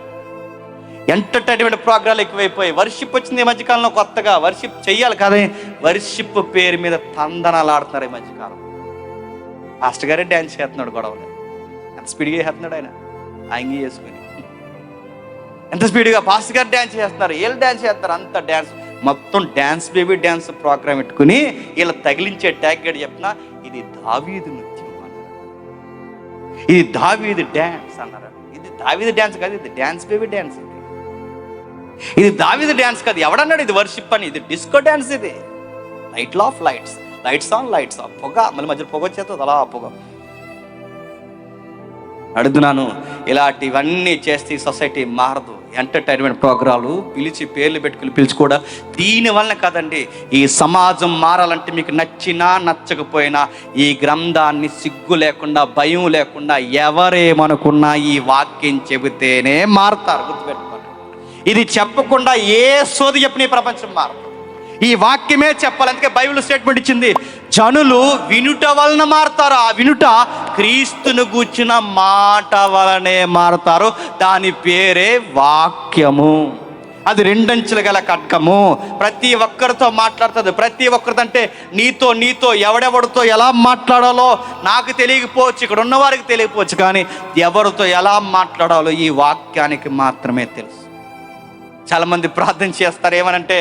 ఎంటర్టైన్మెంట్ ప్రోగ్రాంలు ఎక్కువైపోయాయి. వర్షిప్ వచ్చింది ఈ మధ్యకాలంలో కొత్తగా. వర్షిప్ చెయ్యాలి కానీ వర్షిప్ పేరు మీద తందనాలు ఆడుతున్నారు ఈ మధ్యకాలం. పాస్టర్ గారే డ్యాన్స్ చేస్తున్నాడు గొడవలు. ఎంత స్పీడ్గా చేస్తున్నాడు ఆయన, అంగి చేసుకుని. ఎంత స్పీడ్గా పాస్టర్ గారు డ్యాన్స్ చేస్తున్నారు, వీళ్ళు డ్యాన్స్ చేస్తారు. అంత డ్యాన్స్, మొత్తం డ్యాన్స్ బేబీ డ్యాన్స్ ప్రోగ్రామ్ పెట్టుకుని వీళ్ళు తగిలించే ట్యాగ్ గడి చెప్తున్నా, ఇది దావీదు నృత్యం అన్నారు, ఇది దావీదు డ్యాన్స్ అన్నారు. ఇది దావీదు డ్యాన్స్ కాదు, ఇది డ్యాన్స్ బేబీ డ్యాన్స్. ఇది దావీదు డ్యాన్స్ కాదు. ఎవడన్నాడు ఇది వర్షిప్ అని? ఇది డిస్కో డ్యాన్స్. ఇది light of lights, lights on lights off, పొగ మళ్ళీ మధ్యలో పొగ వచ్చేస్తుంది, అలా పొగ. అడుగుతున్నాను, ఇలాంటివన్నీ చేస్తే ఈ సొసైటీ మారదు. ఎంటర్టైన్మెంట్ ప్రోగ్రాలు పిలిచి పేర్లు పెట్టుకుని పిలుచుకోడా దీనివల్ల కాదండి. ఈ సమాజం మారాలంటే మీకు నచ్చినా నచ్చకపోయినా ఈ గ్రంథాన్ని సిగ్గు లేకుండా, భయం లేకుండా ఎవరేమనుకున్నా ఈ వాక్యం చెబితేనే మారుతారు. గుర్తుపెట్టుకోండి. ఇది చెప్పకుండా ఏ సోది చెప్పిన ఈ ప్రపంచం మారదు. ఈ వాక్యమే చెప్పాలి. అందుకే బైబిల్ స్టేట్మెంట్ ఇచ్చింది, జనులు వినుట వలన మారుతారు. ఆ వినుట క్రీస్తును గూర్చిన మాట వలనే మారుతారు. దాని పేరే వాక్యము. అది 2 అంచులు గల ఖడ్గము. ప్రతి ఒక్కరితో మాట్లాడుతుంది. ప్రతి ఒక్కరితో అంటే నీతో ఎవడెవడితో ఎలా మాట్లాడాలో నాకు తెలియకపోవచ్చు, ఇక్కడ ఉన్నవారికి తెలియకపోవచ్చు, కానీ ఎవరితో ఎలా మాట్లాడాలో ఈ వాక్యానికి మాత్రమే తెలుసు. చాలామంది ప్రార్థన చేస్తారు ఏమనంటే,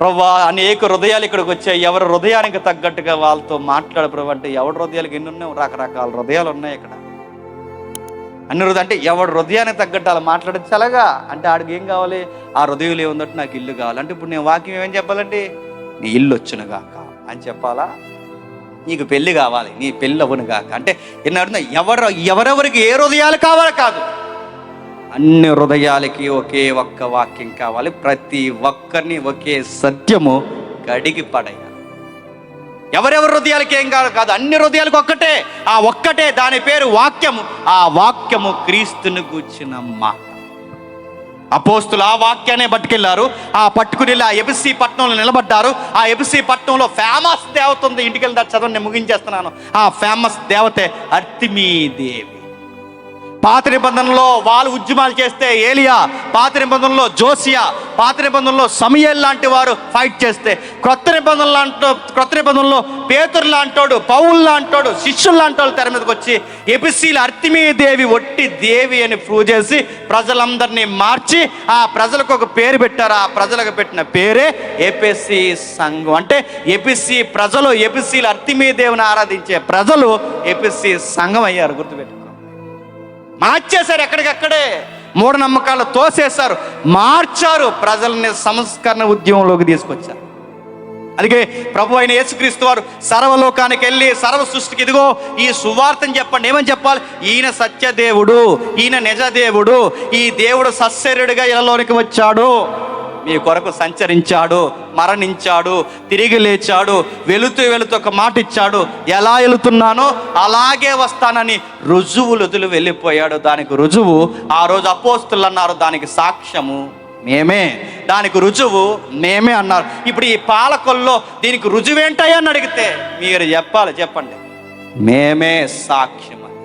ప్రభా అనేక హృదయాలు ఇక్కడికి వచ్చాయి, ఎవరి హృదయానికి తగ్గట్టుగా వాళ్ళతో మాట్లాడు ప్రభు అంటే. ఎవరి హృదయాలకు ఎన్ని ఉన్నాయి? రకరకాల హృదయాలు ఉన్నాయి ఇక్కడ. అన్ని హృదయం అంటే ఎవరి హృదయానికి తగ్గట్టు అలా మాట్లాడచ్చు. అలాగా అంటే ఆడికి ఏం కావాలి? ఆ హృదయంలో ఏముందంటే నాకు ఇల్లు కావాలి. అంటే ఇప్పుడు నేను వాక్యం ఏమేం చెప్పాలంటే, నీ ఇల్లు వచ్చునుగాక అని చెప్పాలా? నీకు పెళ్ళి కావాలి, నీ పెళ్ళి అవ్వనుగాక అంటే ఎన్న ఎవరెవరికి ఏ హృదయాలు కావాలి కాదు, అన్ని హృదయాలకి ఒకే ఒక్క వాక్యం కావాలి. ప్రతి ఒక్కరిని ఒకే సత్యము గడిగి పడేయాలి. ఎవరెవరి హృదయాలకి ఏం కాదు, అన్ని హృదయాలకు ఒక్కటే. ఆ ఒక్కటే, దాని పేరు వాక్యము. ఆ వాక్యము క్రీస్తుని గూర్చిన మాట. అపోస్తులు ఆ వాక్యాన్ని పట్టుకెళ్ళారు. ఆ పట్టుకుని ఆ ఎఫెసీ పట్టణంలో నిలబడ్డారు. ఆ ఎఫెసీ పట్టణంలో ఫేమస్ దేవత ఉంది. ఇంటికి వెళ్ళి చదవండి, నేను ముగించేస్తున్నాను. ఆ ఫేమస్ దేవతే అర్తిమీదేవి. పాత నిబంధనలో వాళ్ళు ఉద్యమాలు చేస్తే ఏలియా, పాత నిబంధనలో జోసియా, పాత నిబంధనలో సమూయేలు లాంటి వారు ఫైట్ చేస్తే, క్రొత్త నిబంధనలో పేతురు లాంటోడు, పౌలు లాంటోడు, శిష్యులు లాంటోడు తెర మీదకి వచ్చి ఎఫెసీల అర్తిమీదేవి ఒట్టి దేవి అని ప్రూవ్ చేసి ప్రజలందరినీ మార్చి ఆ ప్రజలకు ఒక పేరు పెట్టారు. ఆ ప్రజలకు పెట్టిన పేరే ఎఫెసీ సంఘం. అంటే ఎఫెసీ ప్రజలు, ఎఫెసీల అర్తిమీదేవిని ఆరాధించే ప్రజలు ఎఫెసీ సంఘం అయ్యారు. గుర్తుపెట్టు. మార్చేశారు, ఎక్కడికక్కడే మూఢనమ్మకాలు తోసేశారు, మార్చారు, ప్రజల్ని సంస్కరణ ఉద్యమంలోకి తీసుకొచ్చారు. అందుకే ప్రభు అయిన యేసుక్రీస్తు వారు సర్వలోకానికి వెళ్ళి సర్వ సృష్టికి ఇదిగో ఈ సువార్తని చెప్పండి. ఏమని చెప్పాలి? ఈయన సత్యదేవుడు, ఈయన నిజదేవుడు, ఈ దేవుడు సశరీరుడిగా ఇళ్ళలోనికి వచ్చాడు, మీ కొరకు సంచరించాడు, మరణించాడు, తిరిగి లేచాడు, వెళుతూ ఒక మాట ఇచ్చాడు, ఎలా వెళుతున్నానో అలాగే వస్తానని రుజువులు వదిలి వెళ్ళిపోయాడు. దానికి రుజువు ఆ రోజు అపోస్తులు అన్నారు, దానికి సాక్ష్యము మేమే, దానికి రుజువు మేమే అన్నారు. ఇప్పుడు ఈ పాలకొల్లో దీనికి రుజువేంటాయని అడిగితే మీరు చెప్పాలి, చెప్పండి, మేమే సాక్ష్యం అని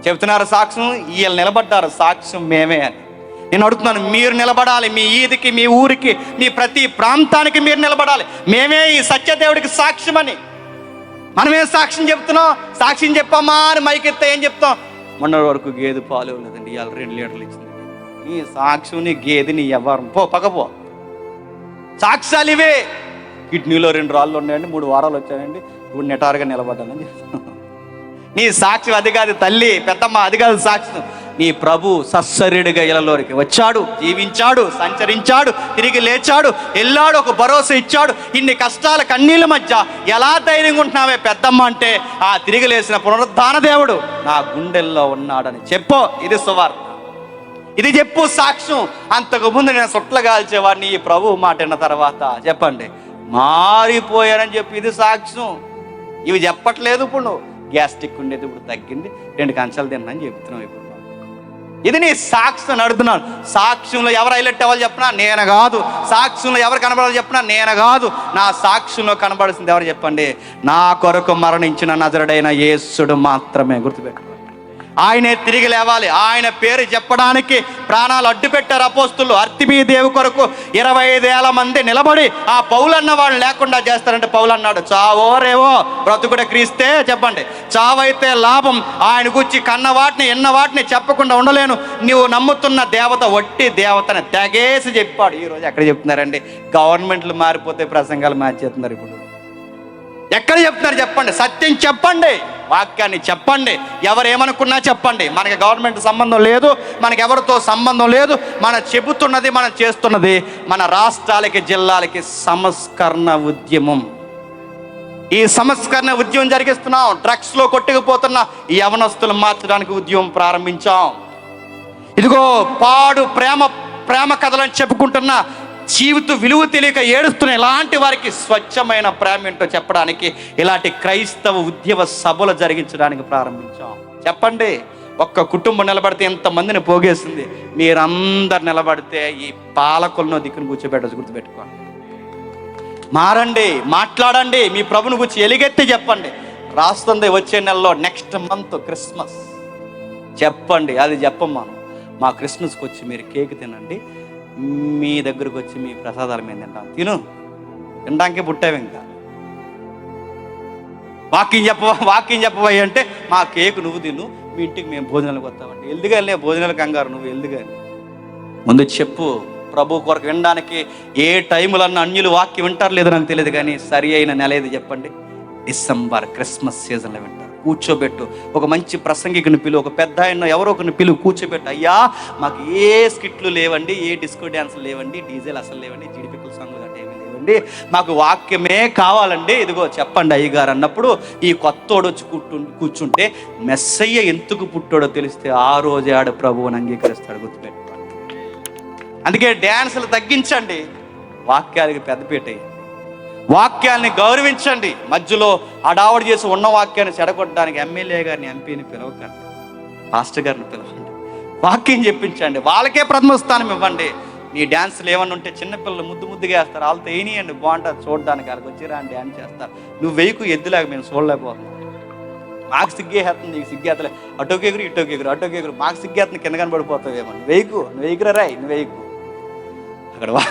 చెబుతున్నారు సాక్ష్యం, వీళ్ళు నిలబడ్డారు సాక్ష్యం మేమే అని. నేను అడుగుతున్నాను, మీరు నిలబడాలి. మీ ఈదికి, మీ ఊరికి, మీ ప్రతి ప్రాంతానికి మీరు నిలబడాలి. మేమే ఈ సత్యదేవుడికి సాక్ష్యం అని. మనమే సాక్ష్యం చెప్తున్నాం. సాక్ష్యం చెప్పమ్మా అని మైకెత్తే ఏం చెప్తాం? మొన్న వరకు గేదె పాలు లేదండి, ఇవాళ 2 లీటర్లు ఇచ్చింది. నీ సాక్ష్యం, నీ గేదె, నీ వ్యవహారం పో. సాక్ష్యాలు ఇవే. కిడ్నీలో 2 రాళ్ళు ఉన్నాయండి, 3 వారాలు వచ్చాయండి, ఇప్పుడు నిటారుగా నిలబడ్డానని చెప్తాను. నీ సాక్ష్యం అది కాదు తల్లి, పెద్దమ్మ, అది కాదు సాక్ష్యం. నీ ప్రభు సశరీరుడిగా ఇళ్ళలోనికి వచ్చాడు, జీవించాడు, సంచరించాడు, తిరిగి లేచాడు, వెళ్ళాడు, ఒక భరోసా ఇచ్చాడు. ఇన్ని కష్టాల కన్నీళ్ళ మధ్య ఎలా ధైర్యంగా ఉంటున్నావే పెద్దమ్మ అంటే, ఆ తిరిగి లేచిన పునరుద్ధాన దేవుడు నా గుండెల్లో ఉన్నాడని చెప్పు. ఇది సువార్త, ఇది చెప్పు సాక్ష్యం. అంతకుముందు నేను సుట్ల కాల్చేవాడిని, ఈ ప్రభు మాట విన్న తర్వాత చెప్పండి మారిపోయానని చెప్పి ఇది సాక్ష్యం. ఇవి చెప్పట్లేదు. ఇప్పుడు గ్యాస్ట్రిక్ ఉండేది ఇప్పుడు తగ్గింది, 2 కంచాలు తిన్నాను చెప్తున్నావు. ఇప్పుడు ఇది నీ సాక్ష్యం అడుగుతున్నాను. సాక్ష్యంలో ఎవరు హైలైట్ అవ్వాలి చెప్పినా నేను కాదు. సాక్ష్యంలో ఎవరు కనబడాలి చెప్పినా నేను కాదు. నా సాక్ష్యంలో కనబడాల్సింది ఎవరు చెప్పండి? నా కొరకు మరణించిన నజరుడైన యేసుడు మాత్రమే. గుర్తుపెట్టుకోండి, ఆయనే తిరిగి లేవాలి. ఆయన పేరు చెప్పడానికి ప్రాణాలు అడ్డు పెట్టారు అపోస్తులు. అర్తిమీ దేవి కొరకు 25,000 మంది నిలబడి ఆ పౌలన్న వాళ్ళు లేకుండా చేస్తారంటే పౌలు అన్నాడు, చావో రేవో బ్రతుకుడ క్రీస్తే. చెప్పండి, చావైతే లాభం. ఆయన గురించి కన్న వాటిని ఎన్న వాటిని చెప్పకుండా ఉండలేను. నువ్వు నమ్ముతున్న దేవత వట్టి దేవతని తెగేసి చెప్పాడు. ఈరోజు ఎక్కడ చెప్తున్నారండి? గవర్నమెంట్లు మారిపోతే ప్రసంగాలు మార్చేస్తున్నారు. ఇప్పుడు ఎక్కడ చెప్తున్నారు చెప్పండి? సత్యం చెప్పండి, వాక్యాన్ని చెప్పండి. ఎవరు ఏమనుకున్నా చెప్పండి. మనకి గవర్నమెంట్ సంబంధం లేదు, మనకి ఎవరితో సంబంధం లేదు. మనం చెబుతున్నది, మనం చేస్తున్నది మన రాష్ట్రాలకి, జిల్లాలకి సంస్కరణ ఉద్యమం. ఈ సంస్కరణ ఉద్యమం జరిగిస్తున్నాం. డ్రగ్స్లో కొట్టుకుపోతున్న ఈ యవనస్తులు మార్చడానికి ఉద్యమం ప్రారంభించాం. ఇదిగో పాడు ప్రేమ కథలను చెప్పుకుంటున్న, జీవిత విలువ తెలియక ఏడుస్తున్న ఇలాంటి వారికి స్వచ్ఛమైన ప్రేమ ఏంటో చెప్పడానికి ఇలాంటి క్రైస్తవ ఉద్యమ సభలు జరిగించడానికి ప్రారంభించాం. చెప్పండి, ఒక్క కుటుంబం నిలబడితే ఎంతమందిని పోగేసింది. మీరందరు నిలబడితే ఈ పాలకులను దిక్కును కూర్చోబెట్టచ్చు. గుర్తుపెట్టుకోండి, మారండి, మాట్లాడండి, మీ ప్రభుని గురించి ఎలుగెత్తి చెప్పండి. రాస్తుంది వచ్చే నెలలో, నెక్స్ట్ మంత్ క్రిస్మస్. చెప్పండి, అది చెప్పమ్మా. మా క్రిస్మస్కి వచ్చి మీరు కేక్ తినండి, మీ దగ్గరకు వచ్చి మీ ప్రసాదాల మీద తింటాం. తినడానికి పుట్టావు. ఇంకా వాక్యం చెప్పబోయి అంటే మా కేక్ నువ్వు తిను, మీ ఇంటికి మేము భోజనాలకు వస్తామంటే ఎల్దుగానే భోజనాలు కంగారు. నువ్వు ఎల్దుగాని ముందు చెప్పు. ప్రభు కొరకు వినడానికి ఏ టైములన్నా అన్యులు వాక్యం వింటారు లేదో నాకు తెలియదు, కానీ సరి అయిన నెల ఏది చెప్పండి? డిసెంబర్, క్రిస్మస్ సీజన్లో వింటారు. కూర్చోబెట్టు, ఒక మంచి ప్రసంగికుని పిలువు, ఒక పెద్ద ఆయన ఎవరో ఒకరిని పిలువు, కూర్చోబెట్టు. అయ్యా మాకు ఏ స్కిట్లు లేవండి, ఏ డిస్కో డ్యాన్సులు లేవండి, డీజేలు అసలు లేవండి, జీడిపిక్కుల సాంగ్లు గట్ట ఏమీ లేవండి, మాకు వాక్యమే కావాలండి, ఇదిగో చెప్పండి అయ్యగారు అన్నప్పుడు ఈ కొత్తోడు వచ్చి కూర్చుంటే మెస్సయ్య ఎందుకు పుట్టాడో తెలిస్తే ఆ రోజే ఆడ ప్రభువుని అంగీకరిస్తాడు. గుర్తుపెట్టుకోండి. అందుకే డ్యాన్సులు తగ్గించండి, వాక్యాలకి పెద్దపీట. వాక్యాన్ని గౌరవించండి. మధ్యలో అడావుడు చేసి ఉన్న వాక్యాన్ని చెడగొట్టడానికి ఎమ్మెల్యే గారిని, ఎంపీని పిలవకండి, పాస్టర్ గారిని పిలవండి, వాక్యం చెప్పించండి, వాళ్ళకే ప్రథమ స్థానం ఇవ్వండి. నీ డ్యాన్సులు ఏమన్నా ఉంటే చిన్నపిల్లలు ముద్దుగా వేస్తారు, వాళ్ళతో వేయనియండి, బాగుంటుంది చూడడానికి. వాళ్ళకి వచ్చిరా అని డ్యాన్స్ చేస్తారు. నువ్వు వెయ్యకు ఎద్దులాగా మేము చూడలేకపోతున్నాం. మాకు సిగ్గేస్తుంది, నీకు సిగ్గేతలే, అటోకెగురు అటోకెగురు మాకు సిగ్గేస్తుంది, కింద కనబడిపోతావేమో. నువ్వు వెయ్యకురా రాయ్, నువ్వు వెయ్యకు. అక్కడ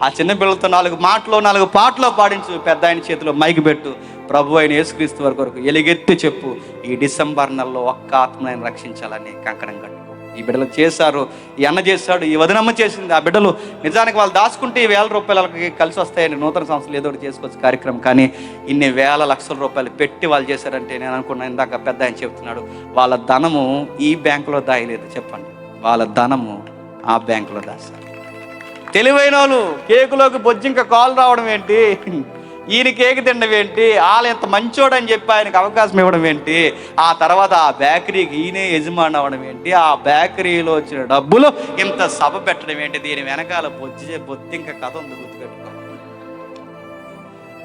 ఆ చిన్న పిల్లలతో 4 మాటలు 4 పాటలు పాడించు, పెద్ద ఆయన చేతిలో మైకి పెట్టు, ప్రభు అయిన యేసుక్రీస్తు వారి కొరకు ఎలుగెత్తి చెప్పు. ఈ డిసెంబర్ నెలలో ఒక్క ఆత్మను రక్షించాలని కంకణం కట్టుకో. ఈ బిడ్డలు చేశారు, ఈ అన్న చేశాడు, ఈ వదినమ్మ చేసింది. ఆ బిడ్డలు నిజానికి వాళ్ళు దాచుకుంటే ఈ 1,000 రూపాయలకి కలిసి వస్తాయని నూతన సంవత్సరాలు ఏదో ఒకటి చేసుకోవచ్చు కార్యక్రమం. కానీ ఇన్ని వేల లక్షల రూపాయలు పెట్టి వాళ్ళు చేశారంటే నేను అనుకున్నాను, ఇందాక పెద్ద ఆయన చెప్తున్నాడు, వాళ్ళ ధనము ఈ బ్యాంకులో దాయలేదు. చెప్పండి, వాళ్ళ ధనము ఆ బ్యాంకులో దాస్తారు. తెలివైన వాళ్ళు కేకులోకి బొజ్జింక కాలు రావడం ఏంటి, ఈయన కేక్ తినడం ఏంటి, వాళ్ళు ఎంత మంచోడని చెప్పి ఆయనకు అవకాశం ఇవ్వడం ఏంటి, ఆ తర్వాత ఆ బేకరీకి ఈయనే యజమాని అవ్వడం ఏంటి, ఆ బేకరీలో వచ్చిన డబ్బులు ఇంత సభ పెట్టడం ఏంటి, దీని వెనకాల బొత్తింక కథ ఉంది. గుర్తుపెట్టుకో,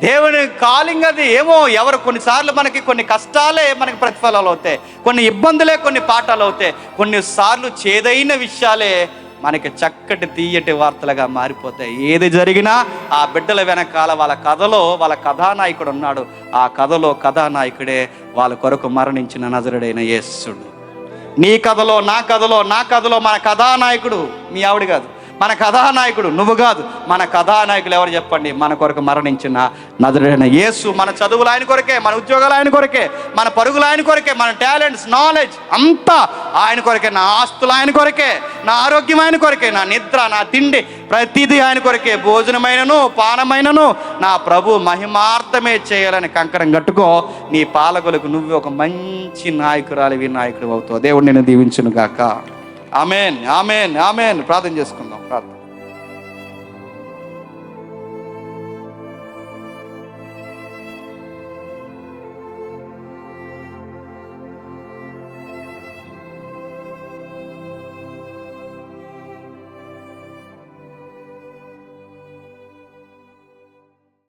దేవుని కాలింగ్ అది. ఏమో ఎవరు కొన్నిసార్లు మనకి కొన్ని కష్టాలే మనకి ప్రతిఫలాలు అవుతాయి, కొన్ని ఇబ్బందులే కొన్ని పాఠాలు అవుతాయి, కొన్నిసార్లు చేదైన విషయాలే మనకి చక్కటి తీయటి వార్తలుగా మారిపోతాయి. ఏది జరిగినా ఆ బిడ్డల వెనకాల వాళ్ళ కథలో వాళ్ళ కథానాయకుడు ఉన్నాడు. ఆ కథలో కథానాయకుడే వాళ్ళ కొరకు మరణించిన నజరుడైన యేసుడు. నీ కథలో, నా కథలో మన కథానాయకుడు మీ ఆవిడ కాదు, మన కథానాయకుడు నువ్వు కాదు. మన కథానాయకులు ఎవరు చెప్పండి? మన కొరకు మరణించిన నజరేయుడైన యేసు. మన చదువులు ఆయన కొరకే, మన ఉద్యోగాలు ఆయన కొరకే, మన పరుగులు ఆయన కొరకే, మన టాలెంట్స్, నాలెడ్జ్ అంతా ఆయన కొరకే, నా ఆస్తులు ఆయన కొరకే, నా ఆరోగ్యం ఆయన కొరకే, నా నిద్ర, నా తిండి ప్రతిదీ ఆయన కొరకే. భోజనమైనను పానమైనను నా ప్రభు మహిమార్థమే చేయాలని కంకణం కట్టుకో. నీ పాలకులకు నువ్వు ఒక మంచి నాయకురాలివి, నాయకుడు అవుతావు. దేవుడు నిన్ను దీవించును గాక. ఆమేన్, ఆమేన్, ఆమేన్. ప్రార్థన చేసుకుందాం. ప్రార్థన.